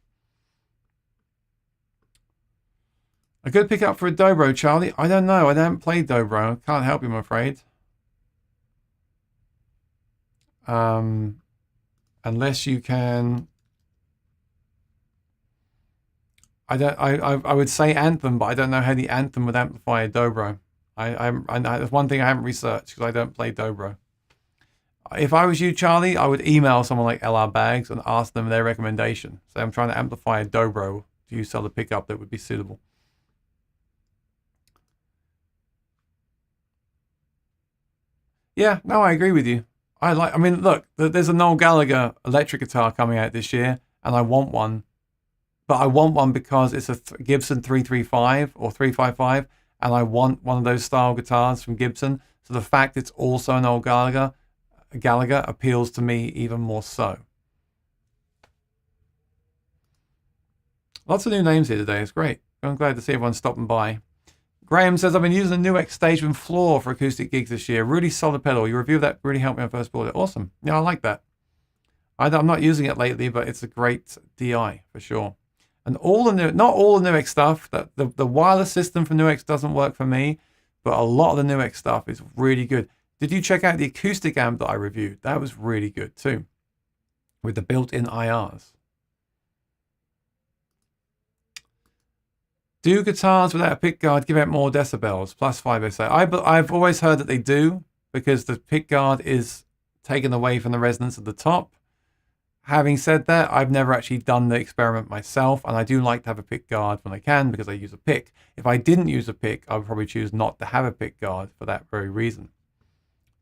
A good pickup for a dobro, Charlie? I don't know. I haven't played dobro. I can't help you, I'm afraid. Unless you can. I would say Anthem, but I don't know how the Anthem would amplify a dobro. That's one thing I haven't researched because I don't play dobro. If I was you, Charlie, I would email someone like LR Bags and ask them their recommendation. So I'm trying to amplify a dobro. Do you sell the pickup that would be suitable? Yeah, no, I agree with you. I mean, look, there's a Noel Gallagher electric guitar coming out this year, and I want one. But I want one because it's a Gibson 335 or 355, and I want one of those style guitars from Gibson. So the fact it's also an old Gallagher appeals to me even more so. Lots of new names here today. It's great. I'm glad to see everyone stopping by. Graham says, I've been using the NUX Stageman Floor for acoustic gigs this year. Really solid pedal. Your review of that really helped me on first bought it. Awesome. Yeah, I like that. I'm not using it lately, but it's a great DI for sure. And not all the NUX stuff, the wireless system for NUX doesn't work for me, but a lot of the NUX stuff is really good. Did you check out the acoustic amp that I reviewed? That was really good too, with the built-in IRs. Do guitars without a pickguard give out more decibels? +5, they say. I've always heard that they do, because the pickguard is taken away from the resonance at the top. Having said that, I've never actually done the experiment myself, and I do like to have a pick guard when I can because I use a pick. If I didn't use a pick, I would probably choose not to have a pick guard for that very reason.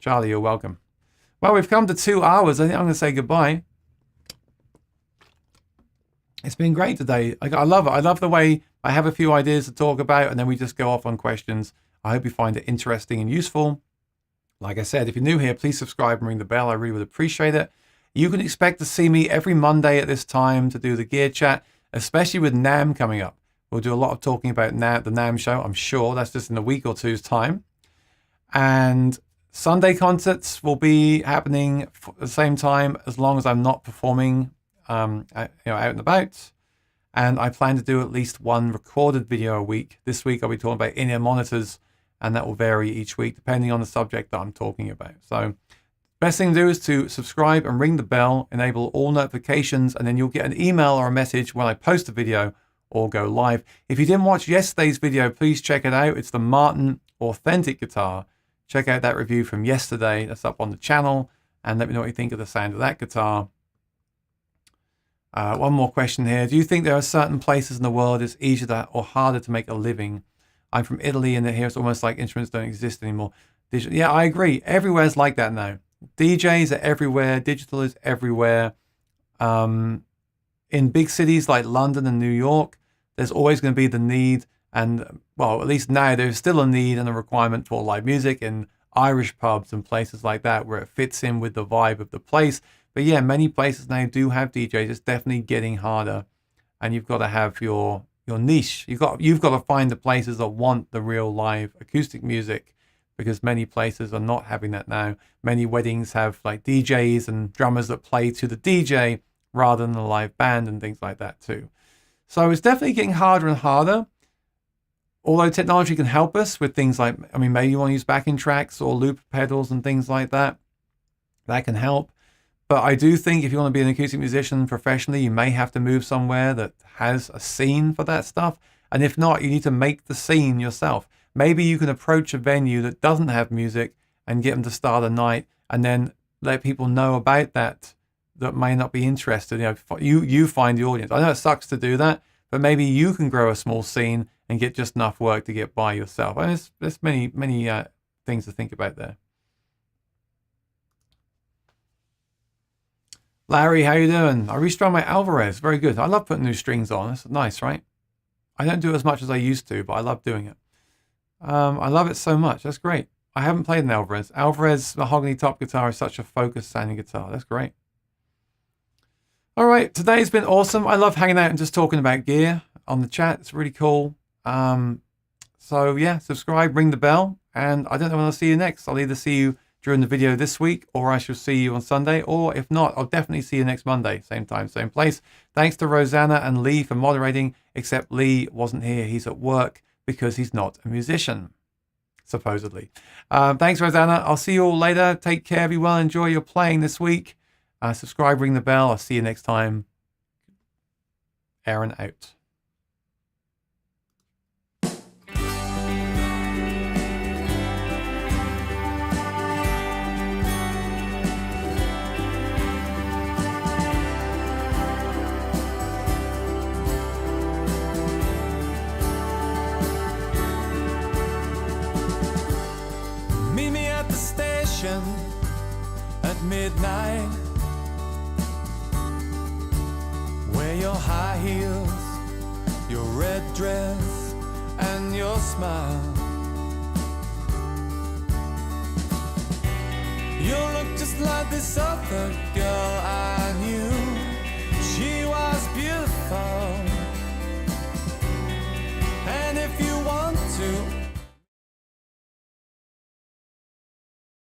Charlie, you're welcome. Well, we've come to 2 hours. I think I'm going to say goodbye. It's been great today. I love it. I love the way I have a few ideas to talk about, and then we just go off on questions. I hope you find it interesting and useful. Like I said, if you're new here, please subscribe and ring the bell. I really would appreciate it. You can expect to see me every Monday at this time to do the gear chat, especially with NAMM coming up. We'll do a lot of talking about the NAMM show, I'm sure. That's just in a week or two's time. And Sunday concerts will be happening at the same time as long as I'm not performing out and about. And I plan to do at least one recorded video a week. This week I'll be talking about in-ear monitors, and that will vary each week depending on the subject that I'm talking about. So best thing to do is to subscribe and ring the bell, enable all notifications, and then you'll get an email or a message when I post a video or go live. If you didn't watch yesterday's video, please check it out. It's the Martin Authentic guitar. Check out that review from yesterday. That's up on the channel, and let me know what you think of the sound of that guitar. One more question here. Do you think there are certain places in the world it's easier or harder to make a living? I'm from Italy, and here it's almost like instruments don't exist anymore. Yeah, I agree. Everywhere's like that now. DJs are everywhere. Digital is everywhere. In big cities like London and New York, there's always going to be the need, and well, at least now there's still a need and a requirement for live music in Irish pubs and places like that where it fits in with the vibe of the place. But yeah, many places now do have DJs. It's definitely getting harder, and you've got to have your niche. You've got to find the places that want the real live acoustic music, because many places are not having that now. Many weddings have like DJs and drummers that play to the DJ rather than a live band and things like that too. So it's definitely getting harder and harder. Although technology can help us with things like, I mean, maybe you want to use backing tracks or loop pedals and things like that. That can help. But I do think if you want to be an acoustic musician professionally, you may have to move somewhere that has a scene for that stuff. And if not, you need to make the scene yourself. Maybe you can approach a venue that doesn't have music and get them to start a night and then let people know about that may not be interested. You find the audience. I know it sucks to do that, but maybe you can grow a small scene and get just enough work to get by yourself. And there's many things to think about there. Larry, how you doing? I restrung my Alvarez. Very good. I love putting new strings on. It's nice, right? I don't do it as much as I used to, but I love doing it. I love it so much. That's great. I haven't played an Alvarez. Alvarez mahogany top guitar is such a focused sounding guitar. That's great. All right. Today's been awesome. I love hanging out and just talking about gear on the chat. It's really cool. So yeah, subscribe, ring the bell, and I don't know when I'll see you next. I'll either see you during the video this week, or I shall see you on Sunday, or if not, I'll definitely see you next Monday, same time, same place. Thanks to Rosanna and Lee for moderating, except Lee wasn't here. He's at work because he's not a musician, supposedly. Thanks, Rosanna. I'll see you all later. Take care, be well, enjoy your playing this week. Subscribe, ring the bell. I'll see you next time. Aaron out. At midnight, wear your high heels, your red dress, and your smile. You look just like this other girl I knew. She was beautiful, and if you want to